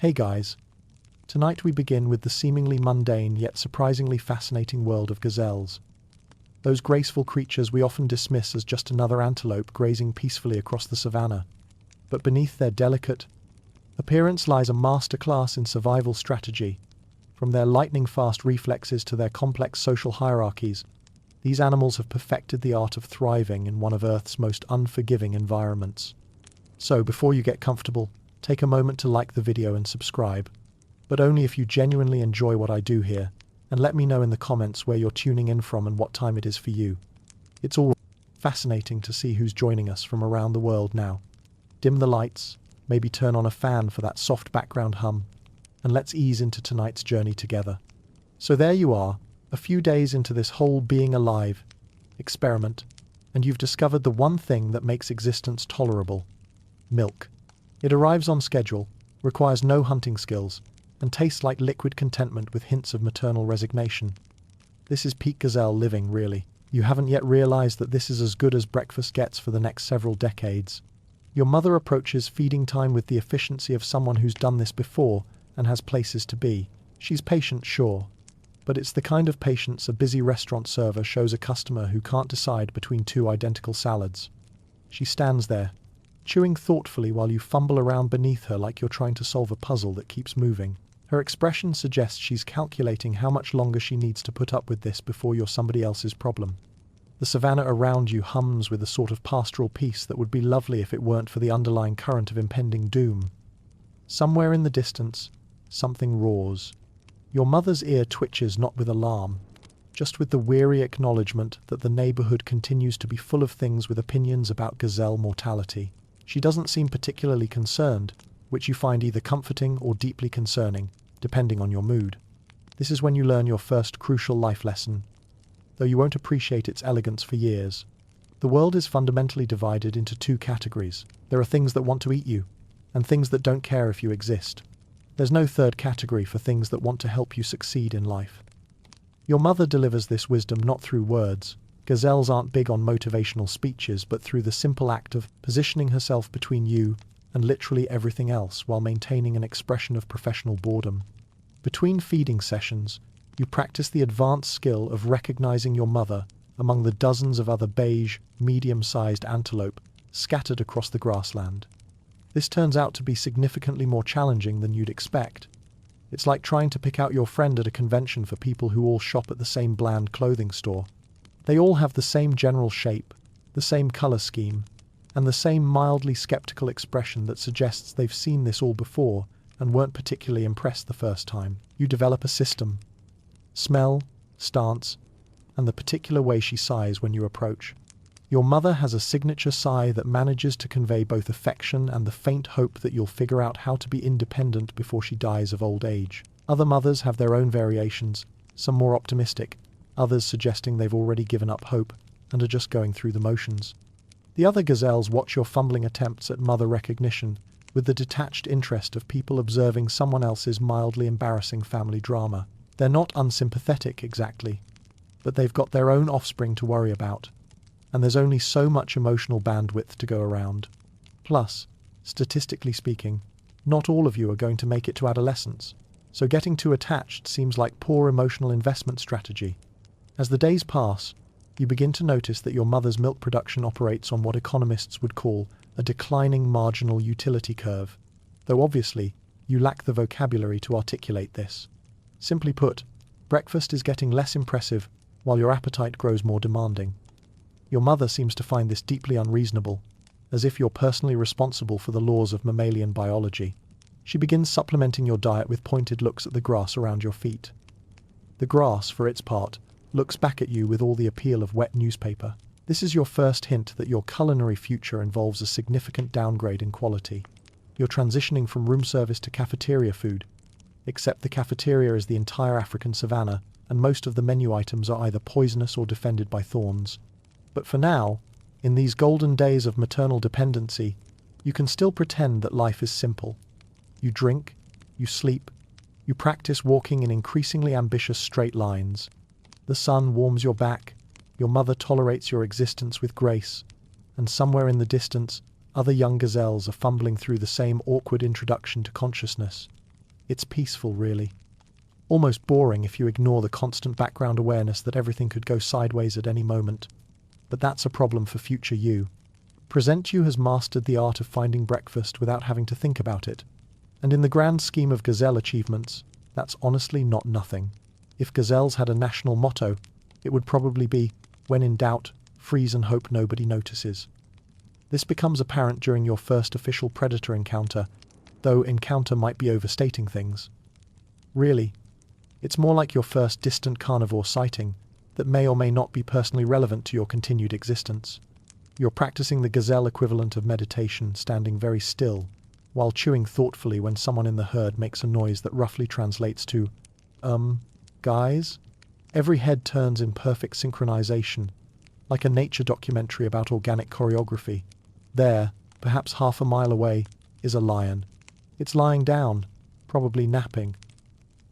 Hey guys, tonight we begin with the seemingly mundane yet surprisingly fascinating world of gazelles. Those graceful creatures we often dismiss as just another antelope grazing peacefully across the savanna. But beneath their delicate appearance lies a masterclass in survival strategy. From their lightning-fast reflexes to their complex social hierarchies, these animals have perfected the art of thriving in one of Earth's most unforgiving environments. So, before you get comfortable, take a moment to like the video and subscribe, but only if you genuinely enjoy what I do here, and let me know in the comments where you're tuning in from and what time it is for you. It's all fascinating to see who's joining us from around the world now. Dim the lights, maybe turn on a fan for that soft background hum, and let's ease into tonight's journey together. So there you are, a few days into this whole being alive experiment, and you've discovered the one thing that makes existence tolerable: milk. It arrives on schedule, requires no hunting skills, and tastes like liquid contentment with hints of maternal resignation. This is peak gazelle living, really. You haven't yet realized that this is as good as breakfast gets for the next several decades. Your mother approaches feeding time with the efficiency of someone who's done this before and has places to be. She's patient, sure, but it's the kind of patience a busy restaurant server shows a customer who can't decide between two identical salads. She stands there, chewing thoughtfully while you fumble around beneath her like you're trying to solve a puzzle that keeps moving. Her expression suggests she's calculating how much longer she needs to put up with this before you're somebody else's problem. The savanna around you hums with a sort of pastoral peace that would be lovely if it weren't for the underlying current of impending doom. Somewhere in the distance, something roars. Your mother's ear twitches not with alarm, just with the weary acknowledgement that the neighborhood continues to be full of things with opinions about gazelle mortality. She doesn't seem particularly concerned, which you find either comforting or deeply concerning, depending on your mood. This is when you learn your first crucial life lesson, though you won't appreciate its elegance for years. The world is fundamentally divided into two categories. There are things that want to eat you, and things that don't care if you exist. There's no third category for things that want to help you succeed in life. Your mother delivers this wisdom not through words. Gazelles aren't big on motivational speeches, but through the simple act of positioning herself between you and literally everything else while maintaining an expression of professional boredom. Between feeding sessions, you practice the advanced skill of recognizing your mother among the dozens of other beige, medium-sized antelope scattered across the grassland. This turns out to be significantly more challenging than you'd expect. It's like trying to pick out your friend at a convention for people who all shop at the same bland clothing store. They all have the same general shape, the same color scheme, and the same mildly skeptical expression that suggests they've seen this all before and weren't particularly impressed the first time. You develop a system: smell, stance, and the particular way she sighs when you approach. Your mother has a signature sigh that manages to convey both affection and the faint hope that you'll figure out how to be independent before she dies of old age. Other mothers have their own variations, some more optimistic, others suggesting they've already given up hope and are just going through the motions. The other gazelles watch your fumbling attempts at mother recognition with the detached interest of people observing someone else's mildly embarrassing family drama. They're not unsympathetic exactly, but they've got their own offspring to worry about, and there's only so much emotional bandwidth to go around. Plus, statistically speaking, not all of you are going to make it to adolescence, so getting too attached seems like poor emotional investment strategy. As the days pass, you begin to notice that your mother's milk production operates on what economists would call a declining marginal utility curve, though obviously you lack the vocabulary to articulate this. Simply put, breakfast is getting less impressive while your appetite grows more demanding. Your mother seems to find this deeply unreasonable, as if you're personally responsible for the laws of mammalian biology. She begins supplementing your diet with pointed looks at the grass around your feet. The grass, for its part, looks back at you with all the appeal of wet newspaper. This is your first hint that your culinary future involves a significant downgrade in quality. You're transitioning from room service to cafeteria food, except the cafeteria is the entire African savanna, and most of the menu items are either poisonous or defended by thorns. But for now, in these golden days of maternal dependency, you can still pretend that life is simple. You drink, you sleep, you practice walking in increasingly ambitious straight lines. The sun warms your back, your mother tolerates your existence with grace, and somewhere in the distance, other young gazelles are fumbling through the same awkward introduction to consciousness. It's peaceful, really. Almost boring if you ignore the constant background awareness that everything could go sideways at any moment. But that's a problem for future you. Present you has mastered the art of finding breakfast without having to think about it. And in the grand scheme of Gazelle achievements, that's honestly not nothing. If Gazelles had a national motto, it would probably be, when in doubt, freeze and hope nobody notices. This becomes apparent during your first official predator encounter, though encounter might be overstating things. Really, it's more like your first distant carnivore sighting that may or may not be personally relevant to your continued existence. You're practicing the gazelle equivalent of meditation, standing very still, while chewing thoughtfully when someone in the herd makes a noise that roughly translates to, guys? Every head turns in perfect synchronization, like a nature documentary about organic choreography. There, perhaps half a mile away, is a lion. It's lying down, probably napping.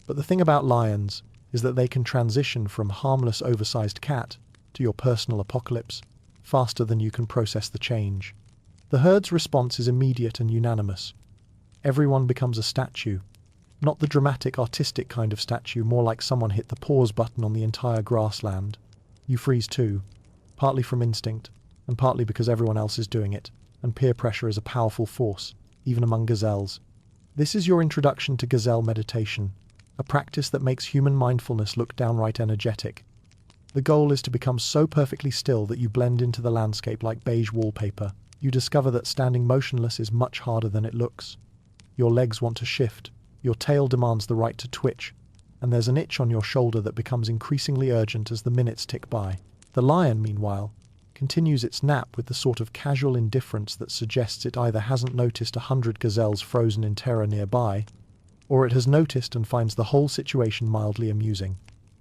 But the thing about lions is that they can transition from harmless oversized cat to your personal apocalypse faster than you can process the change. The herd's response is immediate and unanimous. Everyone becomes a statue. Not the dramatic, artistic kind of statue, more like someone hit the pause button on the entire grassland. You freeze too, partly from instinct, and partly because everyone else is doing it, and peer pressure is a powerful force, even among gazelles. This is your introduction to gazelle meditation, a practice that makes human mindfulness look downright energetic. The goal is to become so perfectly still that you blend into the landscape like beige wallpaper. You discover that standing motionless is much harder than it looks. Your legs want to shift, your tail demands the right to twitch, and there's an itch on your shoulder that becomes increasingly urgent as the minutes tick by. The lion, meanwhile, continues its nap with the sort of casual indifference that suggests it either hasn't noticed 100 gazelles frozen in terror nearby, or it has noticed and finds the whole situation mildly amusing.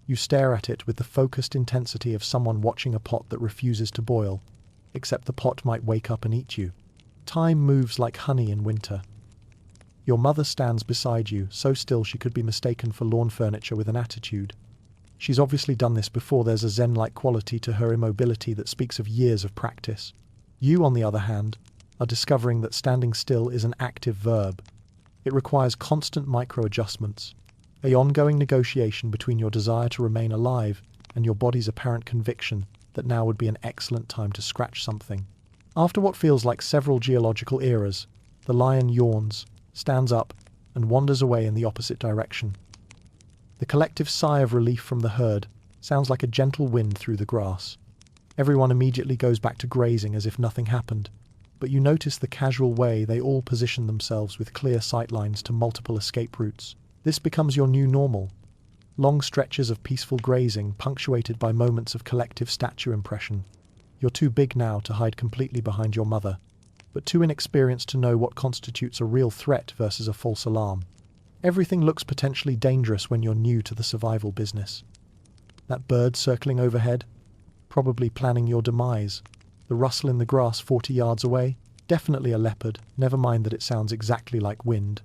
You stare at it with the focused intensity of someone watching a pot that refuses to boil, except the pot might wake up and eat you. Time moves like honey in winter. Your mother stands beside you, so still she could be mistaken for lawn furniture with an attitude. She's obviously done this before. There's a zen-like quality to her immobility that speaks of years of practice. You, on the other hand, are discovering that standing still is an active verb. It requires constant micro-adjustments, an ongoing negotiation between your desire to remain alive and your body's apparent conviction that now would be an excellent time to scratch something. After what feels like several geological eras, the lion yawns, stands up, and wanders away in the opposite direction. The collective sigh of relief from the herd sounds like a gentle wind through the grass. Everyone immediately goes back to grazing as if nothing happened, but you notice the casual way they all position themselves with clear sightlines to multiple escape routes. This becomes your new normal. Long stretches of peaceful grazing punctuated by moments of collective statue impression. You're too big now to hide completely behind your mother, but too inexperienced to know what constitutes a real threat versus a false alarm. Everything looks potentially dangerous when you're new to the survival business. That bird circling overhead? Probably planning your demise. The rustle in the grass 40 yards away? Definitely a leopard, never mind that it sounds exactly like wind.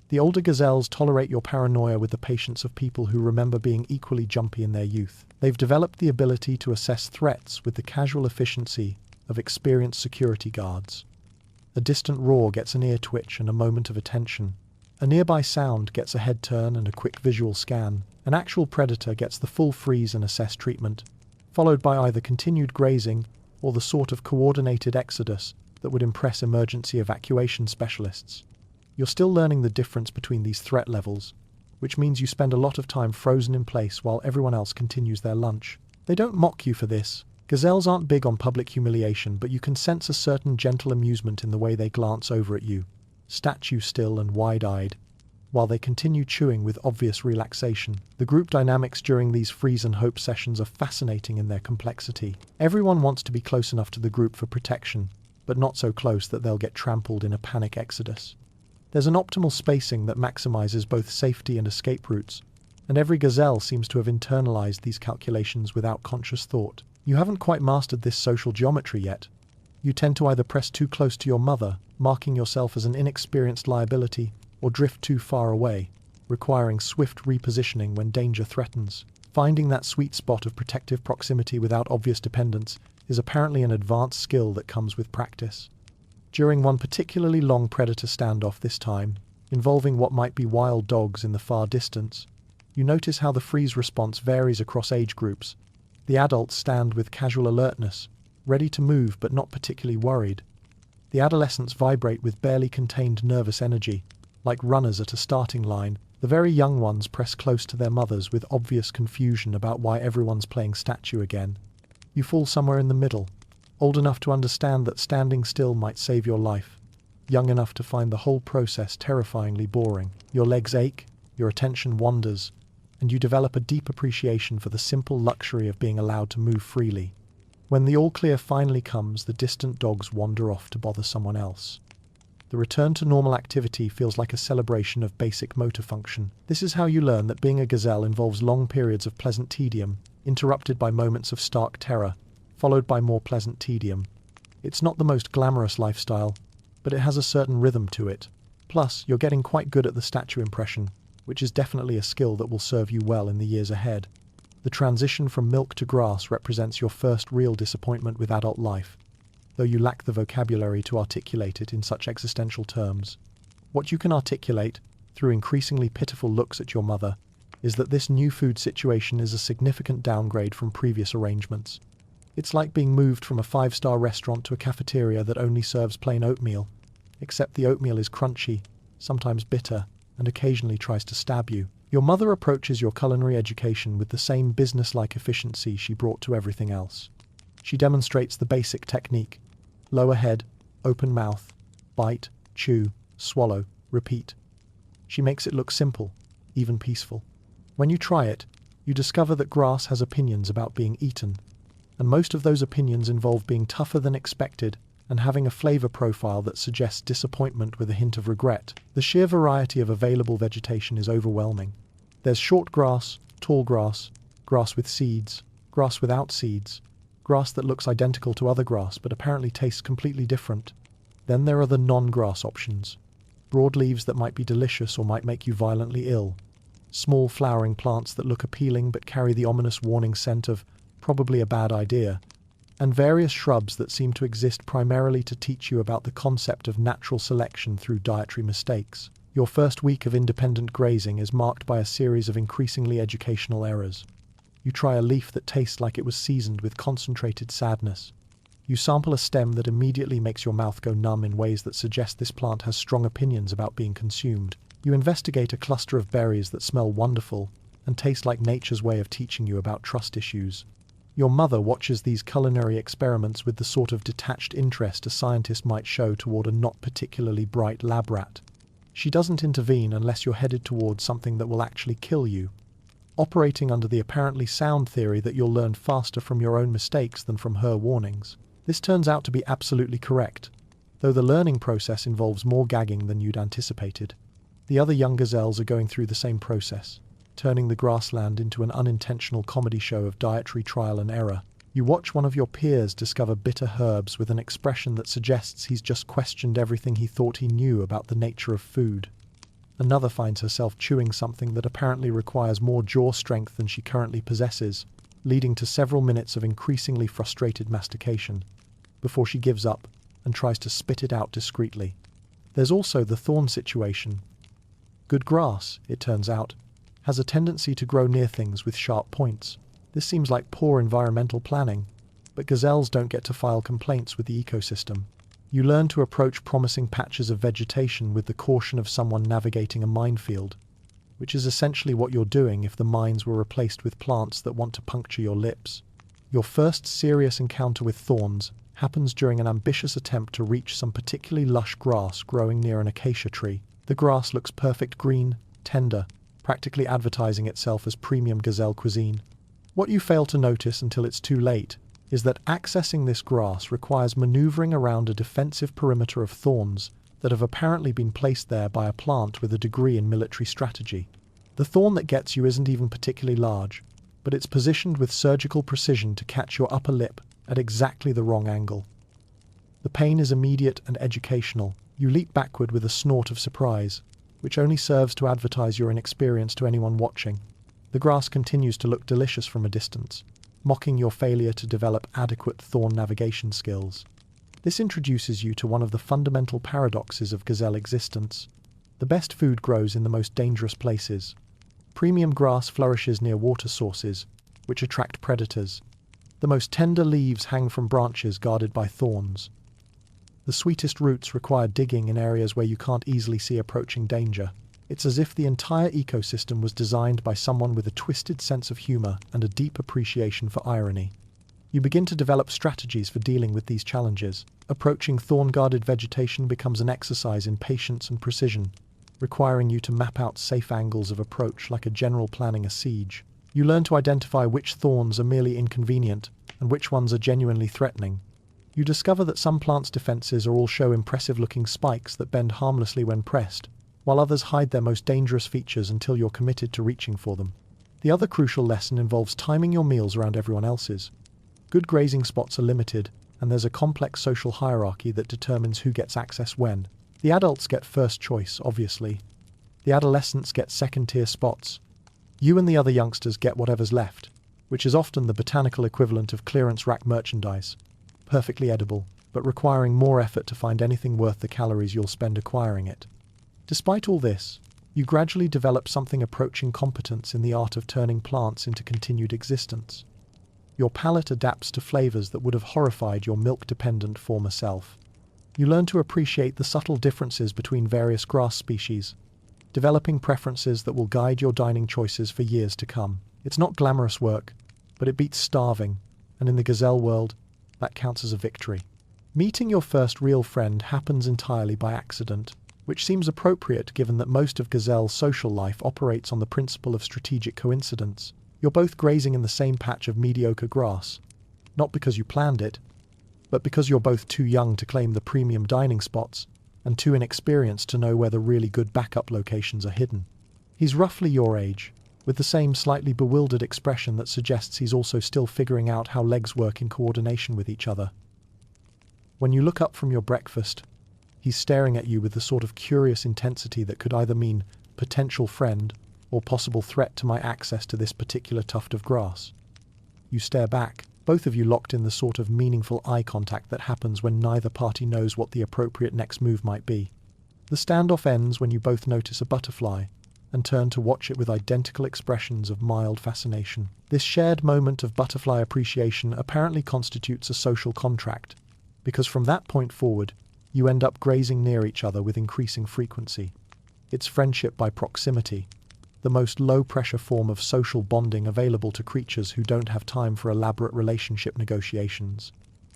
The older gazelles tolerate your paranoia with the patience of people who remember being equally jumpy in their youth. They've developed the ability to assess threats with the casual efficiency of experienced security guards. A distant roar gets an ear twitch and a moment of attention. A nearby sound gets a head turn and a quick visual scan. An actual predator gets the full freeze and assess treatment, followed by either continued grazing or the sort of coordinated exodus that would impress emergency evacuation specialists. You're still learning the difference between these threat levels, which means you spend a lot of time frozen in place while everyone else continues their lunch. They don't mock you for this. Gazelles aren't big on public humiliation, but you can sense a certain gentle amusement in the way they glance over at you, statue still and wide-eyed, while they continue chewing with obvious relaxation. The group dynamics during these freeze and hope sessions are fascinating in their complexity. Everyone wants to be close enough to the group for protection, but not so close that they'll get trampled in a panic exodus. There's an optimal spacing that maximizes both safety and escape routes, and every gazelle seems to have internalized these calculations without conscious thought. You haven't quite mastered this social geometry yet. You tend to either press too close to your mother, marking yourself as an inexperienced liability, or drift too far away, requiring swift repositioning when danger threatens. Finding that sweet spot of protective proximity without obvious dependence is apparently an advanced skill that comes with practice. During one particularly long predator standoff this time, involving what might be wild dogs in the far distance. You notice how the freeze response varies across age groups. The adults stand with casual alertness, ready to move but not particularly worried. The adolescents vibrate with barely contained nervous energy, like runners at a starting line. The very young ones press close to their mothers with obvious confusion about why everyone's playing statue again. You fall somewhere in the middle, old enough to understand that standing still might save your life, young enough to find the whole process terrifyingly boring. Your legs ache, your attention wanders, and you develop a deep appreciation for the simple luxury of being allowed to move freely. When the all-clear finally comes, the distant dogs wander off to bother someone else. The return to normal activity feels like a celebration of basic motor function. This is how you learn that being a gazelle involves long periods of pleasant tedium, interrupted by moments of stark terror, followed by more pleasant tedium. It's not the most glamorous lifestyle, but it has a certain rhythm to it. Plus, you're getting quite good at the statue impression, which is definitely a skill that will serve you well in the years ahead. The transition from milk to grass represents your first real disappointment with adult life, though you lack the vocabulary to articulate it in such existential terms. What you can articulate, through increasingly pitiful looks at your mother, is that this new food situation is a significant downgrade from previous arrangements. It's like being moved from a 5-star restaurant to a cafeteria that only serves plain oatmeal, except the oatmeal is crunchy, sometimes bitter, and occasionally tries to stab you. Your mother approaches your culinary education with the same business-like efficiency she brought to everything else. She demonstrates the basic technique: lower head, open mouth, bite, chew, swallow, repeat. She makes it look simple, even peaceful. When you try it, you discover that grass has opinions about being eaten, and most of those opinions involve being tougher than expected and having a flavor profile that suggests disappointment with a hint of regret. The sheer variety of available vegetation is overwhelming. There's short grass, tall grass, grass with seeds, grass without seeds, grass that looks identical to other grass but apparently tastes completely different. Then there are the non-grass options. Broad leaves that might be delicious or might make you violently ill. Small flowering plants that look appealing but carry the ominous warning scent of probably a bad idea. And various shrubs that seem to exist primarily to teach you about the concept of natural selection through dietary mistakes. Your first week of independent grazing is marked by a series of increasingly educational errors. You try a leaf that tastes like it was seasoned with concentrated sadness. You sample a stem that immediately makes your mouth go numb in ways that suggest this plant has strong opinions about being consumed. You investigate a cluster of berries that smell wonderful and taste like nature's way of teaching you about trust issues. Your mother watches these culinary experiments with the sort of detached interest a scientist might show toward a not particularly bright lab rat. She doesn't intervene unless you're headed towards something that will actually kill you, operating under the apparently sound theory that you'll learn faster from your own mistakes than from her warnings. This turns out to be absolutely correct, though the learning process involves more gagging than you'd anticipated. The other young gazelles are going through the same process, turning the grassland into an unintentional comedy show of dietary trial and error. You watch one of your peers discover bitter herbs with an expression that suggests he's just questioned everything he thought he knew about the nature of food. Another finds herself chewing something that apparently requires more jaw strength than she currently possesses, leading to several minutes of increasingly frustrated mastication, before she gives up and tries to spit it out discreetly. There's also the thorn situation. Good grass, it turns out, has a tendency to grow near things with sharp points. This seems like poor environmental planning, but gazelles don't get to file complaints with the ecosystem. You learn to approach promising patches of vegetation with the caution of someone navigating a minefield, which is essentially what you're doing if the mines were replaced with plants that want to puncture your lips. Your first serious encounter with thorns happens during an ambitious attempt to reach some particularly lush grass growing near an acacia tree. The grass looks perfect green, tender, practically advertising itself as premium gazelle cuisine. What you fail to notice until it's too late is that accessing this grass requires maneuvering around a defensive perimeter of thorns that have apparently been placed there by a plant with a degree in military strategy. The thorn that gets you isn't even particularly large, but it's positioned with surgical precision to catch your upper lip at exactly the wrong angle. The pain is immediate and educational. You leap backward with a snort of surprise, which only serves to advertise your inexperience to anyone watching. The grass continues to look delicious from a distance, mocking your failure to develop adequate thorn navigation skills. This introduces you to one of the fundamental paradoxes of gazelle existence. The best food grows in the most dangerous places. Premium grass flourishes near water sources, which attract predators. The most tender leaves hang from branches guarded by thorns. The sweetest roots require digging in areas where you can't easily see approaching danger. It's as if the entire ecosystem was designed by someone with a twisted sense of humor and a deep appreciation for irony. You begin to develop strategies for dealing with these challenges. Approaching thorn-guarded vegetation becomes an exercise in patience and precision, requiring you to map out safe angles of approach like a general planning a siege. You learn to identify which thorns are merely inconvenient and which ones are genuinely threatening. You discover that some plants' defenses all show impressive-looking spikes that bend harmlessly when pressed, while others hide their most dangerous features until you're committed to reaching for them. The other crucial lesson involves timing your meals around everyone else's. Good grazing spots are limited, and there's a complex social hierarchy that determines who gets access when. The adults get first choice, obviously. The adolescents get second-tier spots. You and the other youngsters get whatever's left, which is often the botanical equivalent of clearance rack merchandise. Perfectly edible, but requiring more effort to find anything worth the calories you'll spend acquiring it. Despite all this, you gradually develop something approaching competence in the art of turning plants into continued existence. Your palate adapts to flavors that would have horrified your milk-dependent former self. You learn to appreciate the subtle differences between various grass species, developing preferences that will guide your dining choices for years to come. It's not glamorous work, but it beats starving, and in the gazelle world, that counts as a victory. Meeting your first real friend happens entirely by accident, which seems appropriate given that most of Gazelle's social life operates on the principle of strategic coincidence. You're both grazing in the same patch of mediocre grass, not because you planned it, but because you're both too young to claim the premium dining spots and too inexperienced to know where the really good backup locations are hidden. He's roughly your age, with the same slightly bewildered expression that suggests he's also still figuring out how legs work in coordination with each other. When you look up from your breakfast, he's staring at you with the sort of curious intensity that could either mean potential friend or possible threat to my access to this particular tuft of grass. You stare back, both of you locked in the sort of meaningful eye contact that happens when neither party knows what the appropriate next move might be. The standoff ends when you both notice a butterfly and turn to watch it with identical expressions of mild fascination. This shared moment of butterfly appreciation apparently constitutes a social contract, because from that point forward, you end up grazing near each other with increasing frequency. It's friendship by proximity, the most low-pressure form of social bonding available to creatures who don't have time for elaborate relationship negotiations.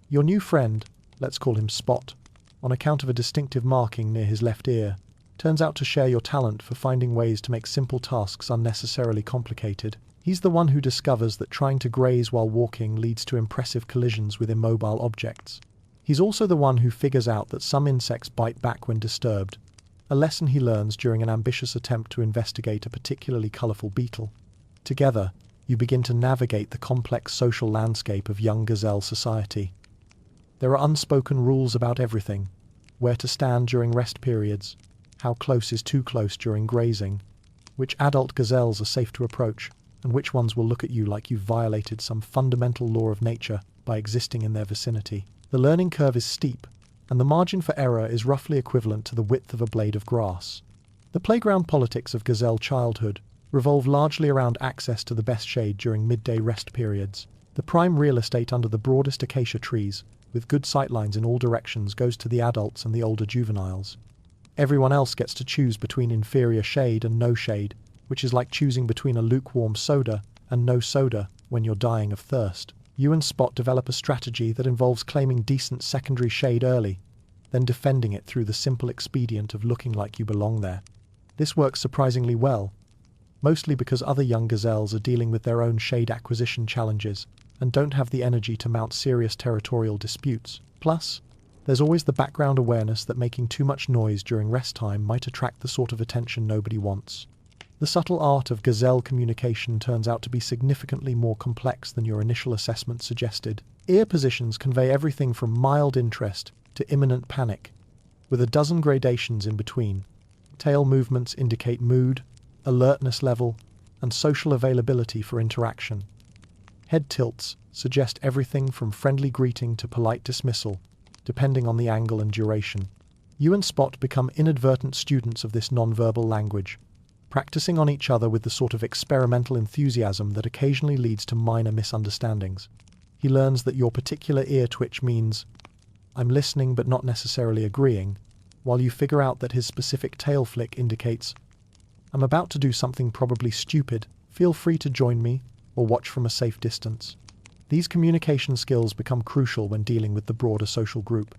Your new friend, let's call him Spot, on account of a distinctive marking near his left ear, turns out to share your talent for finding ways to make simple tasks unnecessarily complicated. He's the one who discovers that trying to graze while walking leads to impressive collisions with immobile objects. He's also the one who figures out that some insects bite back when disturbed, a lesson he learns during an ambitious attempt to investigate a particularly colorful beetle. Together, you begin to navigate the complex social landscape of young gazelle society. There are unspoken rules about everything: where to stand during rest periods, how close is too close during grazing, which adult gazelles are safe to approach, and which ones will look at you like you've violated some fundamental law of nature by existing in their vicinity. The learning curve is steep, and the margin for error is roughly equivalent to the width of a blade of grass. The playground politics of gazelle childhood revolve largely around access to the best shade during midday rest periods. The prime real estate under the broadest acacia trees, with good sightlines in all directions, goes to the adults and the older juveniles. Everyone else gets to choose between inferior shade and no shade, which is like choosing between a lukewarm soda and no soda when you're dying of thirst. You and Spot develop a strategy that involves claiming decent secondary shade early, then defending it through the simple expedient of looking like you belong there. This works surprisingly well, mostly because other young gazelles are dealing with their own shade acquisition challenges and don't have the energy to mount serious territorial disputes. Plus, there's always the background awareness that making too much noise during rest time might attract the sort of attention nobody wants. The subtle art of gazelle communication turns out to be significantly more complex than your initial assessment suggested. Ear positions convey everything from mild interest to imminent panic, with a dozen gradations in between. Tail movements indicate mood, alertness level, and social availability for interaction. Head tilts suggest everything from friendly greeting to polite dismissal, depending on the angle and duration. You and Spot become inadvertent students of this nonverbal language, practicing on each other with the sort of experimental enthusiasm that occasionally leads to minor misunderstandings. He learns that your particular ear twitch means, "I'm listening but not necessarily agreeing," while you figure out that his specific tail flick indicates, "I'm about to do something probably stupid, feel free to join me, or watch from a safe distance." These communication skills become crucial when dealing with the broader social group.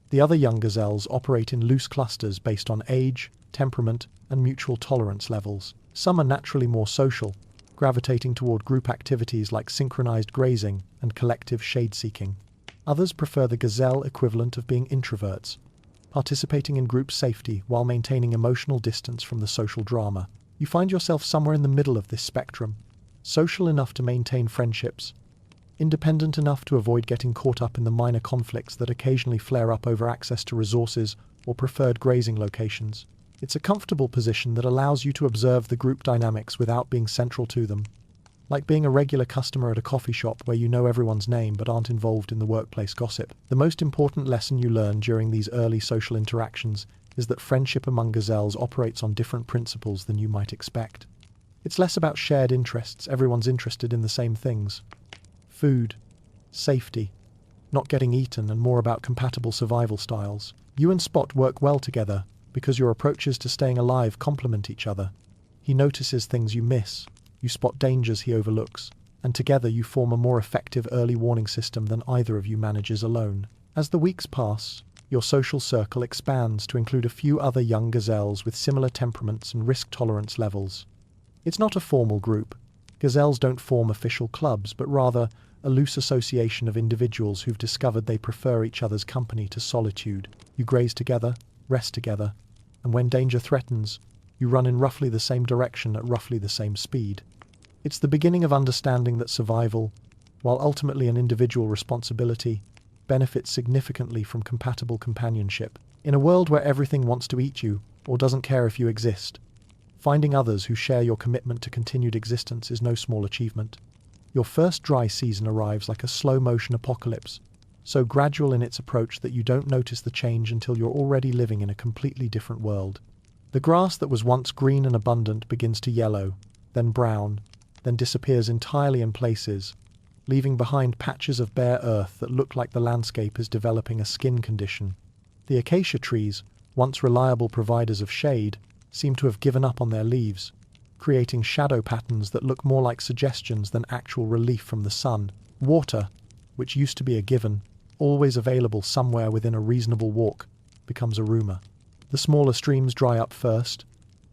The other young gazelles operate in loose clusters based on age, temperament, and mutual tolerance levels. Some are naturally more social, gravitating toward group activities like synchronized grazing and collective shade-seeking. Others prefer the gazelle equivalent of being introverts, participating in group safety while maintaining emotional distance from the social drama. You find yourself somewhere in the middle of this spectrum, social enough to maintain friendships, independent enough to avoid getting caught up in the minor conflicts that occasionally flare up over access to resources or preferred grazing locations. It's a comfortable position that allows you to observe the group dynamics without being central to them, like being a regular customer at a coffee shop where you know everyone's name but aren't involved in the workplace gossip. The most important lesson you learn during these early social interactions is that friendship among gazelles operates on different principles than you might expect. It's less about shared interests, everyone's interested in the same things. Food, safety, not getting eaten, and more about compatible survival styles. You and Spot work well together because your approaches to staying alive complement each other. He notices things you miss, you spot dangers he overlooks, and together you form a more effective early warning system than either of you manages alone. As the weeks pass, your social circle expands to include a few other young gazelles with similar temperaments and risk tolerance levels. It's not a formal group. Gazelles don't form official clubs, but rather a loose association of individuals who've discovered they prefer each other's company to solitude. You graze together, rest together, and when danger threatens, you run in roughly the same direction at roughly the same speed. It's the beginning of understanding that survival, while ultimately an individual responsibility, benefits significantly from compatible companionship. In a world where everything wants to eat you, or doesn't care if you exist, finding others who share your commitment to continued existence is no small achievement. Your first dry season arrives like a slow-motion apocalypse, so gradual in its approach that you don't notice the change until you're already living in a completely different world. The grass that was once green and abundant begins to yellow, then brown, then disappears entirely in places, leaving behind patches of bare earth that look like the landscape is developing a skin condition. The acacia trees, once reliable providers of shade, seem to have given up on their leaves, creating shadow patterns that look more like suggestions than actual relief from the sun. Water, which used to be a given, always available somewhere within a reasonable walk, becomes a rumor. The smaller streams dry up first,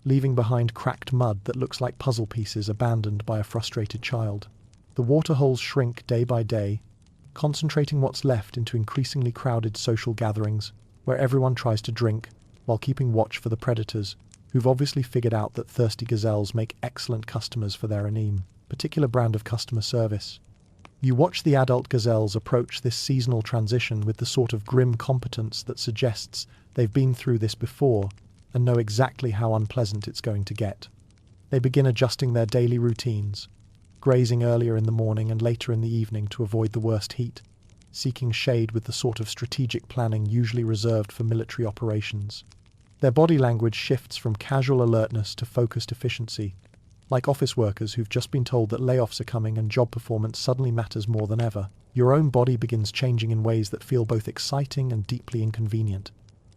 leaving behind cracked mud that looks like puzzle pieces abandoned by a frustrated child. The waterholes shrink day by day, concentrating what's left into increasingly crowded social gatherings, where everyone tries to drink while keeping watch for the predators, who've obviously figured out that thirsty gazelles make excellent customers for their particular brand of customer service. You watch the adult gazelles approach this seasonal transition with the sort of grim competence that suggests they've been through this before and know exactly how unpleasant it's going to get. They begin adjusting their daily routines, grazing earlier in the morning and later in the evening to avoid the worst heat, seeking shade with the sort of strategic planning usually reserved for military operations. Their body language shifts from casual alertness to focused efficiency, like office workers who've just been told that layoffs are coming and job performance suddenly matters more than ever. Your own body begins changing in ways that feel both exciting and deeply inconvenient.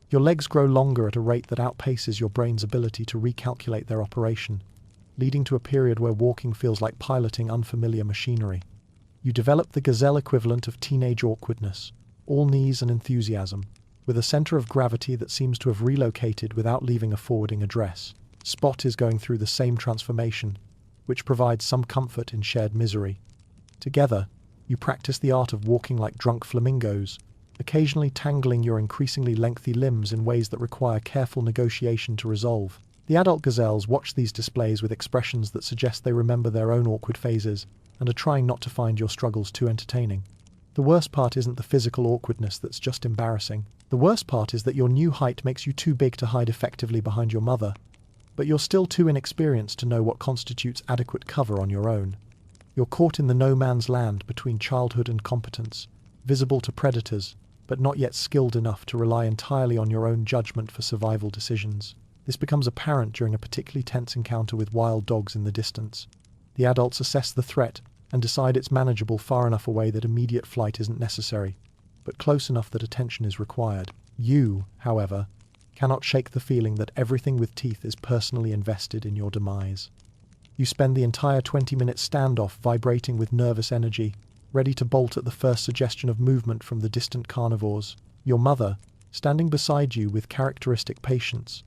Your legs grow longer at a rate that outpaces your brain's ability to recalculate their operation, leading to a period where walking feels like piloting unfamiliar machinery. You develop the gazelle equivalent of teenage awkwardness, all knees and enthusiasm, with a center of gravity that seems to have relocated without leaving a forwarding address. Spot is going through the same transformation, which provides some comfort in shared misery. Together, you practice the art of walking like drunk flamingos, occasionally tangling your increasingly lengthy limbs in ways that require careful negotiation to resolve. The adult gazelles watch these displays with expressions that suggest they remember their own awkward phases and are trying not to find your struggles too entertaining. The worst part isn't the physical awkwardness that's just embarrassing. The worst part is that your new height makes you too big to hide effectively behind your mother, but you're still too inexperienced to know what constitutes adequate cover on your own. You're caught in the no man's land between childhood and competence, visible to predators, but not yet skilled enough to rely entirely on your own judgment for survival decisions. This becomes apparent during a particularly tense encounter with wild dogs in the distance. The adults assess the threat and decide it's manageable far enough away that immediate flight isn't necessary, but close enough that attention is required. You, however, cannot shake the feeling that everything with teeth is personally invested in your demise. You spend the entire 20-minute standoff vibrating with nervous energy, ready to bolt at the first suggestion of movement from the distant carnivores. Your mother, standing beside you with characteristic patience,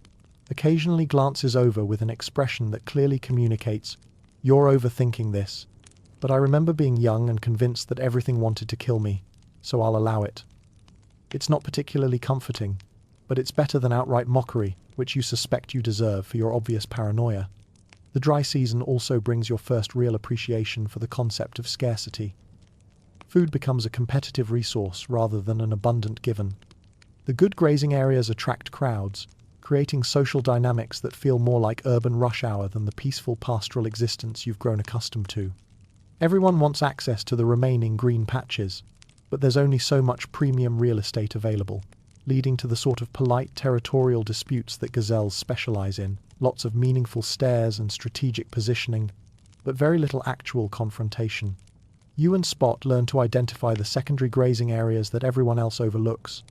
occasionally glances over with an expression that clearly communicates, "You're overthinking this, but I remember being young and convinced that everything wanted to kill me, so I'll allow it." It's not particularly comforting, but it's better than outright mockery, which you suspect you deserve for your obvious paranoia. The dry season also brings your first real appreciation for the concept of scarcity. Food becomes a competitive resource rather than an abundant given. The good grazing areas attract crowds, creating social dynamics that feel more like urban rush hour than the peaceful pastoral existence you've grown accustomed to. Everyone wants access to the remaining green patches, but there's only so much premium real estate available, leading to the sort of polite territorial disputes that gazelles specialize in. Lots of meaningful stares and strategic positioning, but very little actual confrontation. You and Spot learn to identify the secondary grazing areas that everyone else overlooks.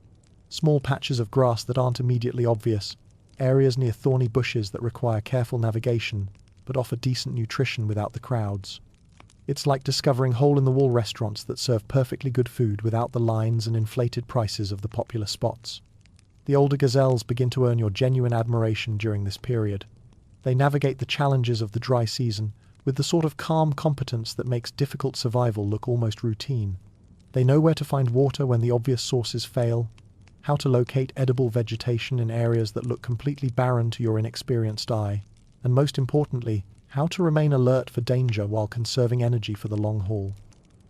Small patches of grass that aren't immediately obvious, areas near thorny bushes that require careful navigation, but offer decent nutrition without the crowds. It's like discovering hole-in-the-wall restaurants that serve perfectly good food without the lines and inflated prices of the popular spots. The older gazelles begin to earn your genuine admiration during this period. They navigate the challenges of the dry season with the sort of calm competence that makes difficult survival look almost routine. They know where to find water when the obvious sources fail, how to locate edible vegetation in areas that look completely barren to your inexperienced eye, and most importantly, how to remain alert for danger while conserving energy for the long haul.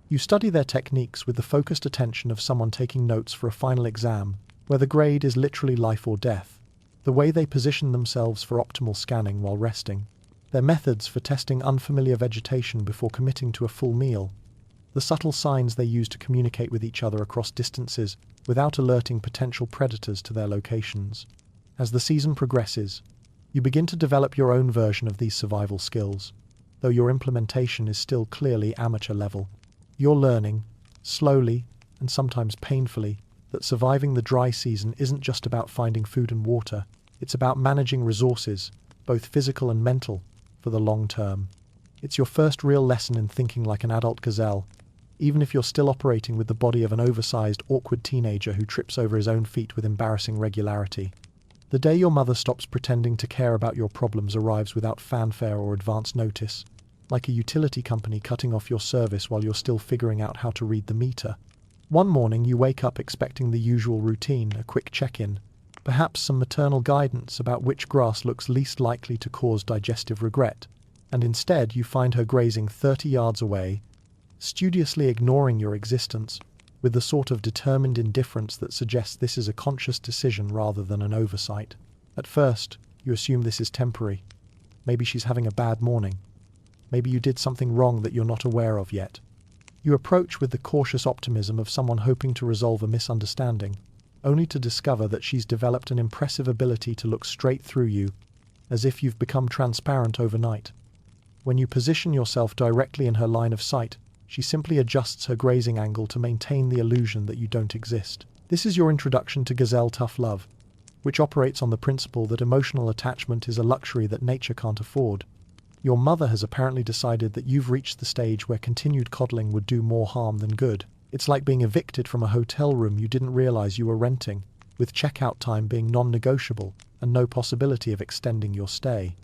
You study their techniques with the focused attention of someone taking notes for a final exam, where the grade is literally life or death. The way they position themselves for optimal scanning while resting. Their methods for testing unfamiliar vegetation before committing to a full meal. The subtle signs they use to communicate with each other across distances without alerting potential predators to their locations. As the season progresses, you begin to develop your own version of these survival skills, though your implementation is still clearly amateur level. You're learning, slowly and sometimes painfully, that surviving the dry season isn't just about finding food and water, it's about managing resources, both physical and mental, for the long term. It's your first real lesson in thinking like an adult gazelle, even if you're still operating with the body of an oversized, awkward teenager who trips over his own feet with embarrassing regularity. The day your mother stops pretending to care about your problems arrives without fanfare or advance notice, like a utility company cutting off your service while you're still figuring out how to read the meter. One morning you wake up expecting the usual routine, a quick check-in, perhaps some maternal guidance about which grass looks least likely to cause digestive regret, and instead you find her grazing 30 yards away, studiously ignoring your existence, with the sort of determined indifference that suggests this is a conscious decision rather than an oversight. At first, you assume this is temporary. Maybe she's having a bad morning. Maybe you did something wrong that you're not aware of yet. You approach with the cautious optimism of someone hoping to resolve a misunderstanding, only to discover that she's developed an impressive ability to look straight through you, as if you've become transparent overnight. When you position yourself directly in her line of sight, she simply adjusts her grazing angle to maintain the illusion that you don't exist. This is your introduction to gazelle tough love, which operates on the principle that emotional attachment is a luxury that nature can't afford. Your mother has apparently decided that you've reached the stage where continued coddling would do more harm than good. It's like being evicted from a hotel room you didn't realize you were renting, with checkout time being non-negotiable and no possibility of extending your stay.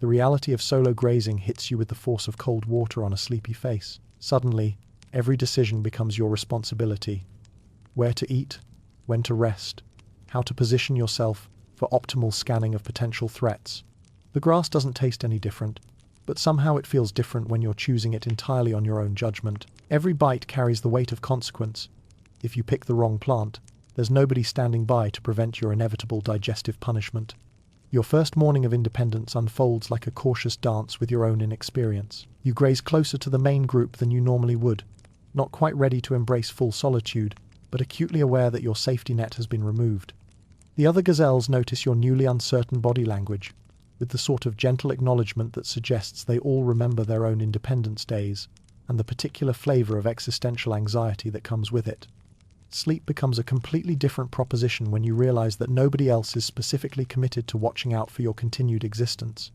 The reality of solo grazing hits you with the force of cold water on a sleepy face. Suddenly, every decision becomes your responsibility. Where to eat, when to rest, how to position yourself for optimal scanning of potential threats. The grass doesn't taste any different, but somehow it feels different when you're choosing it entirely on your own judgment. Every bite carries the weight of consequence. If you pick the wrong plant, there's nobody standing by to prevent your inevitable digestive punishment. Your first morning of independence unfolds like a cautious dance with your own inexperience. You graze closer to the main group than you normally would, not quite ready to embrace full solitude, but acutely aware that your safety net has been removed. The other gazelles notice your newly uncertain body language, with the sort of gentle acknowledgement that suggests they all remember their own independence days and the particular flavour of existential anxiety that comes with it. Sleep becomes a completely different proposition when you realise that nobody else is specifically committed to watching out for your continued existence.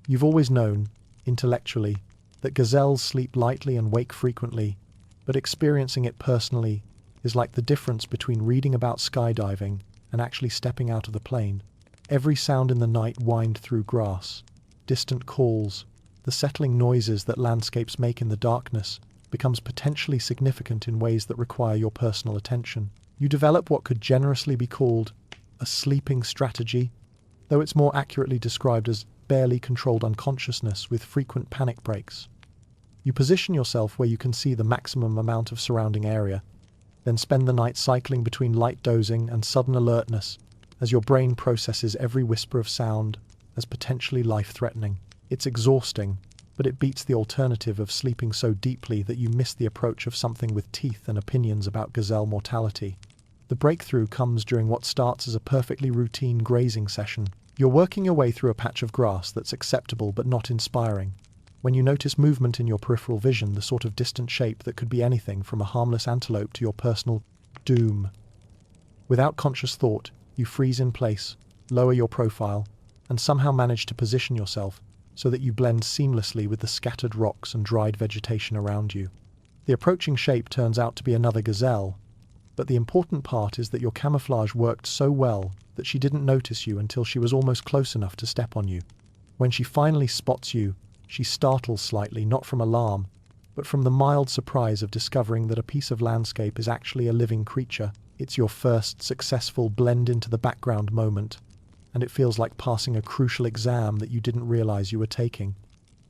You've always known, intellectually, that gazelles sleep lightly and wake frequently, but experiencing it personally is like the difference between reading about skydiving and actually stepping out of the plane. Every sound in the night whined through grass, distant calls, the settling noises that landscapes make in the darkness becomes potentially significant in ways that require your personal attention. You develop what could generously be called a sleeping strategy, though it's more accurately described as barely controlled unconsciousness with frequent panic breaks. You position yourself where you can see the maximum amount of surrounding area, then spend the night cycling between light dozing and sudden alertness as your brain processes every whisper of sound as potentially life-threatening. It's exhausting, but it beats the alternative of sleeping so deeply that you miss the approach of something with teeth and opinions about gazelle mortality. The breakthrough comes during what starts as a perfectly routine grazing session. You're working your way through a patch of grass that's acceptable but not inspiring, when you notice movement in your peripheral vision, the sort of distant shape that could be anything from a harmless antelope to your personal doom. Without conscious thought, you freeze in place, lower your profile, and somehow manage to position yourself so that you blend seamlessly with the scattered rocks and dried vegetation around you. The approaching shape turns out to be another gazelle, but the important part is that your camouflage worked so well that she didn't notice you until she was almost close enough to step on you. When she finally spots you, she startles slightly, not from alarm, but from the mild surprise of discovering that a piece of landscape is actually a living creature. It's your first successful blend into the background moment, and it feels like passing a crucial exam that you didn't realize you were taking.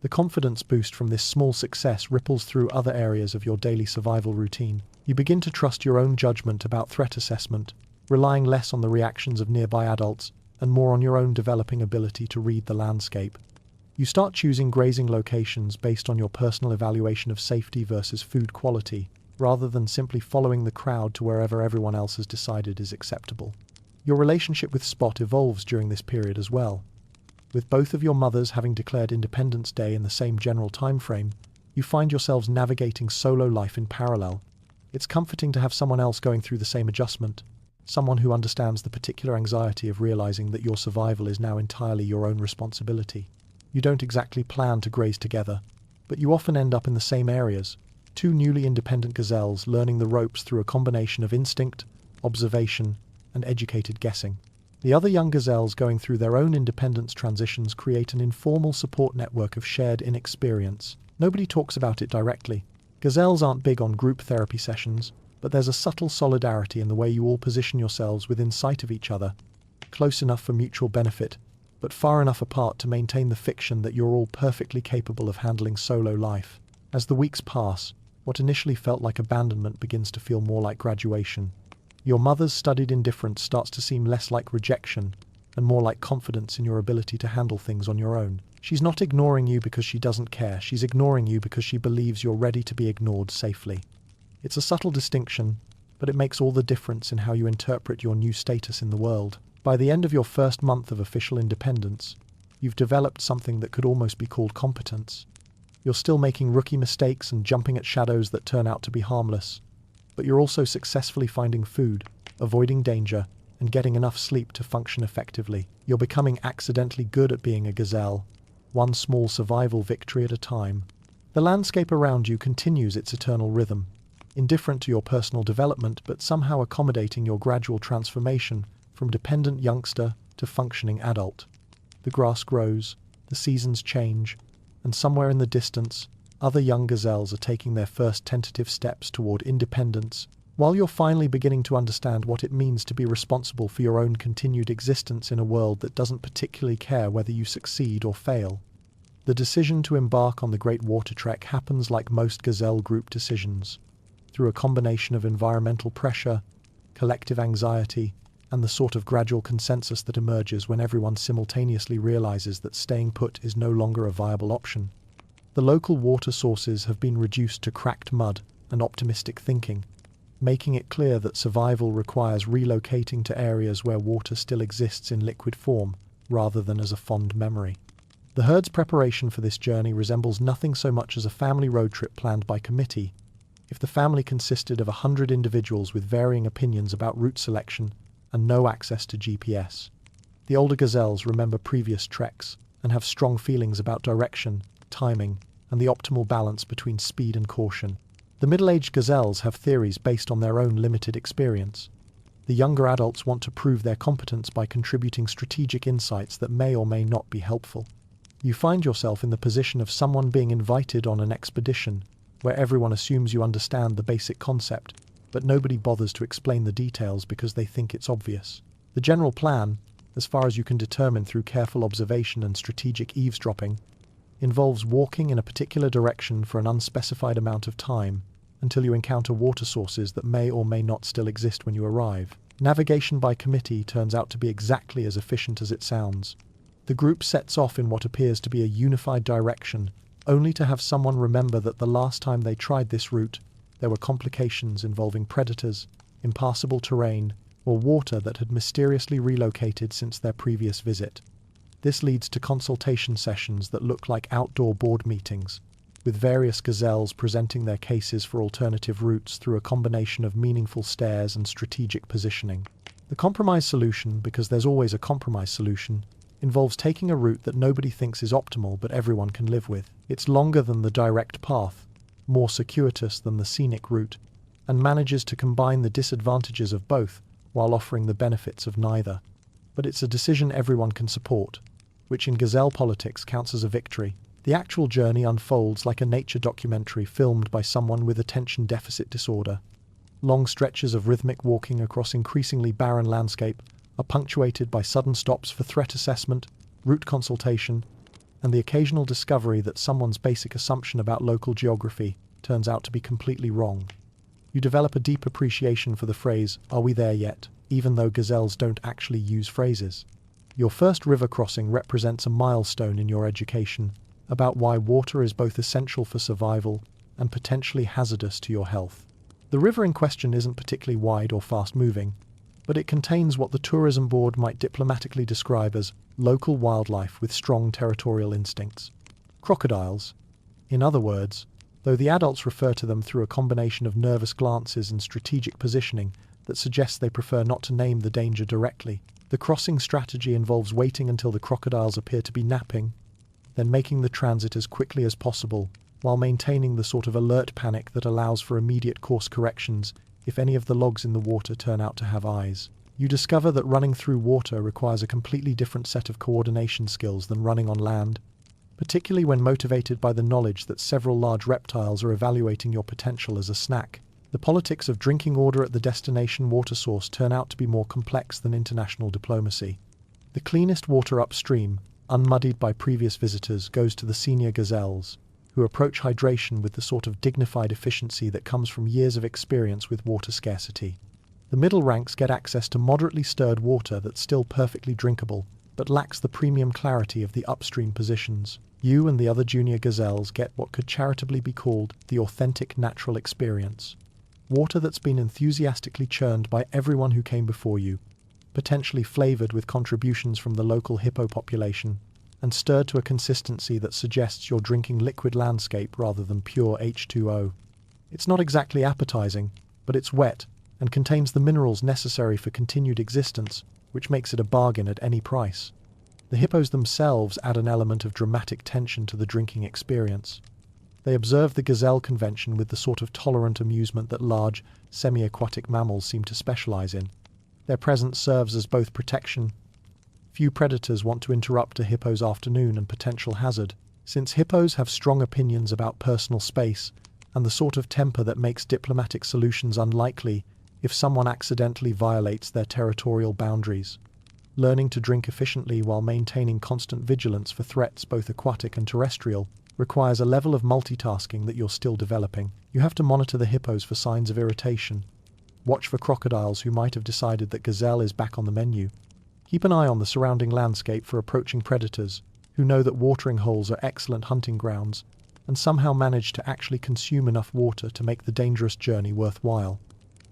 The confidence boost from this small success ripples through other areas of your daily survival routine. You begin to trust your own judgment about threat assessment, relying less on the reactions of nearby adults and more on your own developing ability to read the landscape. You start choosing grazing locations based on your personal evaluation of safety versus food quality, rather than simply following the crowd to wherever everyone else has decided is acceptable. Your relationship with Spot evolves during this period as well. With both of your mothers having declared Independence Day in the same general time frame, you find yourselves navigating solo life in parallel. It's comforting to have someone else going through the same adjustment, someone who understands the particular anxiety of realizing that your survival is now entirely your own responsibility. You don't exactly plan to graze together, but you often end up in the same areas, two newly independent gazelles learning the ropes through a combination of instinct, observation, and educated guessing. The other young gazelles going through their own independence transitions create an informal support network of shared inexperience. Nobody talks about it directly. Gazelles aren't big on group therapy sessions, but there's a subtle solidarity in the way you all position yourselves within sight of each other, close enough for mutual benefit, but far enough apart to maintain the fiction that you're all perfectly capable of handling solo life. As the weeks pass, what initially felt like abandonment begins to feel more like graduation. Your mother's studied indifference starts to seem less like rejection and more like confidence in your ability to handle things on your own. She's not ignoring you because she doesn't care, she's ignoring you because she believes you're ready to be ignored safely. It's a subtle distinction, but it makes all the difference in how you interpret your new status in the world. By the end of your first month of official independence, you've developed something that could almost be called competence. You're still making rookie mistakes and jumping at shadows that turn out to be harmless, but you're also successfully finding food, avoiding danger, and getting enough sleep to function effectively. You're becoming accidentally good at being a gazelle, one small survival victory at a time. The landscape around you continues its eternal rhythm, indifferent to your personal development but somehow accommodating your gradual transformation from dependent youngster to functioning adult. The grass grows, the seasons change, and somewhere in the distance, other young gazelles are taking their first tentative steps toward independence, while you're finally beginning to understand what it means to be responsible for your own continued existence in a world that doesn't particularly care whether you succeed or fail. The decision to embark on the Great Water Trek happens like most gazelle group decisions, through a combination of environmental pressure, collective anxiety, and the sort of gradual consensus that emerges when everyone simultaneously realizes that staying put is no longer a viable option. The local water sources have been reduced to cracked mud and optimistic thinking, making it clear that survival requires relocating to areas where water still exists in liquid form, rather than as a fond memory. The herd's preparation for this journey resembles nothing so much as a family road trip planned by committee. If the family consisted of 100 individuals with varying opinions about route selection and no access to GPS, the older gazelles remember previous treks and have strong feelings about direction, timing, and the optimal balance between speed and caution. The middle-aged gazelles have theories based on their own limited experience. The younger adults want to prove their competence by contributing strategic insights that may or may not be helpful. You find yourself in the position of someone being invited on an expedition where everyone assumes you understand the basic concept, but nobody bothers to explain the details because they think it's obvious. The general plan, as far as you can determine through careful observation and strategic eavesdropping, involves walking in a particular direction for an unspecified amount of time until you encounter water sources that may or may not still exist when you arrive. Navigation by committee turns out to be exactly as efficient as it sounds. The group sets off in what appears to be a unified direction, only to have someone remember that the last time they tried this route, there were complications involving predators, impassable terrain, or water that had mysteriously relocated since their previous visit. This leads to consultation sessions that look like outdoor board meetings, with various gazelles presenting their cases for alternative routes through a combination of meaningful stares and strategic positioning. The compromise solution, because there's always a compromise solution, involves taking a route that nobody thinks is optimal but everyone can live with. It's longer than the direct path, more circuitous than the scenic route, and manages to combine the disadvantages of both while offering the benefits of neither. But it's a decision everyone can support, which in gazelle politics counts as a victory. The actual journey unfolds like a nature documentary filmed by someone with attention deficit disorder. Long stretches of rhythmic walking across increasingly barren landscape are punctuated by sudden stops for threat assessment, route consultation, and the occasional discovery that someone's basic assumption about local geography turns out to be completely wrong. You develop a deep appreciation for the phrase, "Are we there yet?" even though gazelles don't actually use phrases. Your first river crossing represents a milestone in your education about why water is both essential for survival and potentially hazardous to your health. The river in question isn't particularly wide or fast-moving, but it contains what the tourism board might diplomatically describe as local wildlife with strong territorial instincts. Crocodiles, in other words, though the adults refer to them through a combination of nervous glances and strategic positioning that suggests they prefer not to name the danger directly. The crossing strategy involves waiting until the crocodiles appear to be napping, then making the transit as quickly as possible, while maintaining the sort of alert panic that allows for immediate course corrections if any of the logs in the water turn out to have eyes. You discover that running through water requires a completely different set of coordination skills than running on land, particularly when motivated by the knowledge that several large reptiles are evaluating your potential as a snack. The politics of drinking order at the destination water source turn out to be more complex than international diplomacy. The cleanest water upstream, unmuddied by previous visitors, goes to the senior gazelles, who approach hydration with the sort of dignified efficiency that comes from years of experience with water scarcity. The middle ranks get access to moderately stirred water that's still perfectly drinkable, but lacks the premium clarity of the upstream positions. You and the other junior gazelles get what could charitably be called the authentic natural experience. Water that's been enthusiastically churned by everyone who came before you, potentially flavored with contributions from the local hippo population, and stirred to a consistency that suggests you're drinking liquid landscape rather than pure H2O. It's not exactly appetizing, but it's wet and contains the minerals necessary for continued existence, which makes it a bargain at any price. The hippos themselves add an element of dramatic tension to the drinking experience. They observe the gazelle convention with the sort of tolerant amusement that large, semi-aquatic mammals seem to specialize in. Their presence serves as both protection. Few predators want to interrupt a hippo's afternoon and potential hazard, since hippos have strong opinions about personal space and the sort of temper that makes diplomatic solutions unlikely if someone accidentally violates their territorial boundaries. Learning to drink efficiently while maintaining constant vigilance for threats both aquatic and terrestrial requires a level of multitasking that you're still developing. You have to monitor the hippos for signs of irritation. Watch for crocodiles who might have decided that gazelle is back on the menu. Keep an eye on the surrounding landscape for approaching predators who know that watering holes are excellent hunting grounds and somehow manage to actually consume enough water to make the dangerous journey worthwhile.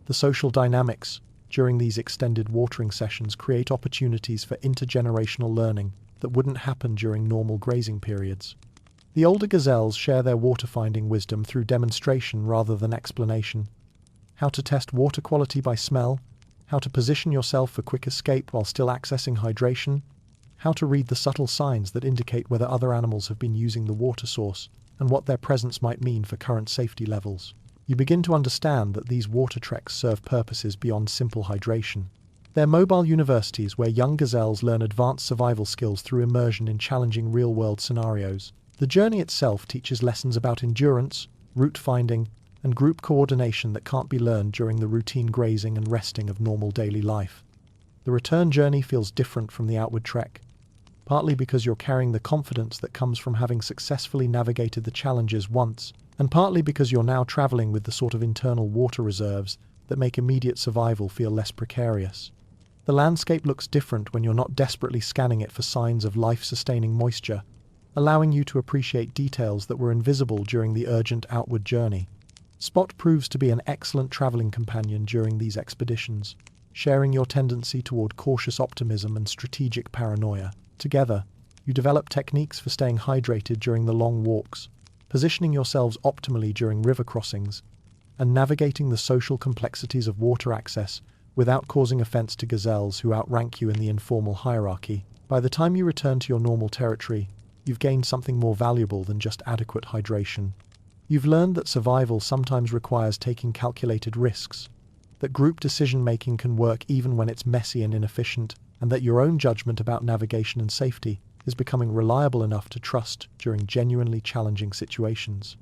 The social dynamics during these extended watering sessions create opportunities for intergenerational learning that wouldn't happen during normal grazing periods. The older gazelles share their water-finding wisdom through demonstration rather than explanation. How to test water quality by smell, how to position yourself for quick escape while still accessing hydration, how to read the subtle signs that indicate whether other animals have been using the water source, and what their presence might mean for current safety levels. You begin to understand that these water treks serve purposes beyond simple hydration. They're mobile universities where young gazelles learn advanced survival skills through immersion in challenging real-world scenarios. The journey itself teaches lessons about endurance, route finding, and group coordination that can't be learned during the routine grazing and resting of normal daily life. The return journey feels different from the outward trek, partly because you're carrying the confidence that comes from having successfully navigated the challenges once, and partly because you're now traveling with the sort of internal water reserves that make immediate survival feel less precarious. The landscape looks different when you're not desperately scanning it for signs of life-sustaining moisture, allowing you to appreciate details that were invisible during the urgent outward journey. Spot proves to be an excellent traveling companion during these expeditions, sharing your tendency toward cautious optimism and strategic paranoia. Together, you develop techniques for staying hydrated during the long walks, positioning yourselves optimally during river crossings, and navigating the social complexities of water access without causing offense to gazelles who outrank you in the informal hierarchy. By the time you return to your normal territory, you've gained something more valuable than just adequate hydration. You've learned that survival sometimes requires taking calculated risks, that group decision-making can work even when it's messy and inefficient, and that your own judgment about navigation and safety is becoming reliable enough to trust during genuinely challenging situations.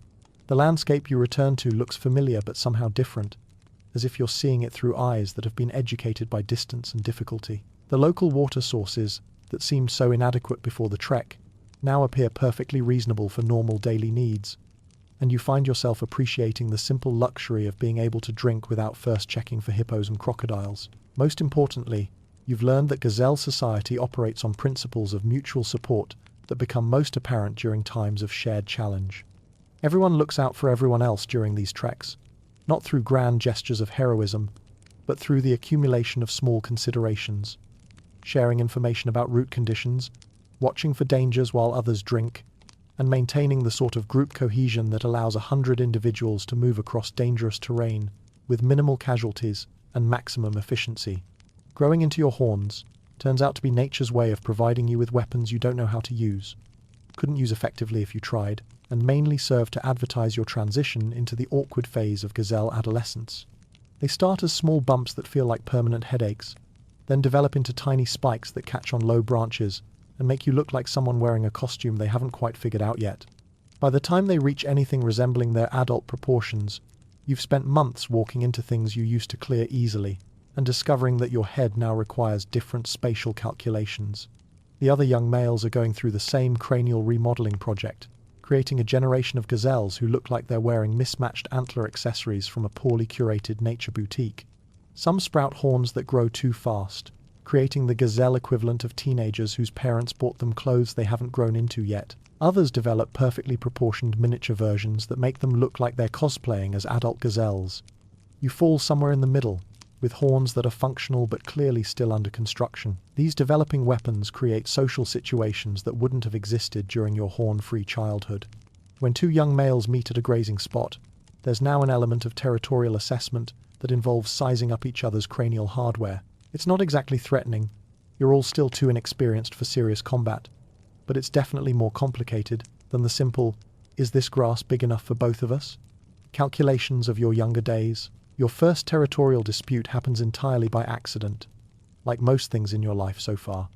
The landscape you return to looks familiar but somehow different, as if you're seeing it through eyes that have been educated by distance and difficulty. The local water sources that seemed so inadequate before the trek now appear perfectly reasonable for normal daily needs, and you find yourself appreciating the simple luxury of being able to drink without first checking for hippos and crocodiles. Most importantly, you've learned that gazelle society operates on principles of mutual support that become most apparent during times of shared challenge. Everyone looks out for everyone else during these treks, not through grand gestures of heroism, but through the accumulation of small considerations, sharing information about route conditions, watching for dangers while others drink, and maintaining the sort of group cohesion that allows 100 individuals to move across dangerous terrain with minimal casualties and maximum efficiency. Growing into your horns turns out to be nature's way of providing you with weapons you don't know how to use, couldn't use effectively if you tried, and mainly serve to advertise your transition into the awkward phase of gazelle adolescence. They start as small bumps that feel like permanent headaches, then develop into tiny spikes that catch on low branches and make you look like someone wearing a costume they haven't quite figured out yet. By the time they reach anything resembling their adult proportions, you've spent months walking into things you used to clear easily, and discovering that your head now requires different spatial calculations. The other young males are going through the same cranial remodeling project, creating a generation of gazelles who look like they're wearing mismatched antler accessories from a poorly curated nature boutique. Some sprout horns that grow too fast, creating the gazelle equivalent of teenagers whose parents bought them clothes they haven't grown into yet. Others develop perfectly proportioned miniature versions that make them look like they're cosplaying as adult gazelles. You fall somewhere in the middle, with horns that are functional but clearly still under construction. These developing weapons create social situations that wouldn't have existed during your horn-free childhood. When two young males meet at a grazing spot, there's now an element of territorial assessment that involves sizing up each other's cranial hardware. It's not exactly threatening, you're all still too inexperienced for serious combat, but it's definitely more complicated than the simple, "Is this grass big enough for both of us?" calculations of your younger days. Your first territorial dispute happens entirely by accident, like most things in your life so far.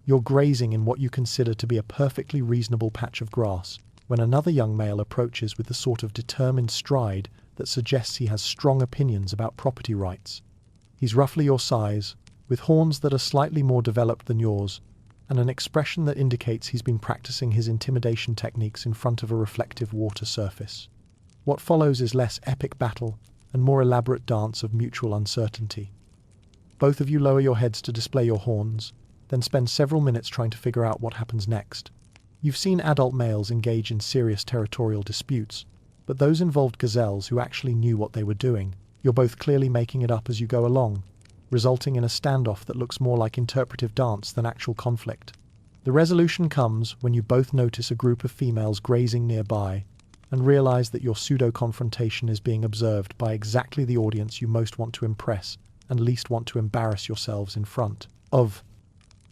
You're grazing in what you consider to be a perfectly reasonable patch of grass, when another young male approaches with the sort of determined stride that suggests he has strong opinions about property rights. He's roughly your size, with horns that are slightly more developed than yours, and an expression that indicates he's been practicing his intimidation techniques in front of a reflective water surface. What follows is less epic battle and more elaborate dance of mutual uncertainty. Both of you lower your heads to display your horns, then spend several minutes trying to figure out what happens next. You've seen adult males engage in serious territorial disputes, but those involved gazelles who actually knew what they were doing. You're both clearly making it up as you go along, resulting in a standoff that looks more like interpretive dance than actual conflict. The resolution comes when you both notice a group of females grazing nearby and realize that your pseudo-confrontation is being observed by exactly the audience you most want to impress and least want to embarrass yourselves in front of.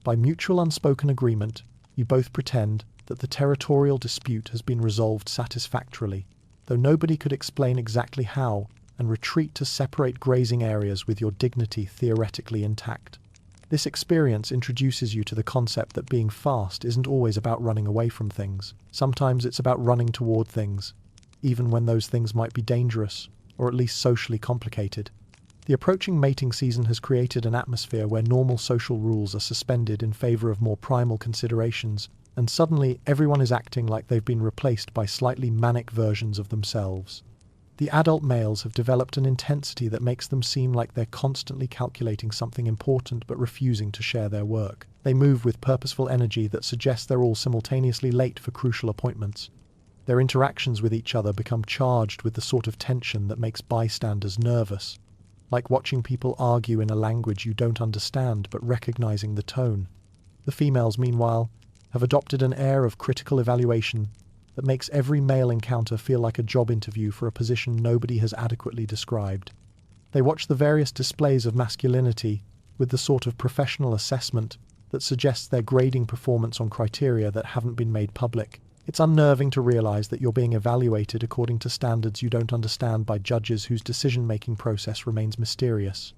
By mutual unspoken agreement, you both pretend that the territorial dispute has been resolved satisfactorily, though nobody could explain exactly how, and retreat to separate grazing areas with your dignity theoretically intact. This experience introduces you to the concept that being fast isn't always about running away from things. Sometimes it's about running toward things, even when those things might be dangerous, or at least socially complicated. The approaching mating season has created an atmosphere where normal social rules are suspended in favor of more primal considerations, and suddenly everyone is acting like they've been replaced by slightly manic versions of themselves. The adult males have developed an intensity that makes them seem like they're constantly calculating something important but refusing to share their work. They move with purposeful energy that suggests they're all simultaneously late for crucial appointments. Their interactions with each other become charged with the sort of tension that makes bystanders nervous, like watching people argue in a language you don't understand but recognizing the tone. The females, meanwhile, have adopted an air of critical evaluation that makes every male encounter feel like a job interview for a position nobody has adequately described. They watch the various displays of masculinity with the sort of professional assessment that suggests they're grading performance on criteria that haven't been made public. It's unnerving to realize that you're being evaluated according to standards you don't understand by judges whose decision-making process remains mysterious.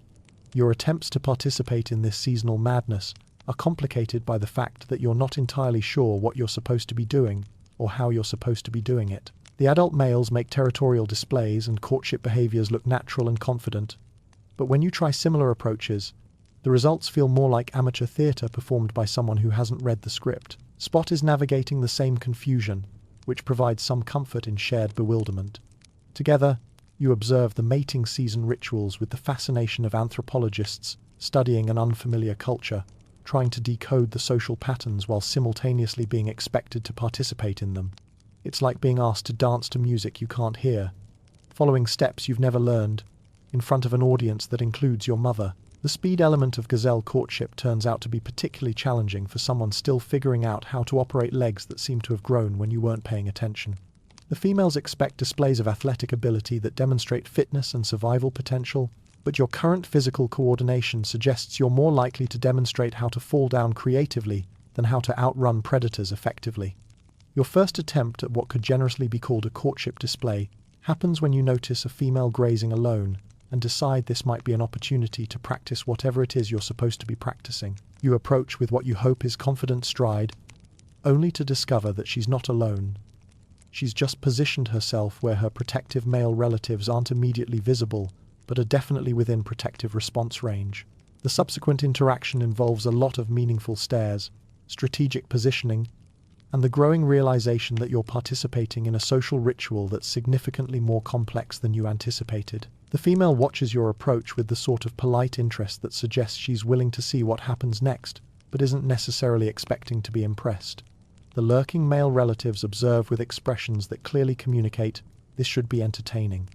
Your attempts to participate in this seasonal madness are complicated by the fact that you're not entirely sure what you're supposed to be doing or how you're supposed to be doing it. The adult males make territorial displays and courtship behaviors look natural and confident, but when you try similar approaches, the results feel more like amateur theatre performed by someone who hasn't read the script. Spot is navigating the same confusion, which provides some comfort in shared bewilderment. Together, you observe the mating season rituals with the fascination of anthropologists studying an unfamiliar culture, trying to decode the social patterns while simultaneously being expected to participate in them. It's like being asked to dance to music you can't hear, following steps you've never learned, in front of an audience that includes your mother. The speed element of gazelle courtship turns out to be particularly challenging for someone still figuring out how to operate legs that seem to have grown when you weren't paying attention. The females expect displays of athletic ability that demonstrate fitness and survival potential, but your current physical coordination suggests you're more likely to demonstrate how to fall down creatively than how to outrun predators effectively. Your first attempt at what could generously be called a courtship display happens when you notice a female grazing alone and decide this might be an opportunity to practice whatever it is you're supposed to be practicing. You approach with what you hope is confident stride, only to discover that she's not alone. She's just positioned herself where her protective male relatives aren't immediately visible, but are definitely within protective response range. The subsequent interaction involves a lot of meaningful stares, strategic positioning, and the growing realization that you're participating in a social ritual that's significantly more complex than you anticipated. The female watches your approach with the sort of polite interest that suggests she's willing to see what happens next, but isn't necessarily expecting to be impressed. The lurking male relatives observe with expressions that clearly communicate this should be entertaining.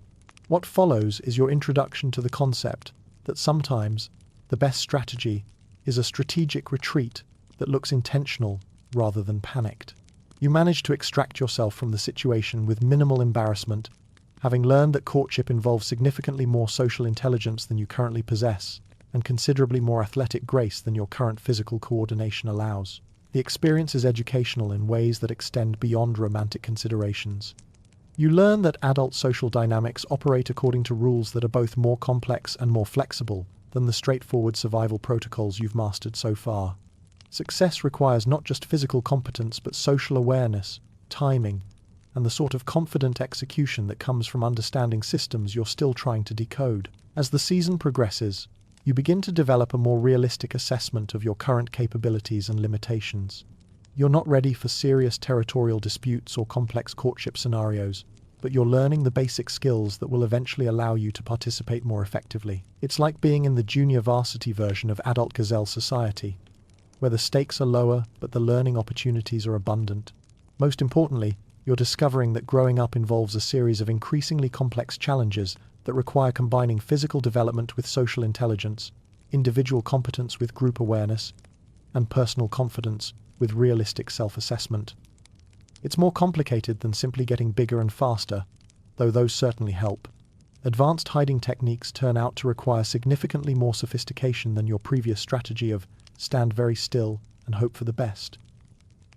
What follows is your introduction to the concept that sometimes the best strategy is a strategic retreat that looks intentional rather than panicked. You manage to extract yourself from the situation with minimal embarrassment, having learned that courtship involves significantly more social intelligence than you currently possess, and considerably more athletic grace than your current physical coordination allows. The experience is educational in ways that extend beyond romantic considerations. You learn that adult social dynamics operate according to rules that are both more complex and more flexible than the straightforward survival protocols you've mastered so far. Success requires not just physical competence but social awareness, timing, and the sort of confident execution that comes from understanding systems you're still trying to decode. As the season progresses, you begin to develop a more realistic assessment of your current capabilities and limitations. You're not ready for serious territorial disputes or complex courtship scenarios, but you're learning the basic skills that will eventually allow you to participate more effectively. It's like being in the junior varsity version of adult gazelle society, where the stakes are lower but the learning opportunities are abundant. Most importantly, you're discovering that growing up involves a series of increasingly complex challenges that require combining physical development with social intelligence, individual competence with group awareness, and personal confidence with realistic self-assessment. It's more complicated than simply getting bigger and faster, though those certainly help. Advanced hiding techniques turn out to require significantly more sophistication than your previous strategy of stand very still and hope for the best.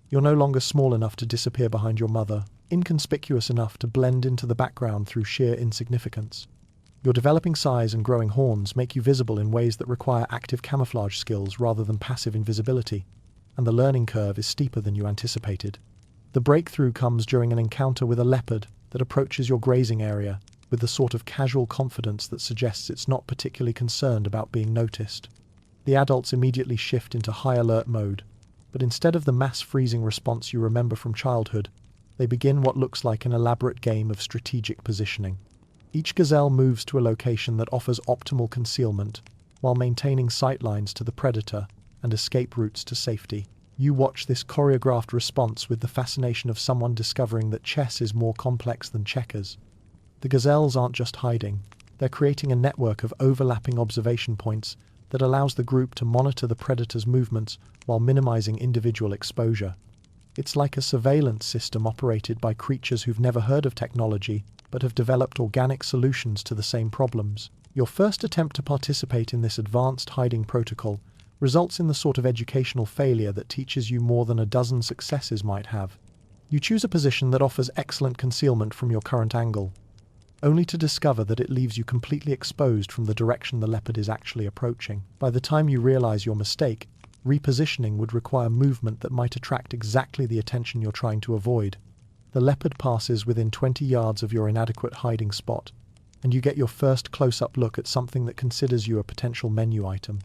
You're no longer small enough to disappear behind your mother, inconspicuous enough to blend into the background through sheer insignificance. Your developing size and growing horns make you visible in ways that require active camouflage skills rather than passive invisibility, and the learning curve is steeper than you anticipated. The breakthrough comes during an encounter with a leopard that approaches your grazing area with the sort of casual confidence that suggests it's not particularly concerned about being noticed. The adults immediately shift into high alert mode, but instead of the mass freezing response you remember from childhood, they begin what looks like an elaborate game of strategic positioning. Each gazelle moves to a location that offers optimal concealment, while maintaining sightlines to the predator and escape routes to safety. You watch this choreographed response with the fascination of someone discovering that chess is more complex than checkers. The gazelles aren't just hiding, they're creating a network of overlapping observation points that allows the group to monitor the predator's movements while minimizing individual exposure. It's like a surveillance system operated by creatures who've never heard of technology but have developed organic solutions to the same problems. Your first attempt to participate in this advanced hiding protocol results in the sort of educational failure that teaches you more than a dozen successes might have. You choose a position that offers excellent concealment from your current angle, only to discover that it leaves you completely exposed from the direction the leopard is actually approaching. By the time you realize your mistake, repositioning would require movement that might attract exactly the attention you're trying to avoid. The leopard passes within 20 yards of your inadequate hiding spot, and you get your first close-up look at something that considers you a potential menu item.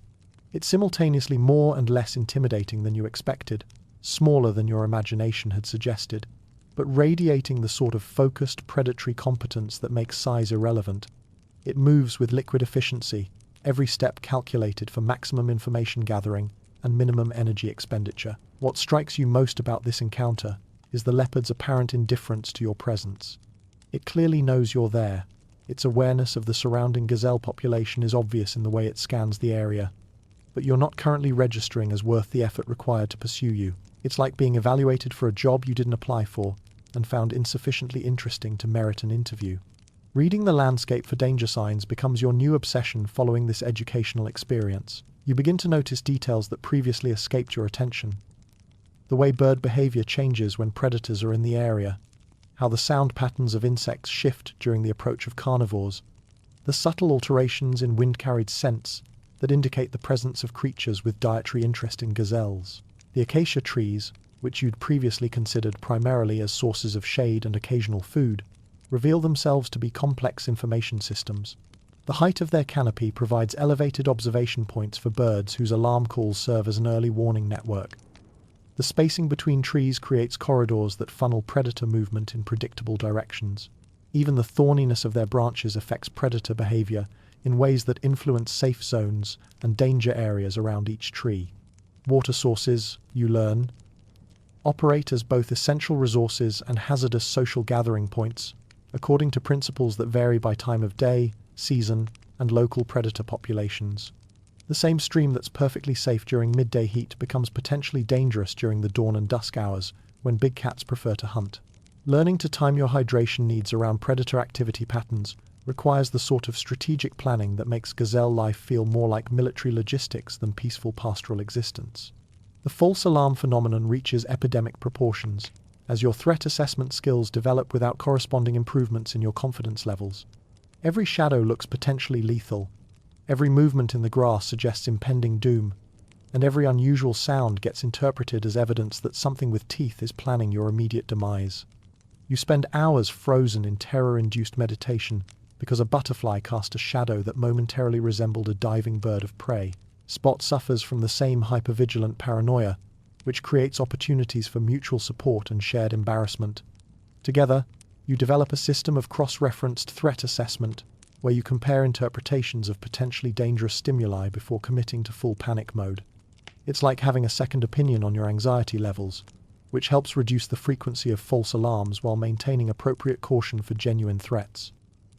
It's simultaneously more and less intimidating than you expected, smaller than your imagination had suggested, but radiating the sort of focused predatory competence that makes size irrelevant. It moves with liquid efficiency, every step calculated for maximum information gathering and minimum energy expenditure. What strikes you most about this encounter is the leopard's apparent indifference to your presence. It clearly knows you're there. Its awareness of the surrounding gazelle population is obvious in the way it scans the area, but you're not currently registering as worth the effort required to pursue you. It's like being evaluated for a job you didn't apply for and found insufficiently interesting to merit an interview. Reading the landscape for danger signs becomes your new obsession following this educational experience. You begin to notice details that previously escaped your attention. The way bird behavior changes when predators are in the area, how the sound patterns of insects shift during the approach of carnivores, the subtle alterations in wind-carried scents that indicate the presence of creatures with dietary interest in gazelles. The acacia trees, which you'd previously considered primarily as sources of shade and occasional food, reveal themselves to be complex information systems. The height of their canopy provides elevated observation points for birds whose alarm calls serve as an early warning network. The spacing between trees creates corridors that funnel predator movement in predictable directions. Even the thorniness of their branches affects predator behavior in ways that influence safe zones and danger areas around each tree. Water sources, you learn, operate as both essential resources and hazardous social gathering points, according to principles that vary by time of day, season, and local predator populations. The same stream that's perfectly safe during midday heat becomes potentially dangerous during the dawn and dusk hours, when big cats prefer to hunt. Learning to time your hydration needs around predator activity patterns requires the sort of strategic planning that makes gazelle life feel more like military logistics than peaceful pastoral existence. The false alarm phenomenon reaches epidemic proportions, as your threat assessment skills develop without corresponding improvements in your confidence levels. Every shadow looks potentially lethal, every movement in the grass suggests impending doom, and every unusual sound gets interpreted as evidence that something with teeth is planning your immediate demise. You spend hours frozen in terror-induced meditation, because a butterfly cast a shadow that momentarily resembled a diving bird of prey. Spot suffers from the same hypervigilant paranoia, which creates opportunities for mutual support and shared embarrassment. Together, you develop a system of cross-referenced threat assessment, where you compare interpretations of potentially dangerous stimuli before committing to full panic mode. It's like having a second opinion on your anxiety levels, which helps reduce the frequency of false alarms while maintaining appropriate caution for genuine threats.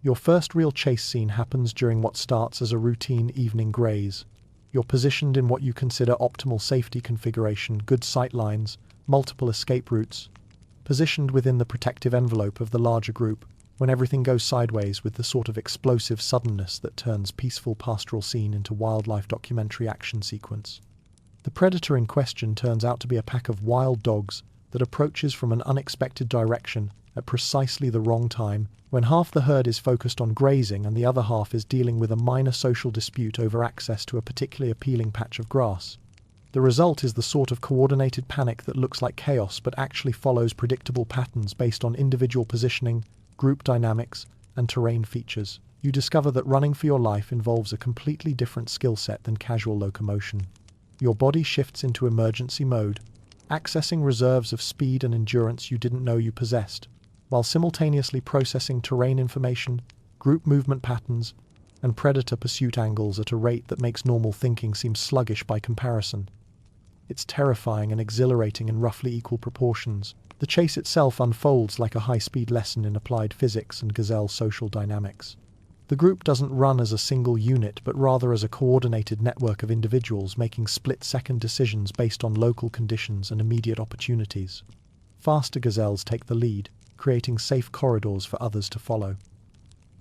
Your first real chase scene happens during what starts as a routine evening graze. You're positioned in what you consider optimal safety configuration, good sight lines, multiple escape routes, positioned within the protective envelope of the larger group, when everything goes sideways with the sort of explosive suddenness that turns peaceful pastoral scene into wildlife documentary action sequence. The predator in question turns out to be a pack of wild dogs that approaches from an unexpected direction at precisely the wrong time, when half the herd is focused on grazing and the other half is dealing with a minor social dispute over access to a particularly appealing patch of grass. The result is the sort of coordinated panic that looks like chaos but actually follows predictable patterns based on individual positioning, group dynamics, and terrain features. You discover that running for your life involves a completely different skill set than casual locomotion. Your body shifts into emergency mode, accessing reserves of speed and endurance you didn't know you possessed, while simultaneously processing terrain information, group movement patterns, and predator pursuit angles at a rate that makes normal thinking seem sluggish by comparison. It's terrifying and exhilarating in roughly equal proportions. The chase itself unfolds like a high-speed lesson in applied physics and gazelle social dynamics. The group doesn't run as a single unit, but rather as a coordinated network of individuals making split-second decisions based on local conditions and immediate opportunities. Faster gazelles take the lead, creating safe corridors for others to follow.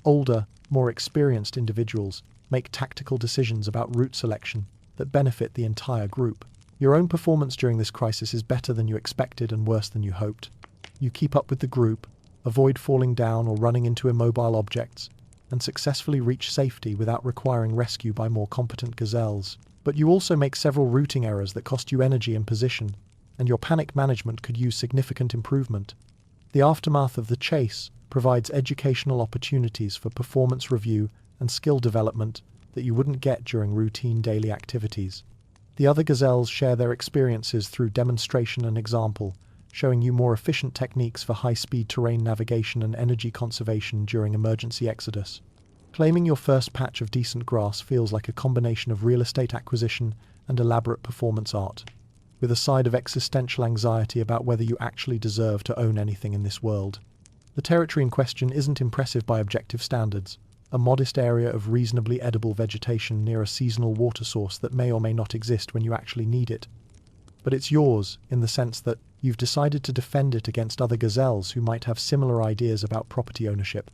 Older, more experienced individuals make tactical decisions about route selection that benefit the entire group. Your own performance during this crisis is better than you expected and worse than you hoped. You keep up with the group, avoid falling down or running into immobile objects, and successfully reach safety without requiring rescue by more competent gazelles. But you also make several routing errors that cost you energy and position, and your panic management could use significant improvement. The aftermath of the chase provides educational opportunities for performance review and skill development that you wouldn't get during routine daily activities. The other gazelles share their experiences through demonstration and example, showing you more efficient techniques for high-speed terrain navigation and energy conservation during emergency exodus. Claiming your first patch of decent grass feels like a combination of real estate acquisition and elaborate performance art, with a side of existential anxiety about whether you actually deserve to own anything in this world. The territory in question isn't impressive by objective standards, a modest area of reasonably edible vegetation near a seasonal water source that may or may not exist when you actually need it. But it's yours, in the sense that you've decided to defend it against other gazelles who might have similar ideas about property ownership.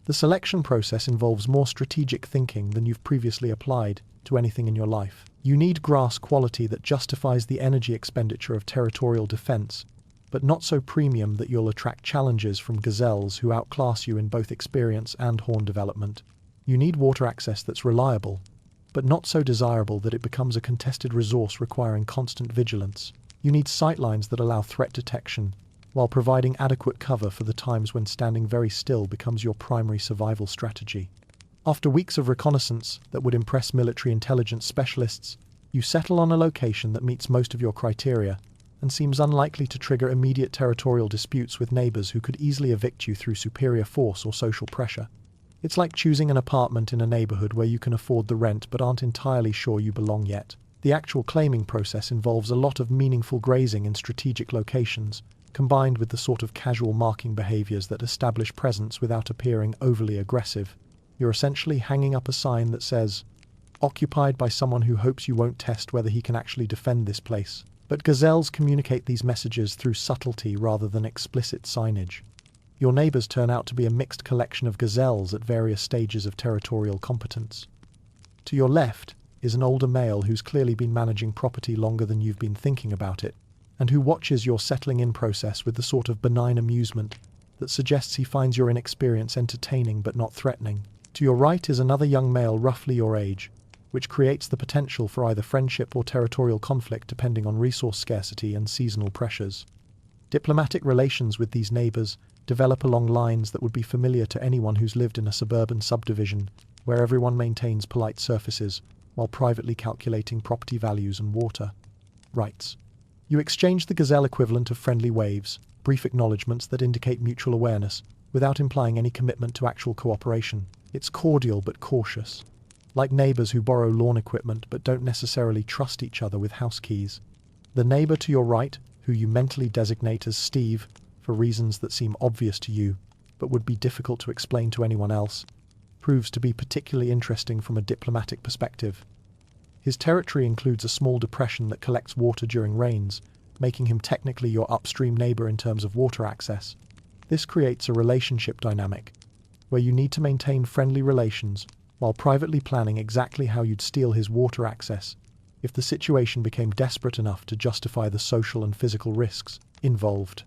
The selection process involves more strategic thinking than you've previously applied to anything in your life. You need grass quality that justifies the energy expenditure of territorial defense, but not so premium that you'll attract challenges from gazelles who outclass you in both experience and horn development. You need water access that's reliable, but not so desirable that it becomes a contested resource requiring constant vigilance. You need sightlines that allow threat detection, while providing adequate cover for the times when standing very still becomes your primary survival strategy. After weeks of reconnaissance that would impress military intelligence specialists, you settle on a location that meets most of your criteria and seems unlikely to trigger immediate territorial disputes with neighbors who could easily evict you through superior force or social pressure. It's like choosing an apartment in a neighborhood where you can afford the rent but aren't entirely sure you belong yet. The actual claiming process involves a lot of meaningful grazing in strategic locations, combined with the sort of casual marking behaviors that establish presence without appearing overly aggressive. You're essentially hanging up a sign that says, "Occupied by someone who hopes you won't test whether he can actually defend this place." But gazelles communicate these messages through subtlety rather than explicit signage. Your neighbors turn out to be a mixed collection of gazelles at various stages of territorial competence. To your left is an older male who's clearly been managing property longer than you've been thinking about it, and who watches your settling-in process with the sort of benign amusement that suggests he finds your inexperience entertaining but not threatening. To your right is another young male roughly your age, which creates the potential for either friendship or territorial conflict depending on resource scarcity and seasonal pressures. Diplomatic relations with these neighbors develop along lines that would be familiar to anyone who's lived in a suburban subdivision, where everyone maintains polite surfaces while privately calculating property values and water rights. You exchange the gazelle equivalent of friendly waves, brief acknowledgements that indicate mutual awareness, without implying any commitment to actual cooperation. It's cordial but cautious, like neighbors who borrow lawn equipment but don't necessarily trust each other with house keys. The neighbor to your right, who you mentally designate as Steve, for reasons that seem obvious to you, but would be difficult to explain to anyone else, proves to be particularly interesting from a diplomatic perspective. His territory includes a small depression that collects water during rains, making him technically your upstream neighbor in terms of water access. This creates a relationship dynamic, where you need to maintain friendly relations while privately planning exactly how you'd steal his water access if the situation became desperate enough to justify the social and physical risks involved.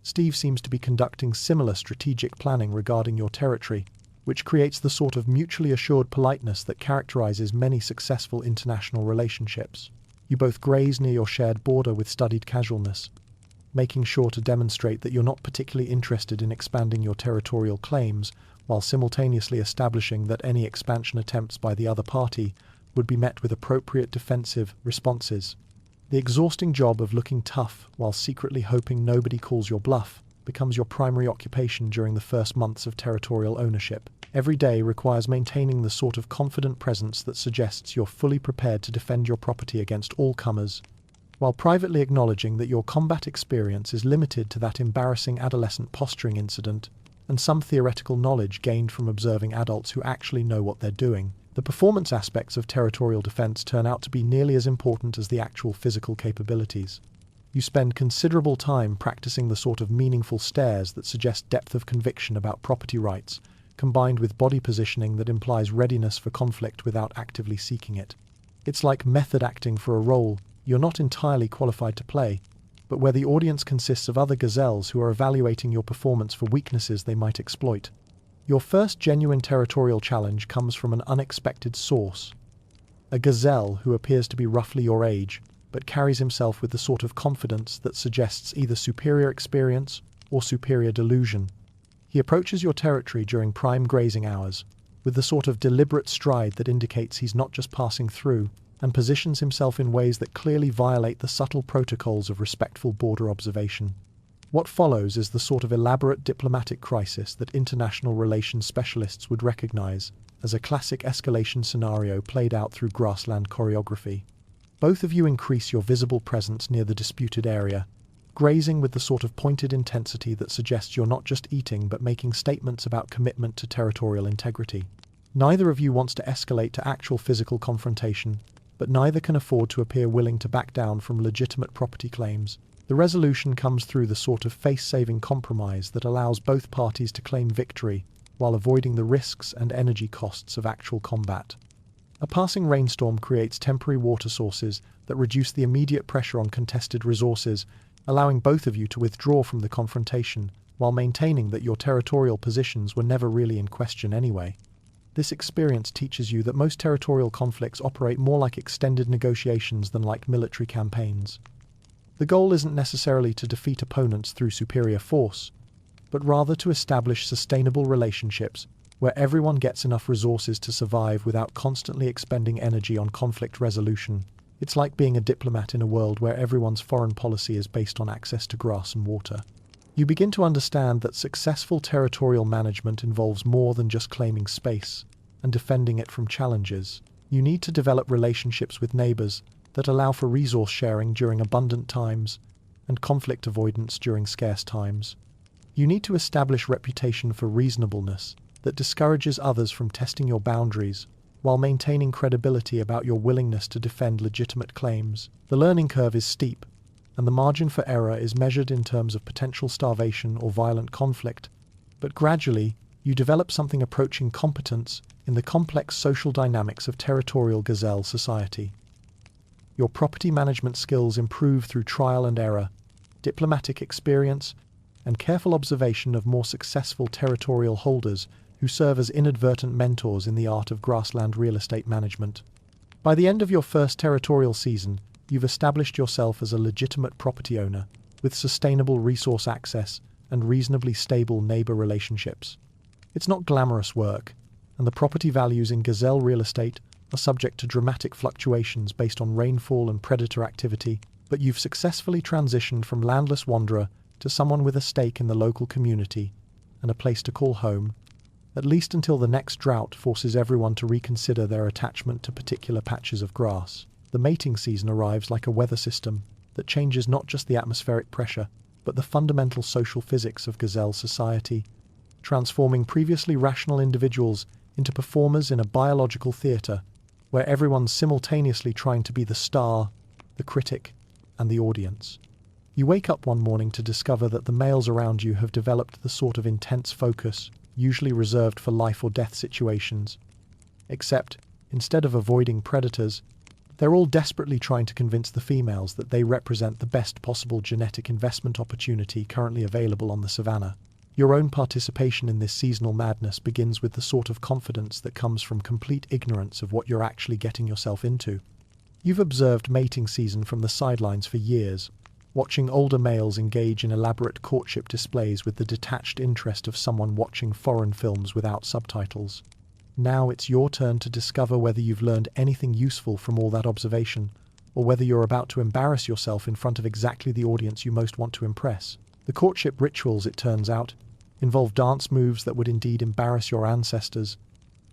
Steve seems to be conducting similar strategic planning regarding your territory, which creates the sort of mutually assured politeness that characterizes many successful international relationships. You both graze near your shared border with studied casualness, making sure to demonstrate that you're not particularly interested in expanding your territorial claims, while simultaneously establishing that any expansion attempts by the other party would be met with appropriate defensive responses. The exhausting job of looking tough while secretly hoping nobody calls your bluff becomes your primary occupation during the first months of territorial ownership. Every day requires maintaining the sort of confident presence that suggests you're fully prepared to defend your property against all comers, while privately acknowledging that your combat experience is limited to that embarrassing adolescent posturing incident and some theoretical knowledge gained from observing adults who actually know what they're doing. The performance aspects of territorial defense turn out to be nearly as important as the actual physical capabilities. You spend considerable time practicing the sort of meaningful stares that suggest depth of conviction about property rights, combined with body positioning that implies readiness for conflict without actively seeking it. It's like method acting for a role you're not entirely qualified to play, but where the audience consists of other gazelles who are evaluating your performance for weaknesses they might exploit. Your first genuine territorial challenge comes from an unexpected source. A gazelle who appears to be roughly your age, but carries himself with the sort of confidence that suggests either superior experience or superior delusion. He approaches your territory during prime grazing hours, with the sort of deliberate stride that indicates he's not just passing through, and positions himself in ways that clearly violate the subtle protocols of respectful border observation. What follows is the sort of elaborate diplomatic crisis that international relations specialists would recognize as a classic escalation scenario played out through grassland choreography. Both of you increase your visible presence near the disputed area, grazing with the sort of pointed intensity that suggests you're not just eating but making statements about commitment to territorial integrity. Neither of you wants to escalate to actual physical confrontation, but neither can afford to appear willing to back down from legitimate property claims. The resolution comes through the sort of face-saving compromise that allows both parties to claim victory while avoiding the risks and energy costs of actual combat. A passing rainstorm creates temporary water sources that reduce the immediate pressure on contested resources, allowing both of you to withdraw from the confrontation while maintaining that your territorial positions were never really in question anyway. This experience teaches you that most territorial conflicts operate more like extended negotiations than like military campaigns. The goal isn't necessarily to defeat opponents through superior force, but rather to establish sustainable relationships where everyone gets enough resources to survive without constantly expending energy on conflict resolution. It's like being a diplomat in a world where everyone's foreign policy is based on access to grass and water. You begin to understand that successful territorial management involves more than just claiming space and defending it from challenges. You need to develop relationships with neighbors that allow for resource sharing during abundant times and conflict avoidance during scarce times. You need to establish reputation for reasonableness that discourages others from testing your boundaries while maintaining credibility about your willingness to defend legitimate claims. The learning curve is steep, and the margin for error is measured in terms of potential starvation or violent conflict, but gradually you develop something approaching competence in the complex social dynamics of territorial gazelle society. Your property management skills improve through trial and error, diplomatic experience, and careful observation of more successful territorial holders who serve as inadvertent mentors in the art of grassland real estate management. By the end of your first territorial season, you've established yourself as a legitimate property owner with sustainable resource access and reasonably stable neighbor relationships. It's not glamorous work, and the property values in gazelle real estate are subject to dramatic fluctuations based on rainfall and predator activity, but you've successfully transitioned from landless wanderer to someone with a stake in the local community and a place to call home, at least until the next drought forces everyone to reconsider their attachment to particular patches of grass. The mating season arrives like a weather system that changes not just the atmospheric pressure, but the fundamental social physics of gazelle society, transforming previously rational individuals into performers in a biological theatre where everyone's simultaneously trying to be the star, the critic, and the audience. You wake up one morning to discover that the males around you have developed the sort of intense focus usually reserved for life or death situations. Except, instead of avoiding predators, they're all desperately trying to convince the females that they represent the best possible genetic investment opportunity currently available on the savanna. Your own participation in this seasonal madness begins with the sort of confidence that comes from complete ignorance of what you're actually getting yourself into. You've observed mating season from the sidelines for years, watching older males engage in elaborate courtship displays with the detached interest of someone watching foreign films without subtitles. Now it's your turn to discover whether you've learned anything useful from all that observation, or whether you're about to embarrass yourself in front of exactly the audience you most want to impress. The courtship rituals, it turns out, involve dance moves that would indeed embarrass your ancestors,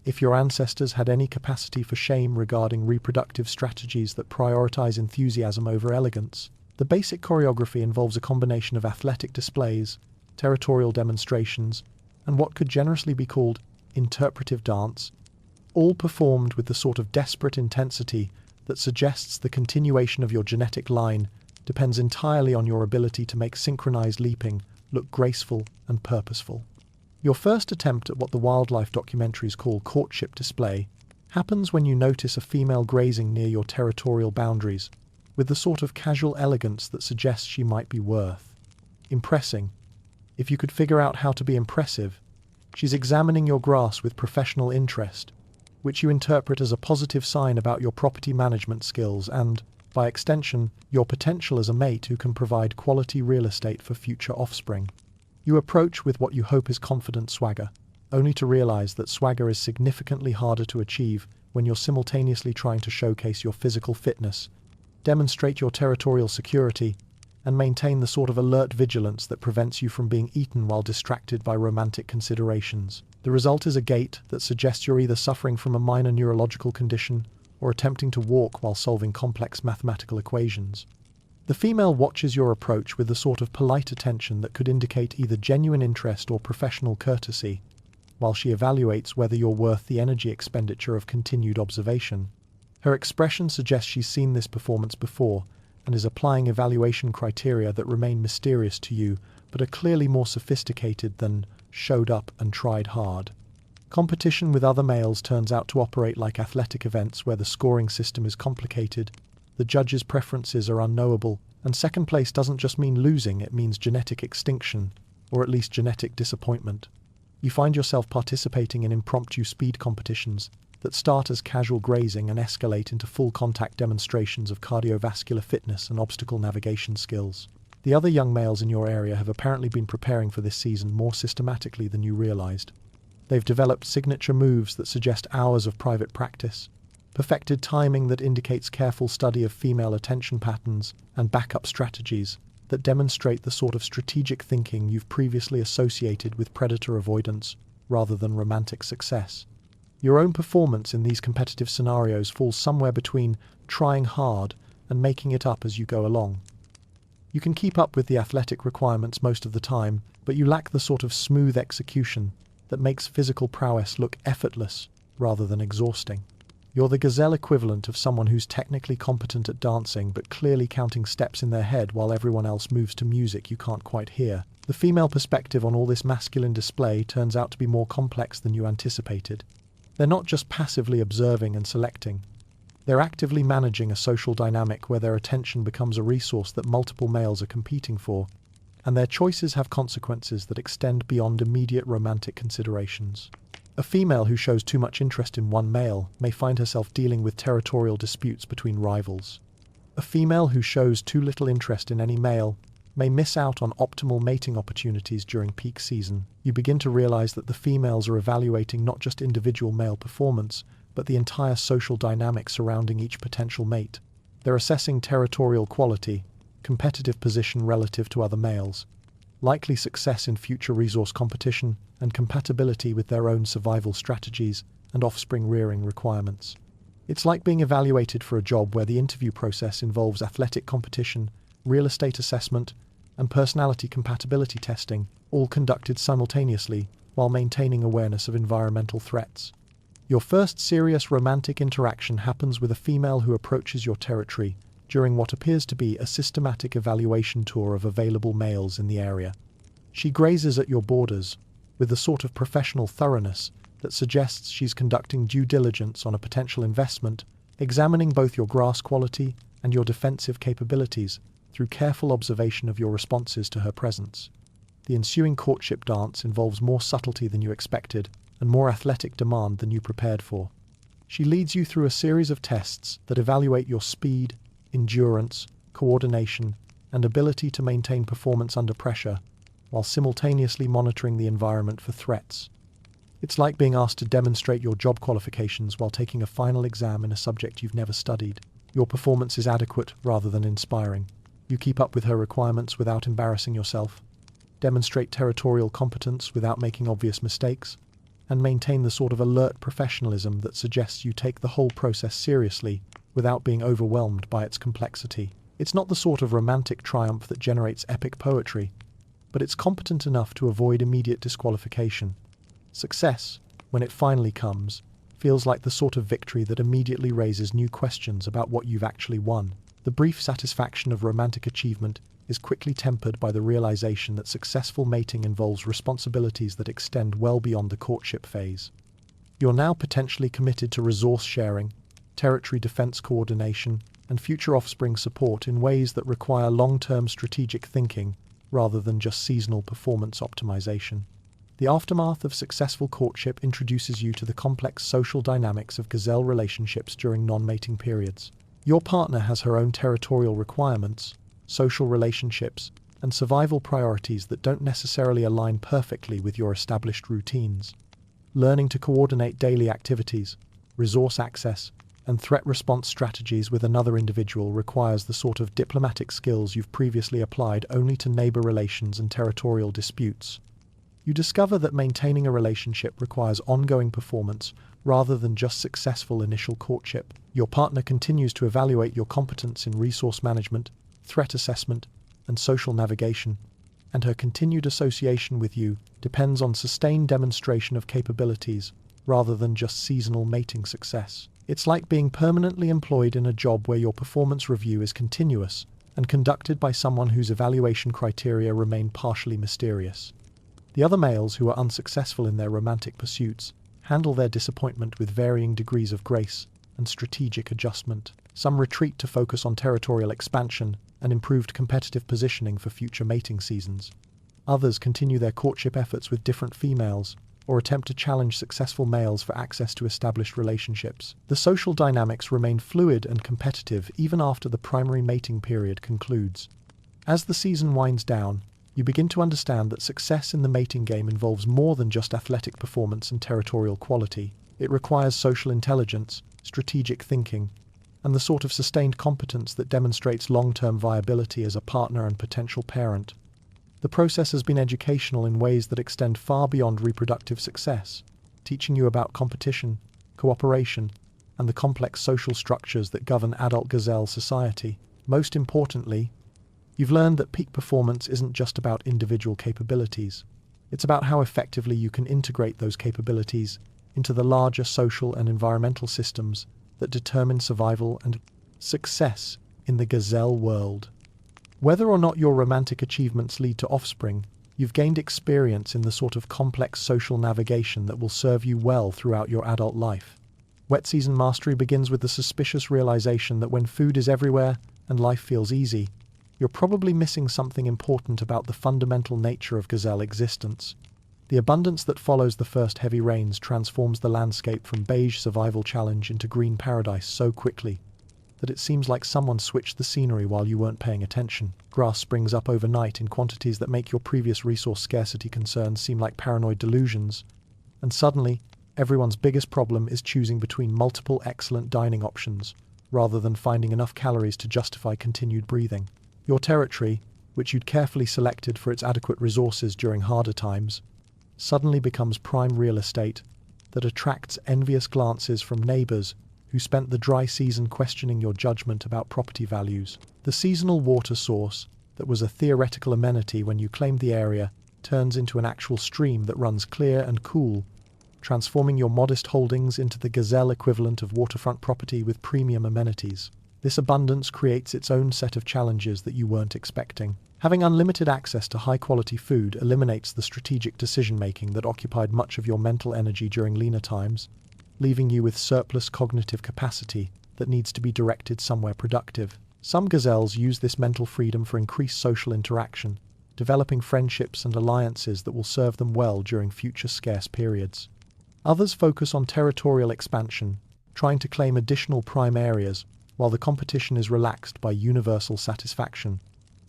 if your ancestors had any capacity for shame regarding reproductive strategies that prioritize enthusiasm over elegance. The basic choreography involves a combination of athletic displays, territorial demonstrations, and what could generously be called interpretive dance, all performed with the sort of desperate intensity that suggests the continuation of your genetic line depends entirely on your ability to make synchronized leaping look graceful and purposeful. Your first attempt at what the wildlife documentaries call courtship display happens when you notice a female grazing near your territorial boundaries, with the sort of casual elegance that suggests she might be worth impressing. If you could figure out how to be impressive, she's examining your grass with professional interest, which you interpret as a positive sign about your property management skills and, by extension, your potential as a mate who can provide quality real estate for future offspring. You approach with what you hope is confident swagger, only to realize that swagger is significantly harder to achieve when you're simultaneously trying to showcase your physical fitness, demonstrate your territorial security, and maintain the sort of alert vigilance that prevents you from being eaten while distracted by romantic considerations. The result is a gait that suggests you're either suffering from a minor neurological condition or attempting to walk while solving complex mathematical equations. The female watches your approach with the sort of polite attention that could indicate either genuine interest or professional courtesy, while she evaluates whether you're worth the energy expenditure of continued observation. Her expression suggests she's seen this performance before and is applying evaluation criteria that remain mysterious to you but are clearly more sophisticated than showed up and tried hard. Competition with other males turns out to operate like athletic events where the scoring system is complicated, the judges' preferences are unknowable, and second place doesn't just mean losing, it means genetic extinction, or at least genetic disappointment. You find yourself participating in impromptu speed competitions that start as casual grazing and escalate into full contact demonstrations of cardiovascular fitness and obstacle navigation skills. The other young males in your area have apparently been preparing for this season more systematically than you realized. They've developed signature moves that suggest hours of private practice, perfected timing that indicates careful study of female attention patterns, and backup strategies that demonstrate the sort of strategic thinking you've previously associated with predator avoidance rather than romantic success. Your own performance in these competitive scenarios falls somewhere between trying hard and making it up as you go along. You can keep up with the athletic requirements most of the time, but you lack the sort of smooth execution that makes physical prowess look effortless rather than exhausting. You're the gazelle equivalent of someone who's technically competent at dancing but clearly counting steps in their head while everyone else moves to music you can't quite hear. The female perspective on all this masculine display turns out to be more complex than you anticipated. They're not just passively observing and selecting. They're actively managing a social dynamic where their attention becomes a resource that multiple males are competing for, and their choices have consequences that extend beyond immediate romantic considerations. A female who shows too much interest in one male may find herself dealing with territorial disputes between rivals. A female who shows too little interest in any male may miss out on optimal mating opportunities during peak season. You begin to realize that the females are evaluating not just individual male performance, but the entire social dynamic surrounding each potential mate. They're assessing territorial quality, competitive position relative to other males, likely success in future resource competition, and compatibility with their own survival strategies and offspring rearing requirements. It's like being evaluated for a job where the interview process involves athletic competition, real estate assessment, and personality compatibility testing, all conducted simultaneously while maintaining awareness of environmental threats. Your first serious romantic interaction happens with a female who approaches your territory during what appears to be a systematic evaluation tour of available males in the area. She grazes at your borders with the sort of professional thoroughness that suggests she's conducting due diligence on a potential investment, examining both your grass quality and your defensive capabilities through careful observation of your responses to her presence. The ensuing courtship dance involves more subtlety than you expected and more athletic demand than you prepared for. She leads you through a series of tests that evaluate your speed, endurance, coordination, and ability to maintain performance under pressure, while simultaneously monitoring the environment for threats. It's like being asked to demonstrate your job qualifications while taking a final exam in a subject you've never studied. Your performance is adequate rather than inspiring. You keep up with her requirements without embarrassing yourself, demonstrate territorial competence without making obvious mistakes, and maintain the sort of alert professionalism that suggests you take the whole process seriously without being overwhelmed by its complexity. It's not the sort of romantic triumph that generates epic poetry, but it's competent enough to avoid immediate disqualification. Success, when it finally comes, feels like the sort of victory that immediately raises new questions about what you've actually won. The brief satisfaction of romantic achievement is quickly tempered by the realization that successful mating involves responsibilities that extend well beyond the courtship phase. You're now potentially committed to resource sharing, territory defense coordination, and future offspring support in ways that require long-term strategic thinking rather than just seasonal performance optimization. The aftermath of successful courtship introduces you to the complex social dynamics of gazelle relationships during non-mating periods. Your partner has her own territorial requirements, social relationships, and survival priorities that don't necessarily align perfectly with your established routines. Learning to coordinate daily activities, resource access, and threat response strategies with another individual requires the sort of diplomatic skills you've previously applied only to neighbor relations and territorial disputes. You discover that maintaining a relationship requires ongoing performance rather than just successful initial courtship. Your partner continues to evaluate your competence in resource management, threat assessment, and social navigation, and her continued association with you depends on sustained demonstration of capabilities rather than just seasonal mating success. It's like being permanently employed in a job where your performance review is continuous and conducted by someone whose evaluation criteria remain partially mysterious. The other males who are unsuccessful in their romantic pursuits handle their disappointment with varying degrees of grace and strategic adjustment. Some retreat to focus on territorial expansion and improved competitive positioning for future mating seasons. Others continue their courtship efforts with different females or attempt to challenge successful males for access to established relationships. The social dynamics remain fluid and competitive even after the primary mating period concludes. As the season winds down, you begin to understand that success in the mating game involves more than just athletic performance and territorial quality. It requires social intelligence, strategic thinking, and the sort of sustained competence that demonstrates long-term viability as a partner and potential parent. The process has been educational in ways that extend far beyond reproductive success, teaching you about competition, cooperation, and the complex social structures that govern adult gazelle society. Most importantly, you've learned that peak performance isn't just about individual capabilities. It's about how effectively you can integrate those capabilities into the larger social and environmental systems that determine survival and success in the gazelle world. Whether or not your romantic achievements lead to offspring, you've gained experience in the sort of complex social navigation that will serve you well throughout your adult life. Wet season mastery begins with the suspicious realization that when food is everywhere and life feels easy, you're probably missing something important about the fundamental nature of gazelle existence. The abundance that follows the first heavy rains transforms the landscape from beige survival challenge into green paradise so quickly that it seems like someone switched the scenery while you weren't paying attention. Grass springs up overnight in quantities that make your previous resource scarcity concerns seem like paranoid delusions, and suddenly, everyone's biggest problem is choosing between multiple excellent dining options rather than finding enough calories to justify continued breathing. Your territory, which you'd carefully selected for its adequate resources during harder times, suddenly becomes prime real estate that attracts envious glances from neighbors who spent the dry season questioning your judgment about property values. The seasonal water source that was a theoretical amenity when you claimed the area turns into an actual stream that runs clear and cool transforming your modest holdings into the gazelle equivalent of waterfront property with premium amenities. This abundance creates its own set of challenges that you weren't expecting. Having unlimited access to high-quality food eliminates the strategic decision-making that occupied much of your mental energy during leaner times, leaving you with surplus cognitive capacity that needs to be directed somewhere productive. Some gazelles use this mental freedom for increased social interaction, developing friendships and alliances that will serve them well during future scarce periods. Others focus on territorial expansion, trying to claim additional prime areas, while the competition is relaxed by universal satisfaction.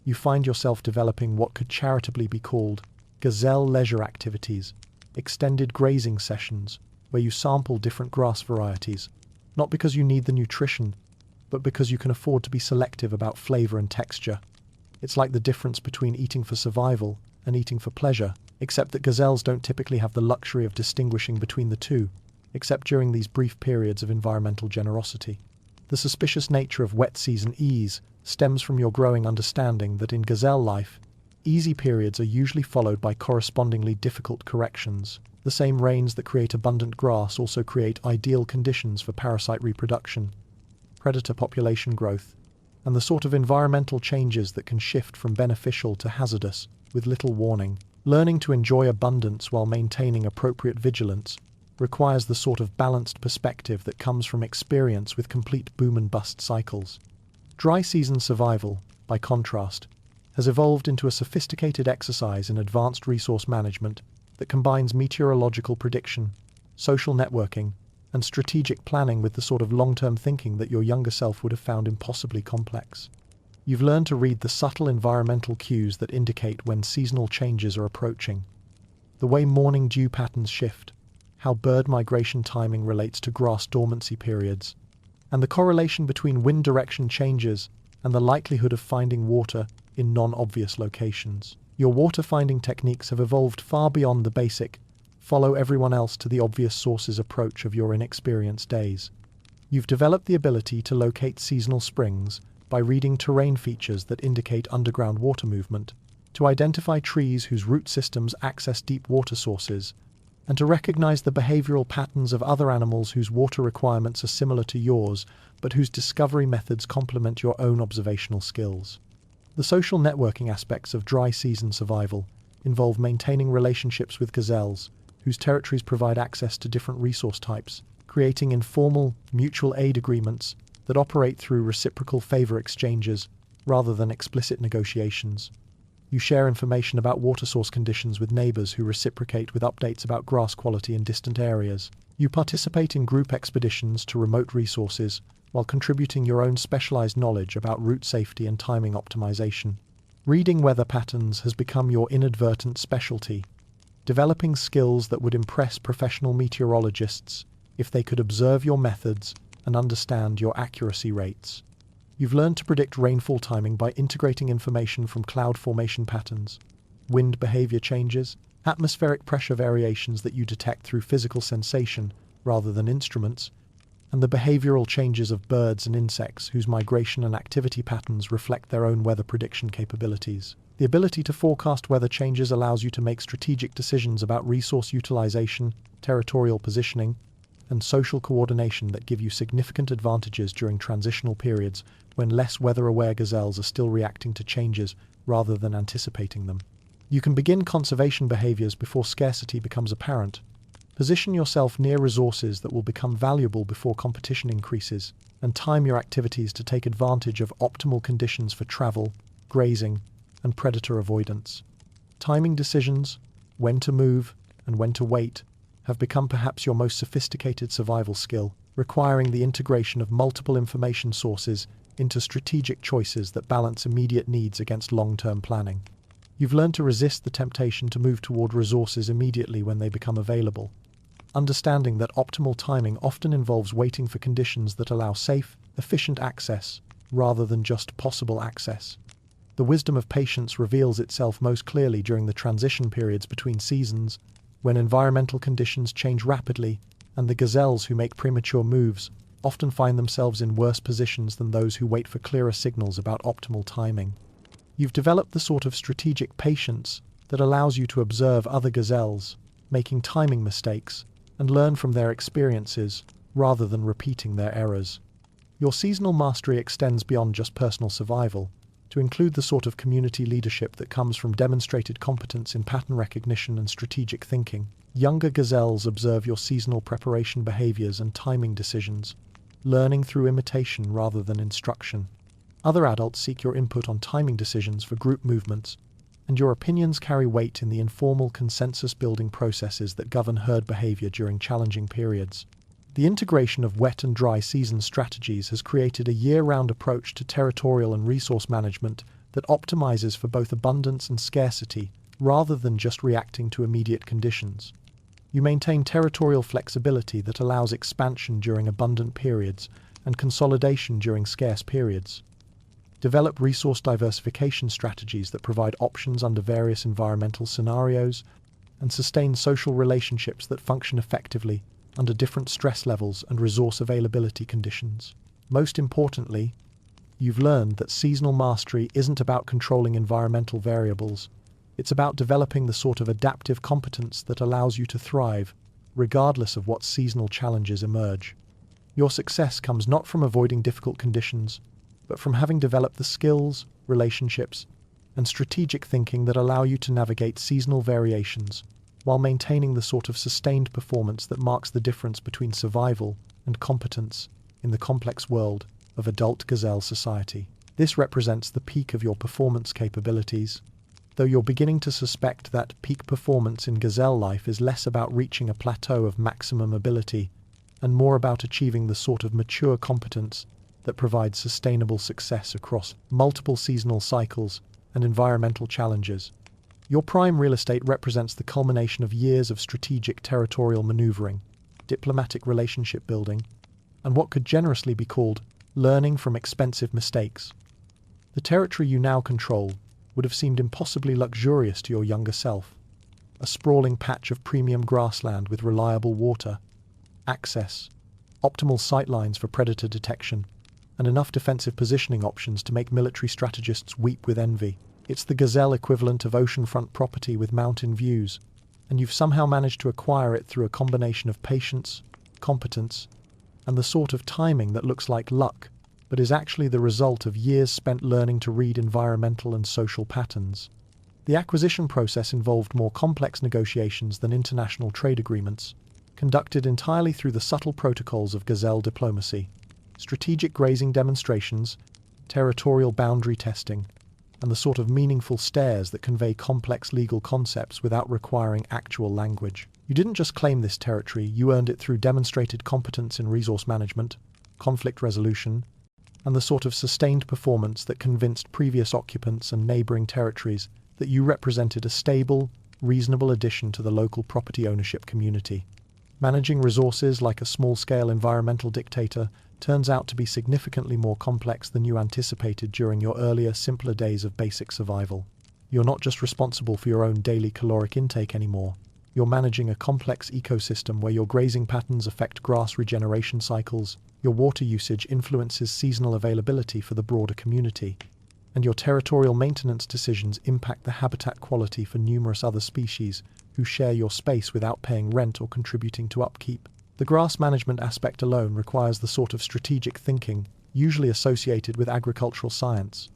You find yourself developing what could charitably be called gazelle leisure activities, extended grazing sessions, where you sample different grass varieties, not because you need the nutrition, but because you can afford to be selective about flavor and texture. It's like the difference between eating for survival and eating for pleasure, except that gazelles don't typically have the luxury of distinguishing between the two, except during these brief periods of environmental generosity. The suspicious nature of wet season ease stems from your growing understanding that in gazelle life, easy periods are usually followed by correspondingly difficult corrections. The same rains that create abundant grass also create ideal conditions for parasite reproduction, predator population growth, and the sort of environmental changes that can shift from beneficial to hazardous with little warning. Learning to enjoy abundance while maintaining appropriate vigilance requires the sort of balanced perspective that comes from experience with complete boom and bust cycles. Dry season survival, by contrast, has evolved into a sophisticated exercise in advanced resource management that combines meteorological prediction, social networking, and strategic planning with the sort of long-term thinking that your younger self would have found impossibly complex. You've learned to read the subtle environmental cues that indicate when seasonal changes are approaching, the way morning dew patterns shift, how bird migration timing relates to grass dormancy periods, and the correlation between wind direction changes and the likelihood of finding water in non-obvious locations. Your water-finding techniques have evolved far beyond the basic follow everyone else to the obvious sources approach of your inexperienced days. You've developed the ability to locate seasonal springs by reading terrain features that indicate underground water movement, to identify trees whose root systems access deep water sources, and to recognize the behavioral patterns of other animals whose water requirements are similar to yours, but whose discovery methods complement your own observational skills. The social networking aspects of dry season survival involve maintaining relationships with gazelles, whose territories provide access to different resource types, creating informal, mutual aid agreements that operate through reciprocal favor exchanges rather than explicit negotiations. You share information about water source conditions with neighbors who reciprocate with updates about grass quality in distant areas. You participate in group expeditions to remote resources while contributing your own specialized knowledge about route safety and timing optimization. Reading weather patterns has become your inadvertent specialty, developing skills that would impress professional meteorologists if they could observe your methods and understand your accuracy rates. You've learned to predict rainfall timing by integrating information from cloud formation patterns, wind behavior changes, atmospheric pressure variations that you detect through physical sensation rather than instruments, and the behavioral changes of birds and insects whose migration and activity patterns reflect their own weather prediction capabilities. The ability to forecast weather changes allows you to make strategic decisions about resource utilization, territorial positioning, and social coordination that give you significant advantages during transitional periods when less weather-aware gazelles are still reacting to changes rather than anticipating them. You can begin conservation behaviors before scarcity becomes apparent. Position yourself near resources that will become valuable before competition increases, and time your activities to take advantage of optimal conditions for travel, grazing, and predator avoidance. Timing decisions, when to move and when to wait, have become perhaps your most sophisticated survival skill, requiring the integration of multiple information sources into strategic choices that balance immediate needs against long-term planning. You've learned to resist the temptation to move toward resources immediately when they become available, understanding that optimal timing often involves waiting for conditions that allow safe, efficient access rather than just possible access. The wisdom of patience reveals itself most clearly during the transition periods between seasons, when environmental conditions change rapidly, and the gazelles who make premature moves often find themselves in worse positions than those who wait for clearer signals about optimal timing. You've developed the sort of strategic patience that allows you to observe other gazelles, making timing mistakes, and learn from their experiences rather than repeating their errors. Your seasonal mastery extends beyond just personal survival, to include the sort of community leadership that comes from demonstrated competence in pattern recognition and strategic thinking. Younger gazelles observe your seasonal preparation behaviors and timing decisions, learning through imitation rather than instruction. Other adults seek your input on timing decisions for group movements, and your opinions carry weight in the informal consensus-building processes that govern herd behavior during challenging periods. The integration of wet and dry season strategies has created a year-round approach to territorial and resource management that optimizes for both abundance and scarcity, rather than just reacting to immediate conditions. You maintain territorial flexibility that allows expansion during abundant periods and consolidation during scarce periods. Develop resource diversification strategies that provide options under various environmental scenarios, and sustain social relationships that function effectively under different stress levels and resource availability conditions. Most importantly, you've learned that seasonal mastery isn't about controlling environmental variables. It's about developing the sort of adaptive competence that allows you to thrive, regardless of what seasonal challenges emerge. Your success comes not from avoiding difficult conditions, but from having developed the skills, relationships, and strategic thinking that allow you to navigate seasonal variations, while maintaining the sort of sustained performance that marks the difference between survival and competence in the complex world of adult gazelle society. This represents the peak of your performance capabilities, though you're beginning to suspect that peak performance in gazelle life is less about reaching a plateau of maximum ability and more about achieving the sort of mature competence that provides sustainable success across multiple seasonal cycles and environmental challenges. Your prime real estate represents the culmination of years of strategic territorial maneuvering, diplomatic relationship building, and what could generously be called learning from expensive mistakes. The territory you now control would have seemed impossibly luxurious to your younger self. A sprawling patch of premium grassland with reliable water, access, optimal sightlines for predator detection, and enough defensive positioning options to make military strategists weep with envy. It's the gazelle equivalent of oceanfront property with mountain views, and you've somehow managed to acquire it through a combination of patience, competence, and the sort of timing that looks like luck, but is actually the result of years spent learning to read environmental and social patterns. The acquisition process involved more complex negotiations than international trade agreements, conducted entirely through the subtle protocols of gazelle diplomacy, strategic grazing demonstrations, territorial boundary testing, and the sort of meaningful stares that convey complex legal concepts without requiring actual language. You didn't just claim this territory, you earned it through demonstrated competence in resource management, conflict resolution, and the sort of sustained performance that convinced previous occupants and neighboring territories that you represented a stable, reasonable addition to the local property ownership community. Managing resources like a small-scale environmental dictator turns out to be significantly more complex than you anticipated during your earlier, simpler days of basic survival. You're not just responsible for your own daily caloric intake anymore. You're managing a complex ecosystem where your grazing patterns affect grass regeneration cycles, your water usage influences seasonal availability for the broader community, and your territorial maintenance decisions impact the habitat quality for numerous other species who share your space without paying rent or contributing to upkeep. The grass management aspect alone requires the sort of strategic thinking usually associated with agricultural science.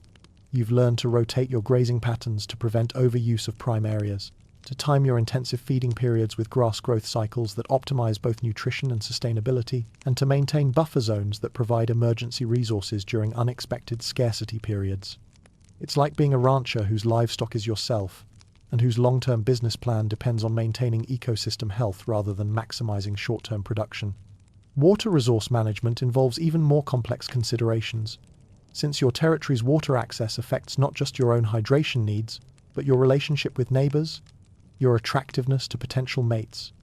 You've learned to rotate your grazing patterns to prevent overuse of prime areas, to time your intensive feeding periods with grass growth cycles that optimize both nutrition and sustainability, and to maintain buffer zones that provide emergency resources during unexpected scarcity periods. It's like being a rancher whose livestock is yourself, and whose long-term business plan depends on maintaining ecosystem health rather than maximizing short-term production. Water resource management involves even more complex considerations, since your territory's water access affects not just your own hydration needs, but your relationship with neighbors, your attractiveness to potential mates,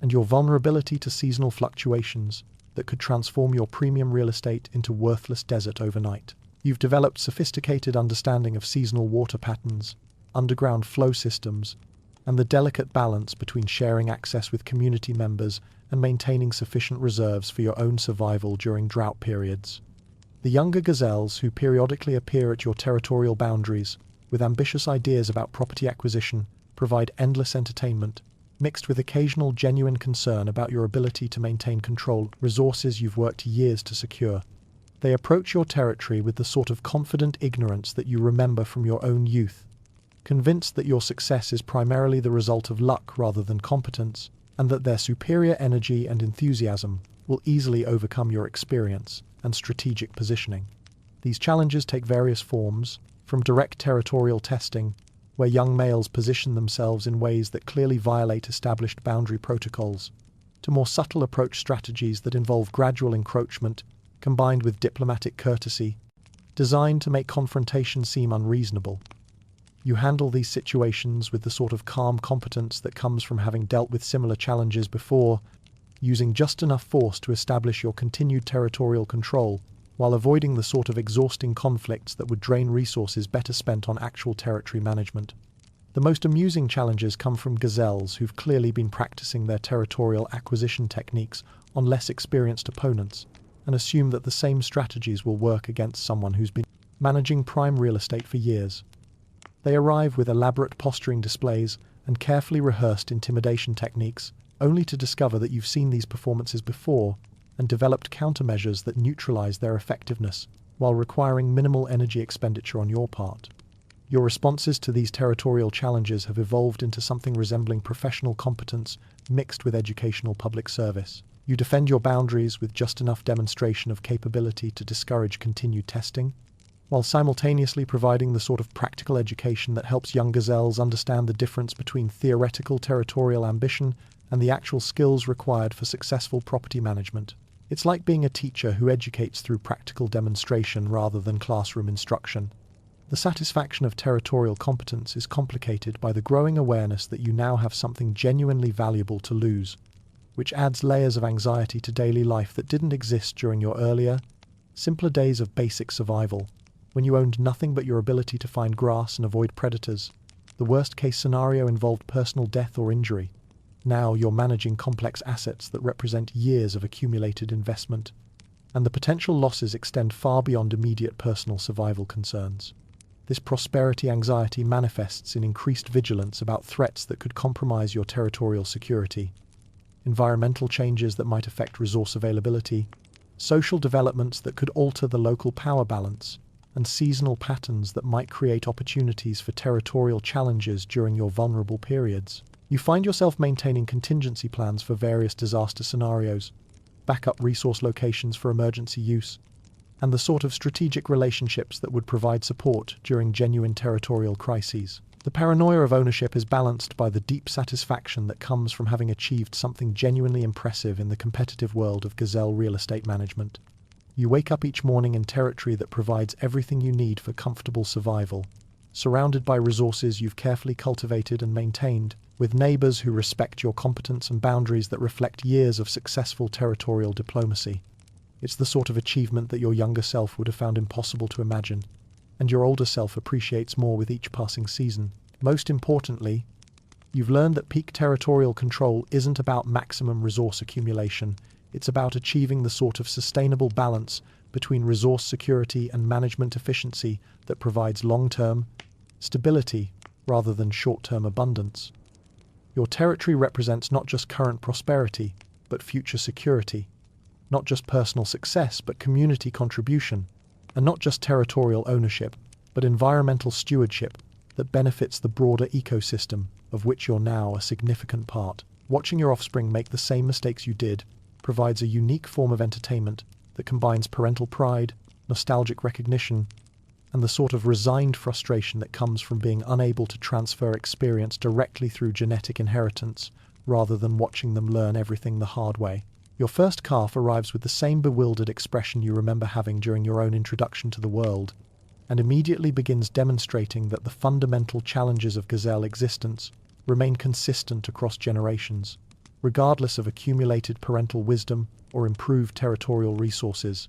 and your vulnerability to seasonal fluctuations that could transform your premium real estate into worthless desert overnight. You've developed sophisticated understanding of seasonal water patterns, underground flow systems, and the delicate balance between sharing access with community members and maintaining sufficient reserves for your own survival during drought periods. The younger gazelles who periodically appear at your territorial boundaries with ambitious ideas about property acquisition provide endless entertainment, mixed with occasional genuine concern about your ability to maintain control resources you've worked years to secure. They approach your territory with the sort of confident ignorance that you remember from your own youth, convinced that your success is primarily the result of luck rather than competence, and that their superior energy and enthusiasm will easily overcome your experience and strategic positioning. These challenges take various forms, from direct territorial testing, where young males position themselves in ways that clearly violate established boundary protocols, to more subtle approach strategies that involve gradual encroachment combined with diplomatic courtesy, designed to make confrontation seem unreasonable. You handle these situations with the sort of calm competence that comes from having dealt with similar challenges before, using just enough force to establish your continued territorial control, while avoiding the sort of exhausting conflicts that would drain resources better spent on actual territory management. The most amusing challenges come from gazelles who've clearly been practicing their territorial acquisition techniques on less experienced opponents, and assume that the same strategies will work against someone who's been managing prime real estate for years. They arrive with elaborate posturing displays and carefully rehearsed intimidation techniques, only to discover that you've seen these performances before and developed countermeasures that neutralize their effectiveness while requiring minimal energy expenditure on your part. Your responses to these territorial challenges have evolved into something resembling professional competence mixed with educational public service. You defend your boundaries with just enough demonstration of capability to discourage continued testing, while simultaneously providing the sort of practical education that helps young gazelles understand the difference between theoretical territorial ambition and the actual skills required for successful property management. It's like being a teacher who educates through practical demonstration rather than classroom instruction. The satisfaction of territorial competence is complicated by the growing awareness that you now have something genuinely valuable to lose, which adds layers of anxiety to daily life that didn't exist during your earlier, simpler days of basic survival, when you owned nothing but your ability to find grass and avoid predators. The worst-case scenario involved personal death or injury. Now you're managing complex assets that represent years of accumulated investment, and the potential losses extend far beyond immediate personal survival concerns. This prosperity anxiety manifests in increased vigilance about threats that could compromise your territorial security, environmental changes that might affect resource availability, social developments that could alter the local power balance, and seasonal patterns that might create opportunities for territorial challenges during your vulnerable periods. You find yourself maintaining contingency plans for various disaster scenarios, backup resource locations for emergency use, and the sort of strategic relationships that would provide support during genuine territorial crises. The paranoia of ownership is balanced by the deep satisfaction that comes from having achieved something genuinely impressive in the competitive world of gazelle real estate management. You wake up each morning in territory that provides everything you need for comfortable survival, surrounded by resources you've carefully cultivated and maintained, with neighbors who respect your competence and boundaries that reflect years of successful territorial diplomacy. It's the sort of achievement that your younger self would have found impossible to imagine, and your older self appreciates more with each passing season. Most importantly, you've learned that peak territorial control isn't about maximum resource accumulation. It's about achieving the sort of sustainable balance between resource security and management efficiency that provides long-term stability rather than short-term abundance. Your territory represents not just current prosperity, but future security, not just personal success, but community contribution, and not just territorial ownership, but environmental stewardship that benefits the broader ecosystem of which you're now a significant part. Watching your offspring make the same mistakes you did provides a unique form of entertainment that combines parental pride, nostalgic recognition, and the sort of resigned frustration that comes from being unable to transfer experience directly through genetic inheritance, rather than watching them learn everything the hard way. Your first calf arrives with the same bewildered expression you remember having during your own introduction to the world, and immediately begins demonstrating that the fundamental challenges of gazelle existence remain consistent across generations, regardless of accumulated parental wisdom or improved territorial resources.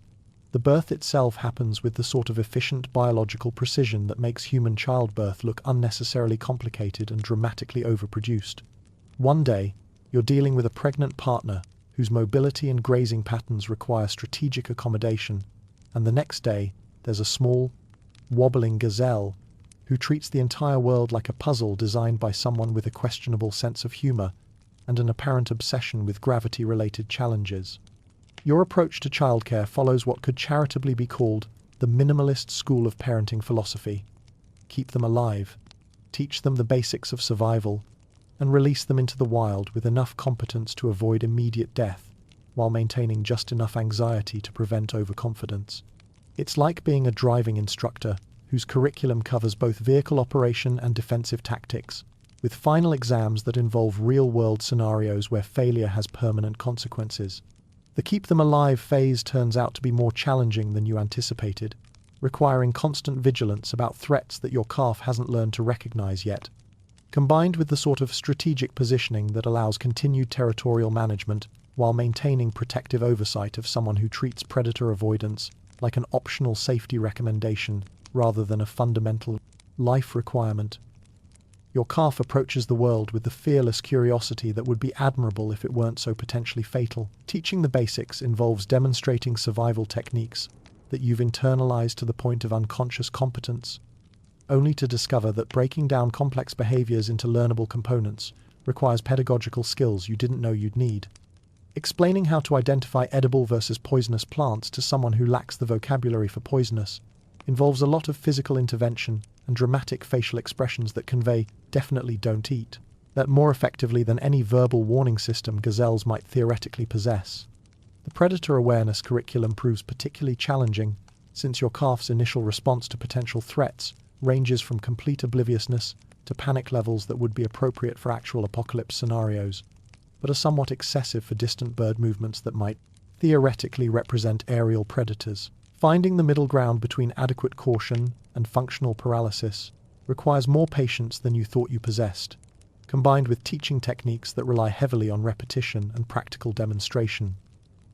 The birth itself happens with the sort of efficient biological precision that makes human childbirth look unnecessarily complicated and dramatically overproduced. One day, you're dealing with a pregnant partner whose mobility and grazing patterns require strategic accommodation, and the next day, there's a small, wobbling gazelle who treats the entire world like a puzzle designed by someone with a questionable sense of humor and an apparent obsession with gravity-related challenges. Your approach to childcare follows what could charitably be called the minimalist school of parenting philosophy. Keep them alive, teach them the basics of survival, and release them into the wild with enough competence to avoid immediate death, while maintaining just enough anxiety to prevent overconfidence. It's like being a driving instructor whose curriculum covers both vehicle operation and defensive tactics, with final exams that involve real-world scenarios where failure has permanent consequences. The keep them alive phase turns out to be more challenging than you anticipated, requiring constant vigilance about threats that your calf hasn't learned to recognize yet. Combined with the sort of strategic positioning that allows continued territorial management while maintaining protective oversight of someone who treats predator avoidance like an optional safety recommendation rather than a fundamental life requirement. Your calf approaches the world with the fearless curiosity that would be admirable if it weren't so potentially fatal. Teaching the basics involves demonstrating survival techniques that you've internalized to the point of unconscious competence, only to discover that breaking down complex behaviors into learnable components requires pedagogical skills you didn't know you'd need. Explaining how to identify edible versus poisonous plants to someone who lacks the vocabulary for poisonous involves a lot of physical intervention and dramatic facial expressions that convey "definitely don't eat," that more effectively than any verbal warning system gazelles might theoretically possess. The predator awareness curriculum proves particularly challenging, since your calf's initial response to potential threats ranges from complete obliviousness to panic levels that would be appropriate for actual apocalypse scenarios, but are somewhat excessive for distant bird movements that might theoretically represent aerial predators. Finding the middle ground between adequate caution and functional paralysis requires more patience than you thought you possessed, combined with teaching techniques that rely heavily on repetition and practical demonstration.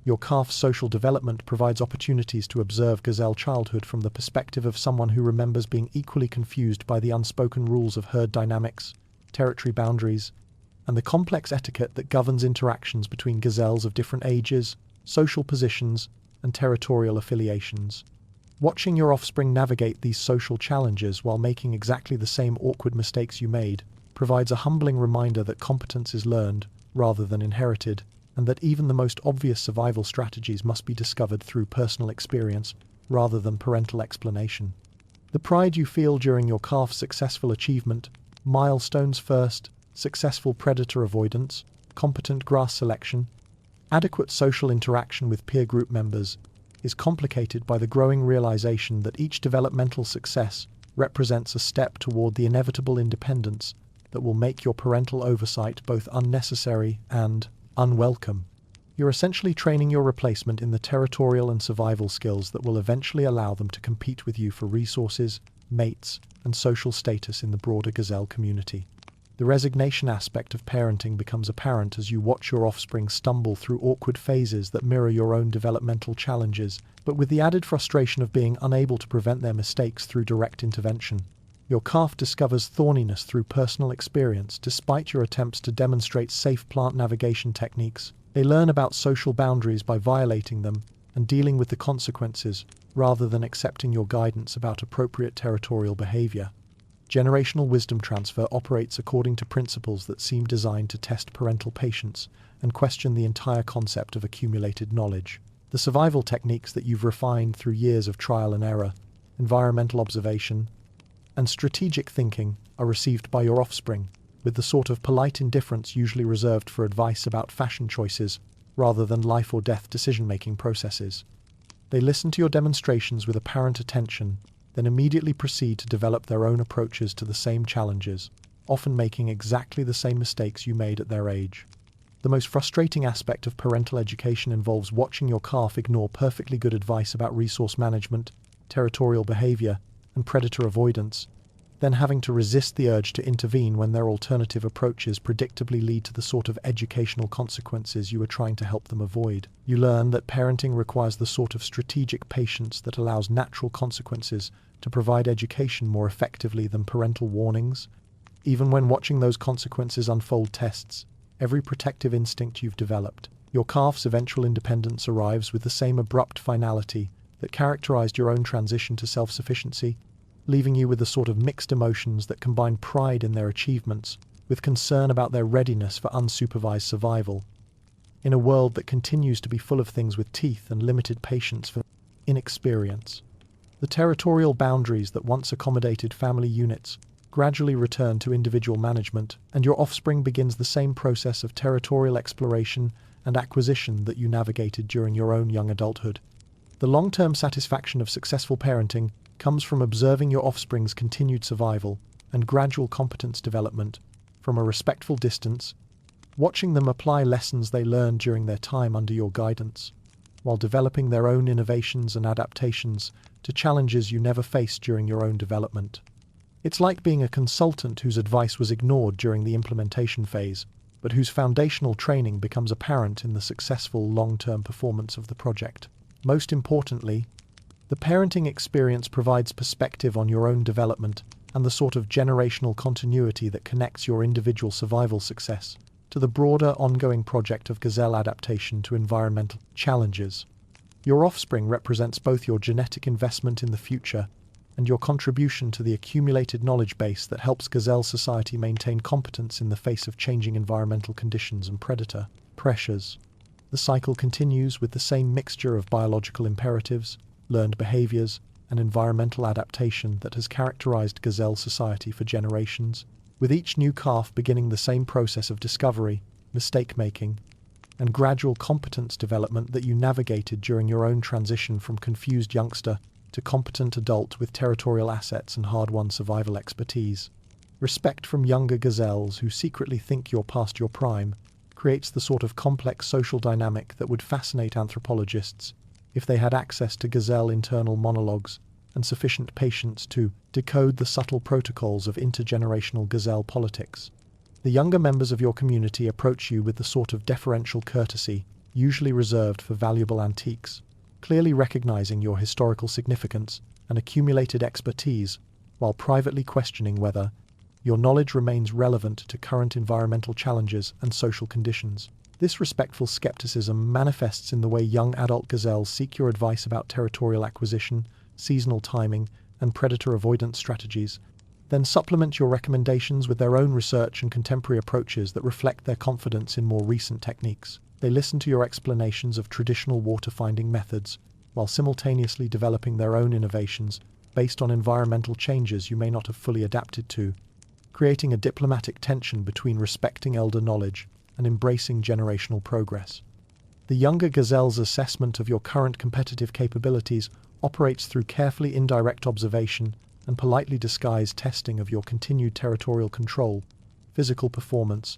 Your calf's social development provides opportunities to observe gazelle childhood from the perspective of someone who remembers being equally confused by the unspoken rules of herd dynamics, territory boundaries, and the complex etiquette that governs interactions between gazelles of different ages, social positions, and territorial affiliations. Watching your offspring navigate these social challenges while making exactly the same awkward mistakes you made provides a humbling reminder that competence is learned rather than inherited, and that even the most obvious survival strategies must be discovered through personal experience rather than parental explanation. The pride you feel during your calf's successful achievement, milestones first, successful predator avoidance, competent grass selection, adequate social interaction with peer group members, is complicated by the growing realization that each developmental success represents a step toward the inevitable independence that will make your parental oversight both unnecessary and unwelcome. You're essentially training your replacement in the territorial and survival skills that will eventually allow them to compete with you for resources, mates, and social status in the broader gazelle community. The resignation aspect of parenting becomes apparent as you watch your offspring stumble through awkward phases that mirror your own developmental challenges, but with the added frustration of being unable to prevent their mistakes through direct intervention. Your calf discovers thorniness through personal experience despite your attempts to demonstrate safe plant navigation techniques. They learn about social boundaries by violating them and dealing with the consequences rather than accepting your guidance about appropriate territorial behavior. Generational wisdom transfer operates according to principles that seem designed to test parental patience and question the entire concept of accumulated knowledge. The survival techniques that you've refined through years of trial and error, environmental observation, and strategic thinking are received by your offspring with the sort of polite indifference usually reserved for advice about fashion choices rather than life or death decision-making processes. They listen to your demonstrations with apparent attention, then immediately proceed to develop their own approaches to the same challenges, often making exactly the same mistakes you made at their age. The most frustrating aspect of parental education involves watching your calf ignore perfectly good advice about resource management, territorial behavior, and predator avoidance, then having to resist the urge to intervene when their alternative approaches predictably lead to the sort of educational consequences you were trying to help them avoid. You learn that parenting requires the sort of strategic patience that allows natural consequences to provide education more effectively than parental warnings. Even when watching those consequences unfold tests every protective instinct you've developed, your calf's eventual independence arrives with the same abrupt finality that characterized your own transition to self-sufficiency, leaving you with a sort of mixed emotions that combine pride in their achievements with concern about their readiness for unsupervised survival. In a world that continues to be full of things with teeth and limited patience for inexperience, the territorial boundaries that once accommodated family units gradually return to individual management, and your offspring begins the same process of territorial exploration and acquisition that you navigated during your own young adulthood. The long-term satisfaction of successful parenting comes from observing your offspring's continued survival and gradual competence development from a respectful distance, watching them apply lessons they learned during their time under your guidance, while developing their own innovations and adaptations to challenges you never faced during your own development. It's like being a consultant whose advice was ignored during the implementation phase, but whose foundational training becomes apparent in the successful long-term performance of the project. Most importantly, the parenting experience provides perspective on your own development and the sort of generational continuity that connects your individual survival success to the broader ongoing project of gazelle adaptation to environmental challenges. Your offspring represents both your genetic investment in the future and your contribution to the accumulated knowledge base that helps gazelle society maintain competence in the face of changing environmental conditions and predator pressures. The cycle continues with the same mixture of biological imperatives, learned behaviors, and environmental adaptation that has characterized gazelle society for generations, with each new calf beginning the same process of discovery, mistake-making, and gradual competence development that you navigated during your own transition from confused youngster to competent adult with territorial assets and hard-won survival expertise. Respect from younger gazelles who secretly think you're past your prime creates the sort of complex social dynamic that would fascinate anthropologists if they had access to gazelle internal monologues and sufficient patience to decode the subtle protocols of intergenerational gazelle politics. The younger members of your community approach you with the sort of deferential courtesy usually reserved for valuable antiques, clearly recognizing your historical significance and accumulated expertise, while privately questioning whether your knowledge remains relevant to current environmental challenges and social conditions. This respectful skepticism manifests in the way young adult gazelles seek your advice about territorial acquisition, seasonal timing, and predator avoidance strategies, then supplement your recommendations with their own research and contemporary approaches that reflect their confidence in more recent techniques. They listen to your explanations of traditional water-finding methods, while simultaneously developing their own innovations based on environmental changes you may not have fully adapted to, creating a diplomatic tension between respecting elder knowledge and embracing generational progress. The younger gazelle's assessment of your current competitive capabilities operates through carefully indirect observation and politely disguised testing of your continued territorial control, physical performance,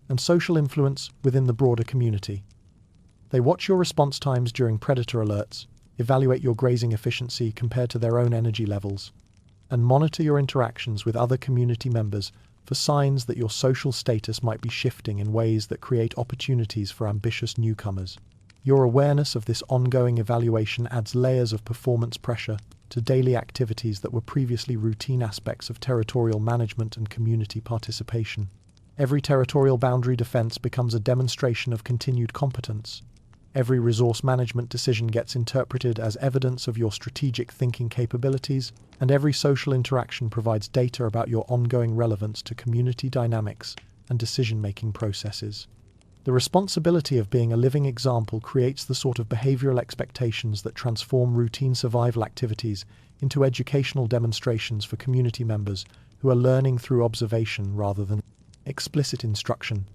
and social influence within the broader community. They watch your response times during predator alerts, evaluate your grazing efficiency compared to their own energy levels, and monitor your interactions with other community members for signs that your social status might be shifting in ways that create opportunities for ambitious newcomers. Your awareness of this ongoing evaluation adds layers of performance pressure to daily activities that were previously routine aspects of territorial management and community participation. Every territorial boundary defense becomes a demonstration of continued competence. Every resource management decision gets interpreted as evidence of your strategic thinking capabilities, and every social interaction provides data about your ongoing relevance to community dynamics and decision-making processes. The responsibility of being a living example creates the sort of behavioral expectations that transform routine survival activities into educational demonstrations for community members who are learning through observation rather than explicit instruction.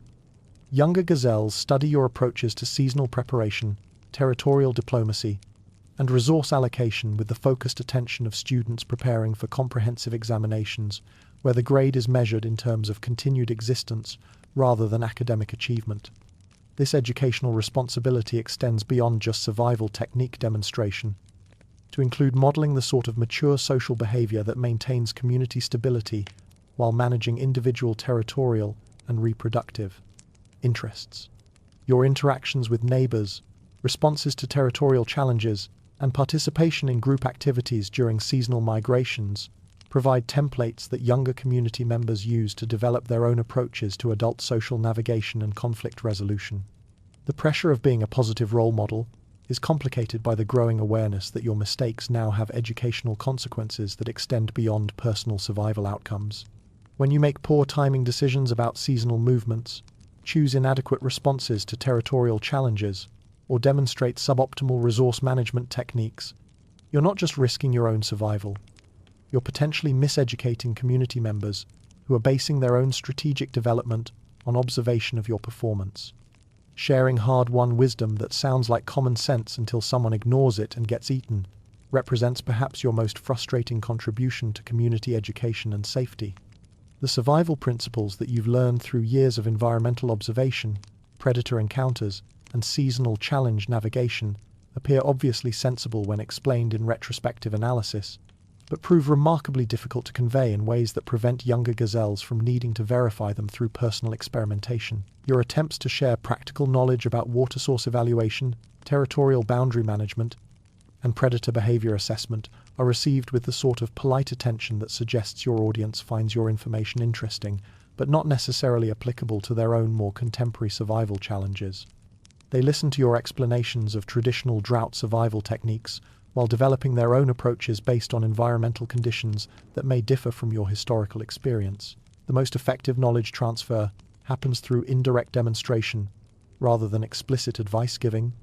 Younger gazelles study your approaches to seasonal preparation, territorial diplomacy, and resource allocation with the focused attention of students preparing for comprehensive examinations, where the grade is measured in terms of continued existence rather than academic achievement. This educational responsibility extends beyond just survival technique demonstration, to include modeling the sort of mature social behavior that maintains community stability while managing individual territorial and reproductive interests. Your interactions with neighbors, responses to territorial challenges, and participation in group activities during seasonal migrations provide templates that younger community members use to develop their own approaches to adult social navigation and conflict resolution. The pressure of being a positive role model is complicated by the growing awareness that your mistakes now have educational consequences that extend beyond personal survival outcomes. When you make poor timing decisions about seasonal movements, choose inadequate responses to territorial challenges, or demonstrate suboptimal resource management techniques, you're not just risking your own survival, you're potentially miseducating community members who are basing their own strategic development on observation of your performance. Sharing hard-won wisdom that sounds like common sense until someone ignores it and gets eaten represents perhaps your most frustrating contribution to community education and safety. The survival principles that you've learned through years of environmental observation, predator encounters, and seasonal challenge navigation appear obviously sensible when explained in retrospective analysis, but prove remarkably difficult to convey in ways that prevent younger gazelles from needing to verify them through personal experimentation. Your attempts to share practical knowledge about water source evaluation, territorial boundary management, and predator behavior assessment are received with the sort of polite attention that suggests your audience finds your information interesting, but not necessarily applicable to their own more contemporary survival challenges. They listen to your explanations of traditional drought survival techniques while developing their own approaches based on environmental conditions that may differ from your historical experience. The most effective knowledge transfer happens through indirect demonstration rather than explicit advice giving,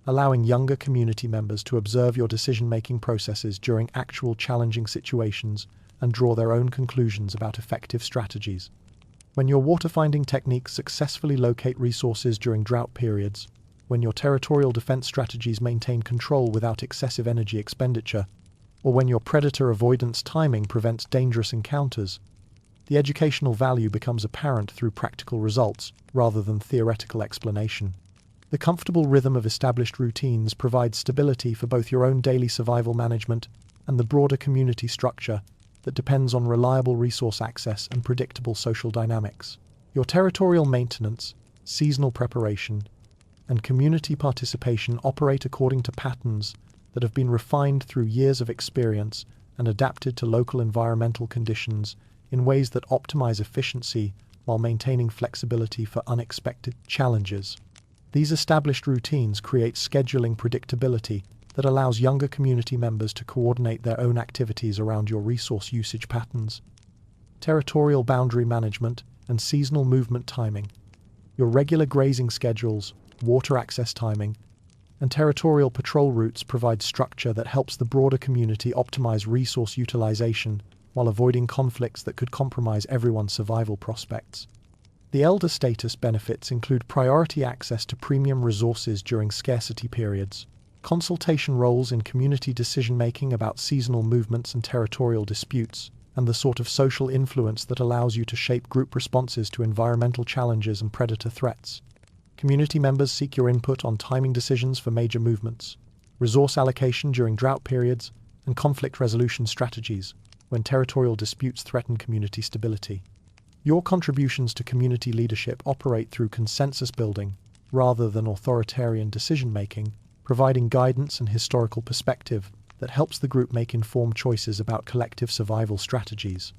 allowing younger community members to observe your decision-making processes during actual challenging situations and draw their own conclusions about effective strategies. When your water-finding techniques successfully locate resources during drought periods, when your territorial defense strategies maintain control without excessive energy expenditure, or when your predator avoidance timing prevents dangerous encounters, the educational value becomes apparent through practical results rather than theoretical explanation. The comfortable rhythm of established routines provides stability for both your own daily survival management and the broader community structure that depends on reliable resource access and predictable social dynamics. Your territorial maintenance, seasonal preparation, and community participation operate according to patterns that have been refined through years of experience and adapted to local environmental conditions in ways that optimize efficiency while maintaining flexibility for unexpected challenges. These established routines create scheduling predictability that allows younger community members to coordinate their own activities around your resource usage patterns, territorial boundary management, and seasonal movement timing. Your regular grazing schedules, water access timing, and territorial patrol routes provide structure that helps the broader community optimize resource utilization while avoiding conflicts that could compromise everyone's survival prospects. The elder status benefits include priority access to premium resources during scarcity periods, consultation roles in community decision-making about seasonal movements and territorial disputes, and the sort of social influence that allows you to shape group responses to environmental challenges and predator threats. Community members seek your input on timing decisions for major movements, resource allocation during drought periods, and conflict resolution strategies when territorial disputes threaten community stability. Your contributions to community leadership operate through consensus building rather than authoritarian decision-making, providing guidance and historical perspective that helps the group make informed choices about collective survival strategies.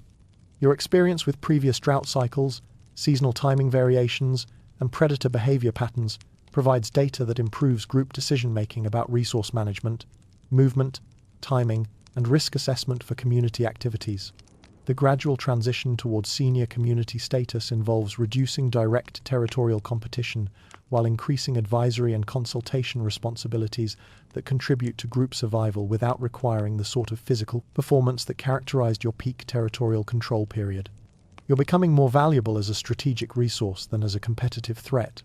Your experience with previous drought cycles, seasonal timing variations, and predator behavior patterns provides data that improves group decision-making about resource management, movement, timing, and risk assessment for community activities. The gradual transition towards senior community status involves reducing direct territorial competition while increasing advisory and consultation responsibilities that contribute to group survival without requiring the sort of physical performance that characterized your peak territorial control period. You're becoming more valuable as a strategic resource than as a competitive threat,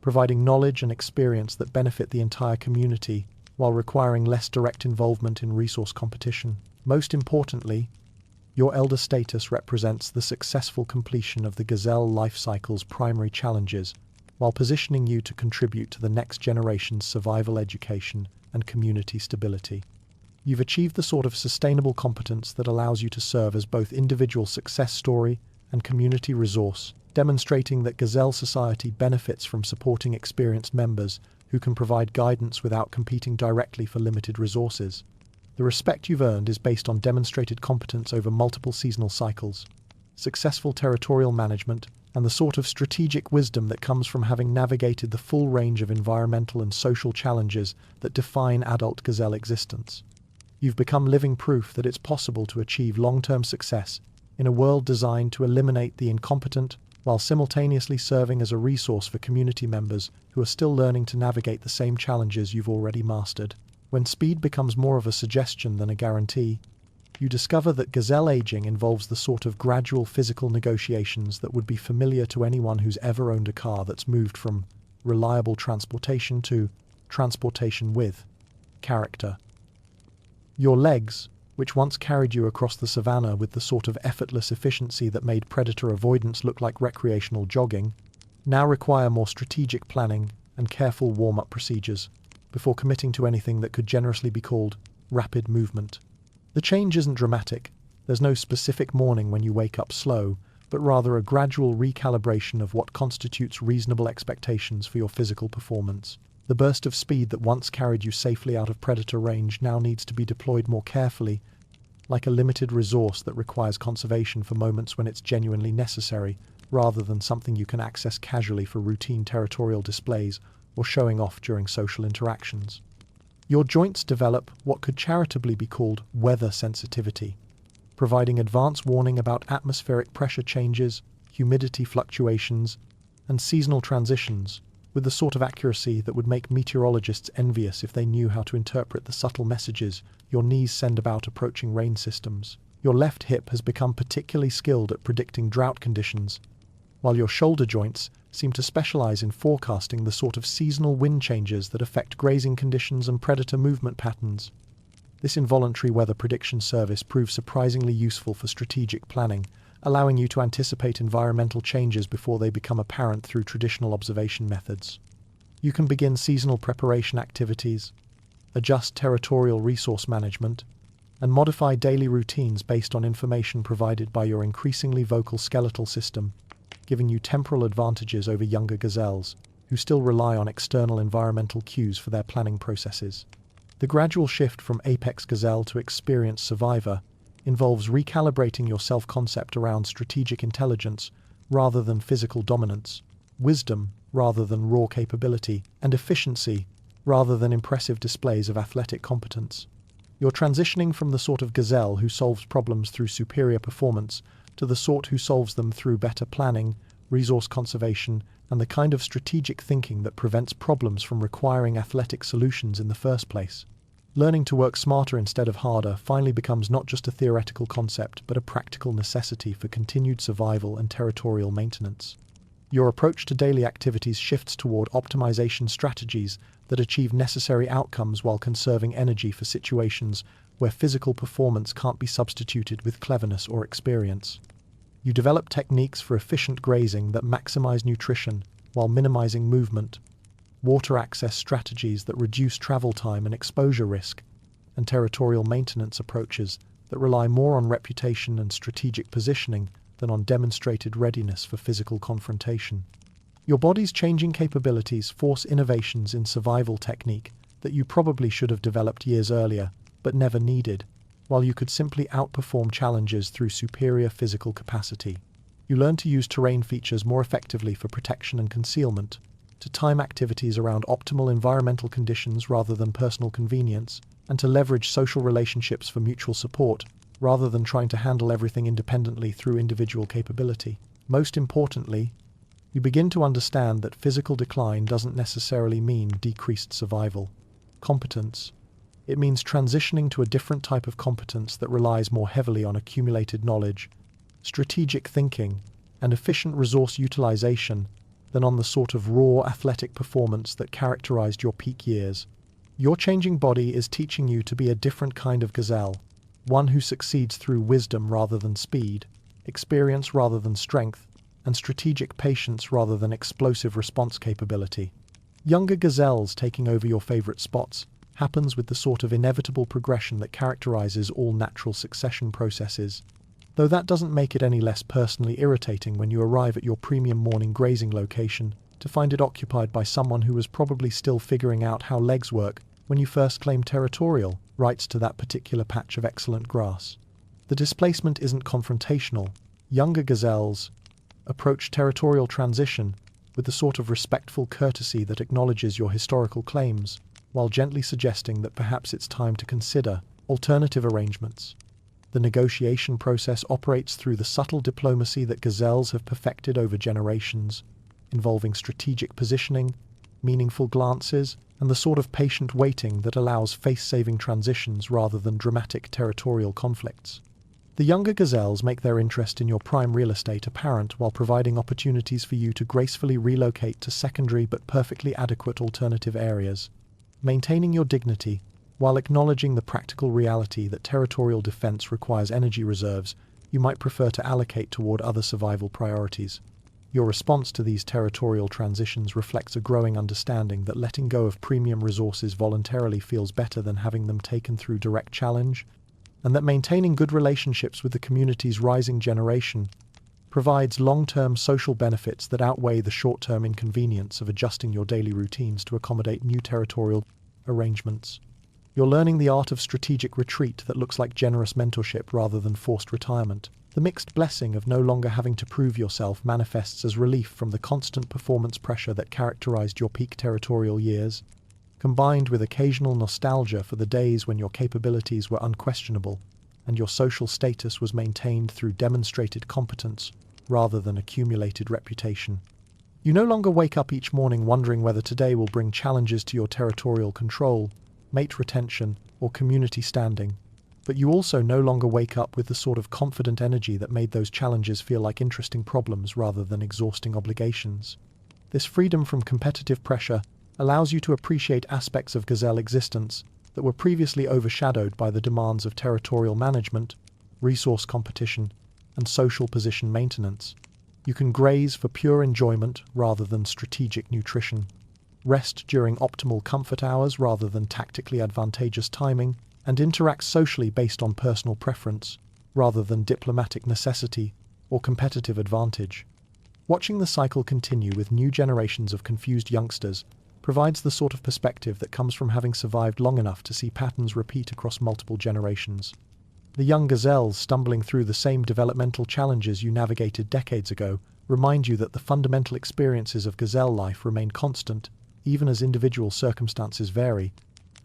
providing knowledge and experience that benefit the entire community while requiring less direct involvement in resource competition. Most importantly, your elder status represents the successful completion of the gazelle life cycle's primary challenges, while positioning you to contribute to the next generation's survival education and community stability. You've achieved the sort of sustainable competence that allows you to serve as both individual success story and community resource, demonstrating that gazelle society benefits from supporting experienced members who can provide guidance without competing directly for limited resources. The respect you've earned is based on demonstrated competence over multiple seasonal cycles, successful territorial management, and the sort of strategic wisdom that comes from having navigated the full range of environmental and social challenges that define adult gazelle existence. You've become living proof that it's possible to achieve long-term success in a world designed to eliminate the incompetent while simultaneously serving as a resource for community members who are still learning to navigate the same challenges you've already mastered. When speed becomes more of a suggestion than a guarantee, you discover that gazelle aging involves the sort of gradual physical negotiations that would be familiar to anyone who's ever owned a car that's moved from reliable transportation to transportation with character. Your legs, which once carried you across the savanna with the sort of effortless efficiency that made predator avoidance look like recreational jogging, now require more strategic planning and careful warm-up procedures before committing to anything that could generously be called rapid movement. The change isn't dramatic. There's no specific morning when you wake up slow, but rather a gradual recalibration of what constitutes reasonable expectations for your physical performance. The burst of speed that once carried you safely out of predator range now needs to be deployed more carefully, like a limited resource that requires conservation for moments when it's genuinely necessary, rather than something you can access casually for routine territorial displays or showing off during social interactions. Your joints develop what could charitably be called weather sensitivity, providing advance warning about atmospheric pressure changes, humidity fluctuations, and seasonal transitions, with the sort of accuracy that would make meteorologists envious if they knew how to interpret the subtle messages your knees send about approaching rain systems. Your left hip has become particularly skilled at predicting drought conditions, while your shoulder joints seem to specialize in forecasting the sort of seasonal wind changes that affect grazing conditions and predator movement patterns. This involuntary weather prediction service proves surprisingly useful for strategic planning, allowing you to anticipate environmental changes before they become apparent through traditional observation methods. You can begin seasonal preparation activities, adjust territorial resource management, and modify daily routines based on information provided by your increasingly vocal skeletal system, giving you temporal advantages over younger gazelles, who still rely on external environmental cues for their planning processes. The gradual shift from apex gazelle to experienced survivor involves recalibrating your self-concept around strategic intelligence rather than physical dominance, wisdom rather than raw capability, and efficiency rather than impressive displays of athletic competence. You're transitioning from the sort of gazelle who solves problems through superior performance to the sort who solves them through better planning, resource conservation, and the kind of strategic thinking that prevents problems from requiring athletic solutions in the first place. Learning to work smarter instead of harder finally becomes not just a theoretical concept, but a practical necessity for continued survival and territorial maintenance. Your approach to daily activities shifts toward optimization strategies that achieve necessary outcomes while conserving energy for situations where physical performance can't be substituted with cleverness or experience. You develop techniques for efficient grazing that maximize nutrition while minimizing movement, water access strategies that reduce travel time and exposure risk, and territorial maintenance approaches that rely more on reputation and strategic positioning than on demonstrated readiness for physical confrontation. Your body's changing capabilities force innovations in survival technique that you probably should have developed years earlier, but never needed, while you could simply outperform challenges through superior physical capacity. You learn to use terrain features more effectively for protection and concealment, to time activities around optimal environmental conditions rather than personal convenience, and to leverage social relationships for mutual support, rather than trying to handle everything independently through individual capability. Most importantly, you begin to understand that physical decline doesn't necessarily mean decreased survival competence. It means transitioning to a different type of competence that relies more heavily on accumulated knowledge, strategic thinking, and efficient resource utilization than on the sort of raw athletic performance that characterized your peak years. Your changing body is teaching you to be a different kind of gazelle, one who succeeds through wisdom rather than speed, experience rather than strength, and strategic patience rather than explosive response capability. Younger gazelles taking over your favorite spots happens with the sort of inevitable progression that characterizes all natural succession processes, though that doesn't make it any less personally irritating when you arrive at your premium morning grazing location to find it occupied by someone who was probably still figuring out how legs work when you first claimed territorial rights to that particular patch of excellent grass. The displacement isn't confrontational. Younger gazelles approach territorial transition with the sort of respectful courtesy that acknowledges your historical claims, while gently suggesting that perhaps it's time to consider alternative arrangements. The negotiation process operates through the subtle diplomacy that gazelles have perfected over generations, involving strategic positioning, meaningful glances, and the sort of patient waiting that allows face-saving transitions rather than dramatic territorial conflicts. The younger gazelles make their interest in your prime real estate apparent while providing opportunities for you to gracefully relocate to secondary but perfectly adequate alternative areas. Maintaining your dignity, while acknowledging the practical reality that territorial defense requires energy reserves, you might prefer to allocate toward other survival priorities. Your response to these territorial transitions reflects a growing understanding that letting go of premium resources voluntarily feels better than having them taken through direct challenge, and that maintaining good relationships with the community's rising generation provides long-term social benefits that outweigh the short-term inconvenience of adjusting your daily routines to accommodate new territorial arrangements. You're learning the art of strategic retreat that looks like generous mentorship rather than forced retirement. The mixed blessing of no longer having to prove yourself manifests as relief from the constant performance pressure that characterized your peak territorial years, combined with occasional nostalgia for the days when your capabilities were unquestionable and your social status was maintained through demonstrated competence rather than accumulated reputation. You no longer wake up each morning wondering whether today will bring challenges to your territorial control, mate retention, or community standing, but you also no longer wake up with the sort of confident energy that made those challenges feel like interesting problems rather than exhausting obligations. This freedom from competitive pressure allows you to appreciate aspects of gazelle existence that were previously overshadowed by the demands of territorial management, resource competition, and social position maintenance. You can graze for pure enjoyment rather than strategic nutrition, rest during optimal comfort hours rather than tactically advantageous timing, and interact socially based on personal preference rather than diplomatic necessity or competitive advantage. Watching the cycle continue with new generations of confused youngsters provides the sort of perspective that comes from having survived long enough to see patterns repeat across multiple generations. The young gazelles stumbling through the same developmental challenges you navigated decades ago remind you that the fundamental experiences of gazelle life remain constant, even as individual circumstances vary,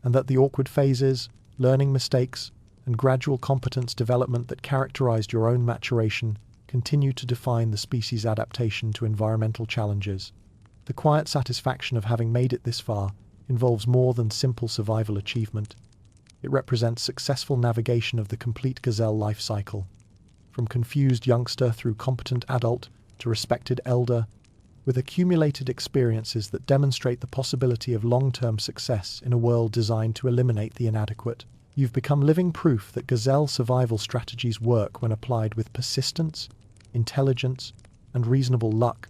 and that the awkward phases, learning mistakes, and gradual competence development that characterized your own maturation continue to define the species' adaptation to environmental challenges. The quiet satisfaction of having made it this far involves more than simple survival achievement. It represents successful navigation of the complete gazelle life cycle, from confused youngster through competent adult to respected elder, with accumulated experiences that demonstrate the possibility of long-term success in a world designed to eliminate the inadequate. You've become living proof that gazelle survival strategies work when applied with persistence, intelligence, and reasonable luck,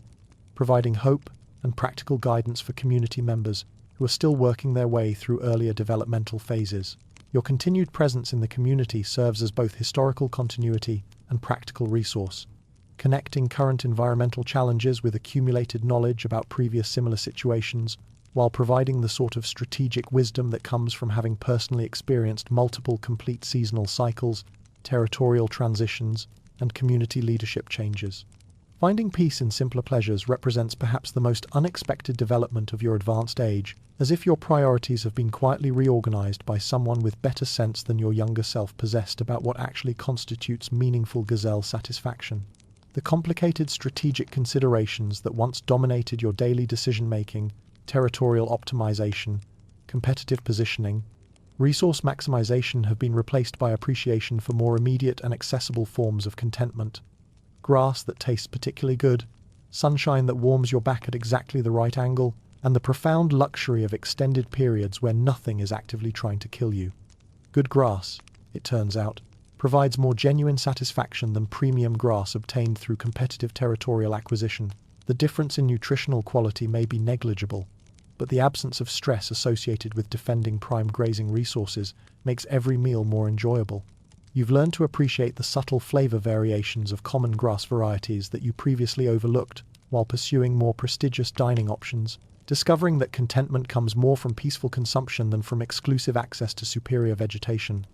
providing hope and practical guidance for community members who are still working their way through earlier developmental phases. Your continued presence in the community serves as both historical continuity and practical resource, connecting current environmental challenges with accumulated knowledge about previous similar situations, while providing the sort of strategic wisdom that comes from having personally experienced multiple complete seasonal cycles, territorial transitions, and community leadership changes. Finding peace in simpler pleasures represents perhaps the most unexpected development of your advanced age, as if your priorities have been quietly reorganized by someone with better sense than your younger self possessed about what actually constitutes meaningful gazelle satisfaction. The complicated strategic considerations that once dominated your daily decision-making, territorial optimization, competitive positioning, resource maximization have been replaced by appreciation for more immediate and accessible forms of contentment. Grass that tastes particularly good, sunshine that warms your back at exactly the right angle, and the profound luxury of extended periods where nothing is actively trying to kill you. Good grass, it turns out, provides more genuine satisfaction than premium grass obtained through competitive territorial acquisition. The difference in nutritional quality may be negligible, but the absence of stress associated with defending prime grazing resources makes every meal more enjoyable. You've learned to appreciate the subtle flavor variations of common grass varieties that you previously overlooked while pursuing more prestigious dining options, discovering that contentment comes more from peaceful consumption than from exclusive access to superior vegetation.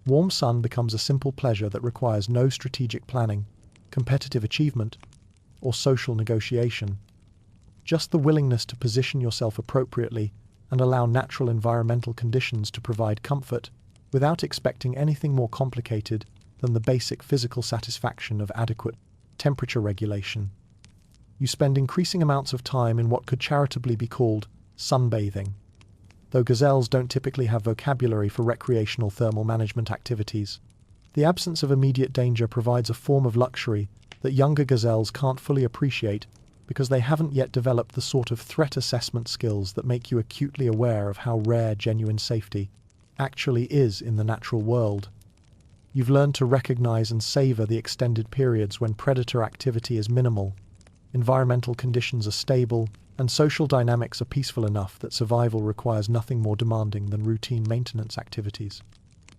Warm sun becomes a simple pleasure that requires no strategic planning, competitive achievement, or social negotiation. Just the willingness to position yourself appropriately and allow natural environmental conditions to provide comfort, without expecting anything more complicated than the basic physical satisfaction of adequate temperature regulation. You spend increasing amounts of time in what could charitably be called sunbathing. Though gazelles don't typically have vocabulary for recreational thermal management activities, the absence of immediate danger provides a form of luxury that younger gazelles can't fully appreciate because they haven't yet developed the sort of threat assessment skills that make you acutely aware of how rare genuine safety actually is in the natural world. You've learned to recognize and savor the extended periods when predator activity is minimal, environmental conditions are stable, and social dynamics are peaceful enough that survival requires nothing more demanding than routine maintenance activities.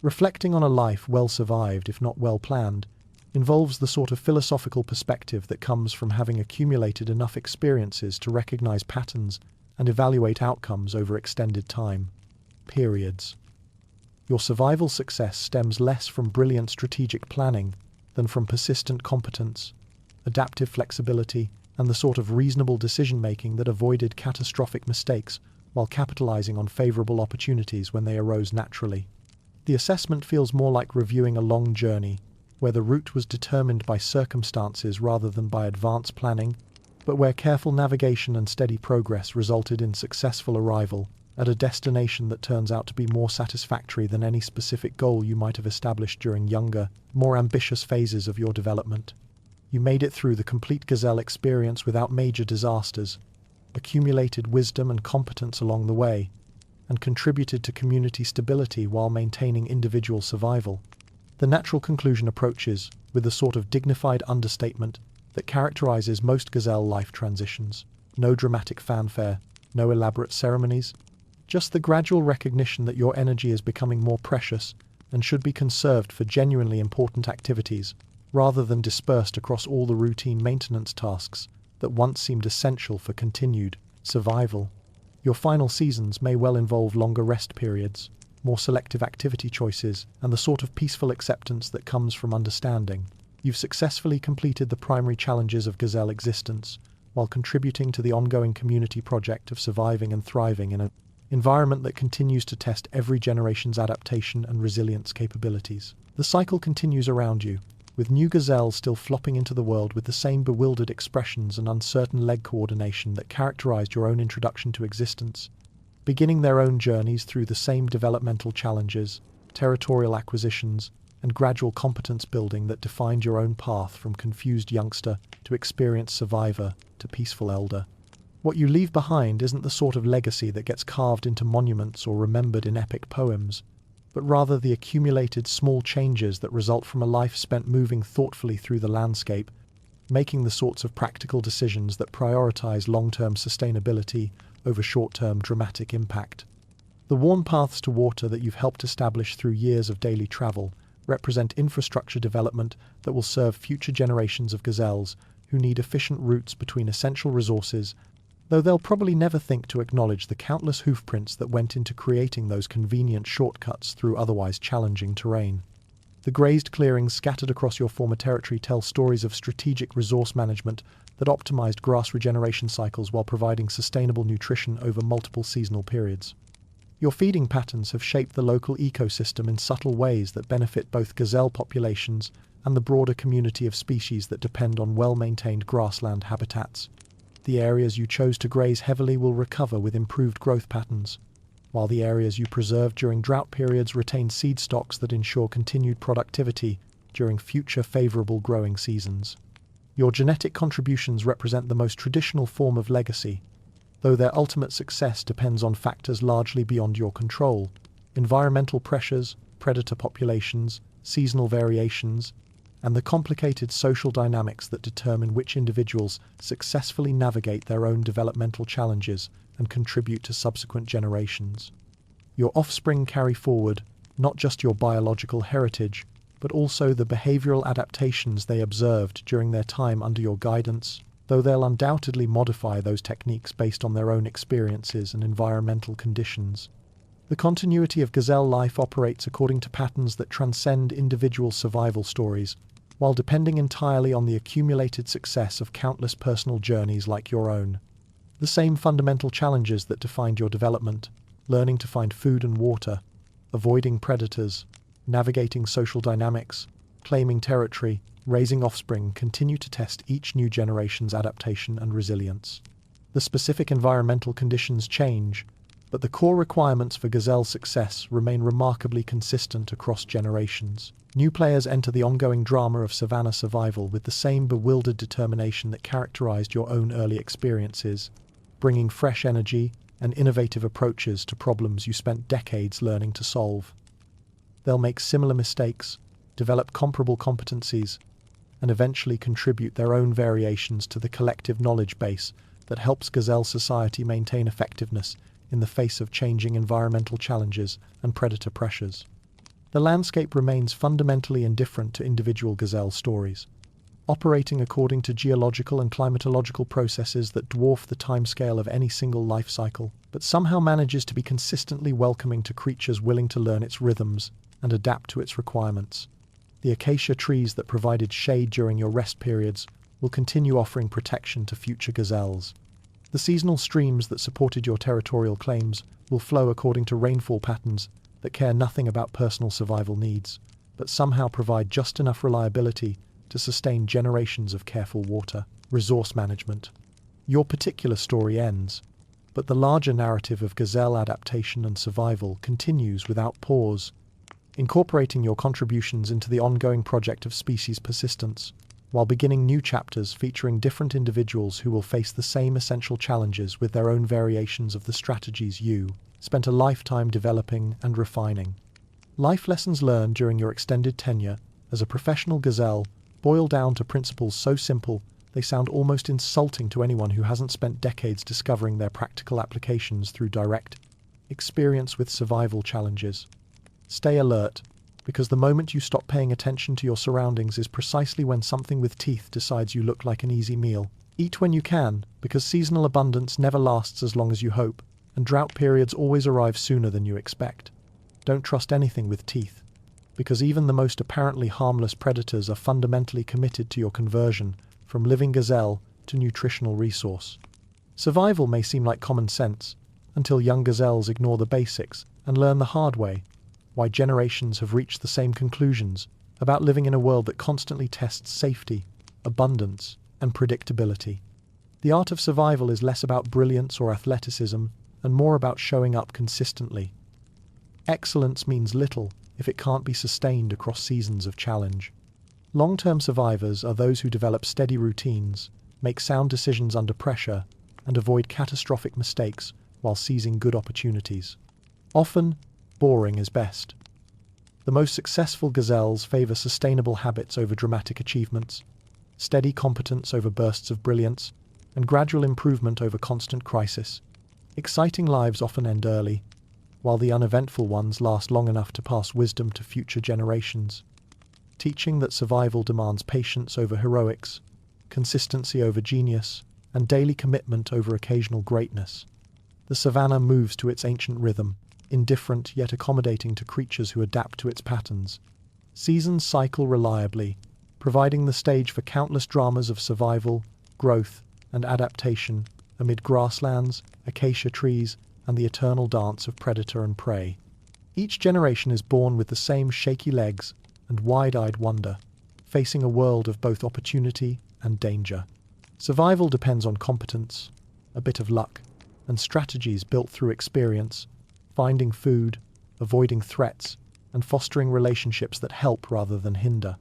Reflecting on a life well survived, if not well planned, involves the sort of philosophical perspective that comes from having accumulated enough experiences to recognize patterns and evaluate outcomes over extended time periods. Your survival success stems less from brilliant strategic planning than from persistent competence, adaptive flexibility, and the sort of reasonable decision-making that avoided catastrophic mistakes while capitalizing on favorable opportunities when they arose naturally. The assessment feels more like reviewing a long journey, where the route was determined by circumstances rather than by advanced planning, but where careful navigation and steady progress resulted in successful arrival at a destination that turns out to be more satisfactory than any specific goal you might have established during younger, more ambitious phases of your development. You made it through the complete gazelle experience without major disasters, accumulated wisdom and competence along the way, and contributed to community stability while maintaining individual survival. The natural conclusion approaches with the sort of dignified understatement that characterizes most gazelle life transitions. No dramatic fanfare, no elaborate ceremonies, just the gradual recognition that your energy is becoming more precious and should be conserved for genuinely important activities, rather than dispersed across all the routine maintenance tasks that once seemed essential for continued survival. Your final seasons may well involve longer rest periods, more selective activity choices, and the sort of peaceful acceptance that comes from understanding you've successfully completed the primary challenges of gazelle existence, while contributing to the ongoing community project of surviving and thriving in an environment that continues to test every generation's adaptation and resilience capabilities. The cycle continues around you, with new gazelles still flopping into the world with the same bewildered expressions and uncertain leg coordination that characterized your own introduction to existence, beginning their own journeys through the same developmental challenges, territorial acquisitions, and gradual competence building that defined your own path from confused youngster to experienced survivor to peaceful elder. What you leave behind isn't the sort of legacy that gets carved into monuments or remembered in epic poems, but rather the accumulated small changes that result from a life spent moving thoughtfully through the landscape, making the sorts of practical decisions that prioritize long-term sustainability over short-term dramatic impact. The worn paths to water that you've helped establish through years of daily travel represent infrastructure development that will serve future generations of gazelles who need efficient routes between essential resources, though they'll probably never think to acknowledge the countless hoofprints that went into creating those convenient shortcuts through otherwise challenging terrain. The grazed clearings scattered across your former territory tell stories of strategic resource management that optimized grass regeneration cycles while providing sustainable nutrition over multiple seasonal periods. Your feeding patterns have shaped the local ecosystem in subtle ways that benefit both gazelle populations and the broader community of species that depend on well-maintained grassland habitats. The areas you chose to graze heavily will recover with improved growth patterns, while the areas you preserved during drought periods retain seed stocks that ensure continued productivity during future favorable growing seasons. Your genetic contributions represent the most traditional form of legacy, though their ultimate success depends on factors largely beyond your control: environmental pressures, predator populations, seasonal variations, and the complicated social dynamics that determine which individuals successfully navigate their own developmental challenges and contribute to subsequent generations. Your offspring carry forward not just your biological heritage, but also the behavioral adaptations they observed during their time under your guidance, though they'll undoubtedly modify those techniques based on their own experiences and environmental conditions. The continuity of gazelle life operates according to patterns that transcend individual survival stories, while depending entirely on the accumulated success of countless personal journeys like your own. The same fundamental challenges that defined your development, learning to find food and water, avoiding predators, navigating social dynamics, claiming territory, raising offspring continue to test each new generation's adaptation and resilience. The specific environmental conditions change, but the core requirements for gazelle success remain remarkably consistent across generations. New players enter the ongoing drama of savanna survival with the same bewildered determination that characterized your own early experiences, bringing fresh energy and innovative approaches to problems you spent decades learning to solve. They'll make similar mistakes, develop comparable competencies, and eventually contribute their own variations to the collective knowledge base that helps gazelle society maintain effectiveness in the face of changing environmental challenges and predator pressures. The landscape remains fundamentally indifferent to individual gazelle stories, operating according to geological and climatological processes that dwarf the timescale of any single life cycle, but somehow manages to be consistently welcoming to creatures willing to learn its rhythms and adapt to its requirements. The acacia trees that provided shade during your rest periods will continue offering protection to future gazelles. The seasonal streams that supported your territorial claims will flow according to rainfall patterns that care nothing about personal survival needs, but somehow provide just enough reliability to sustain generations of careful water resource management. Your particular story ends, but the larger narrative of gazelle adaptation and survival continues without pause, incorporating your contributions into the ongoing project of species persistence, while beginning new chapters featuring different individuals who will face the same essential challenges with their own variations of the strategies you spent a lifetime developing and refining. Life lessons learned during your extended tenure as a professional gazelle boil down to principles so simple they sound almost insulting to anyone who hasn't spent decades discovering their practical applications through direct experience with survival challenges. Stay alert, because the moment you stop paying attention to your surroundings is precisely when something with teeth decides you look like an easy meal. Eat when you can, because seasonal abundance never lasts as long as you hope, and drought periods always arrive sooner than you expect. Don't trust anything with teeth, because even the most apparently harmless predators are fundamentally committed to your conversion from living gazelle to nutritional resource. Survival may seem like common sense, until young gazelles ignore the basics and learn the hard way why generations have reached the same conclusions about living in a world that constantly tests safety, abundance, and predictability. The art of survival is less about brilliance or athleticism and more about showing up consistently. Excellence means little if it can't be sustained across seasons of challenge. Long-term survivors are those who develop steady routines, make sound decisions under pressure, and avoid catastrophic mistakes while seizing good opportunities. Often, boring is best. The most successful gazelles favor sustainable habits over dramatic achievements, steady competence over bursts of brilliance, and gradual improvement over constant crisis. Exciting lives often end early, while the uneventful ones last long enough to pass wisdom to future generations, teaching that survival demands patience over heroics, consistency over genius, and daily commitment over occasional greatness. The savanna moves to its ancient rhythm, indifferent yet accommodating to creatures who adapt to its patterns. Seasons cycle reliably, providing the stage for countless dramas of survival, growth, and adaptation amid grasslands, acacia trees, and the eternal dance of predator and prey. Each generation is born with the same shaky legs and wide-eyed wonder, facing a world of both opportunity and danger. Survival depends on competence, a bit of luck, and strategies built through experience, finding food, avoiding threats, and fostering relationships that help rather than hinder.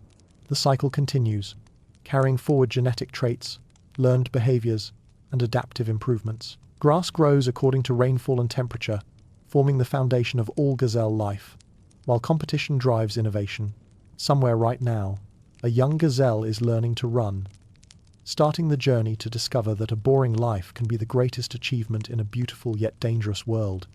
The cycle continues, carrying forward genetic traits, learned behaviors, and adaptive improvements. Grass grows according to rainfall and temperature, forming the foundation of all gazelle life, while competition drives innovation. Somewhere right now, a young gazelle is learning to run, starting the journey to discover that a boring life can be the greatest achievement in a beautiful yet dangerous world.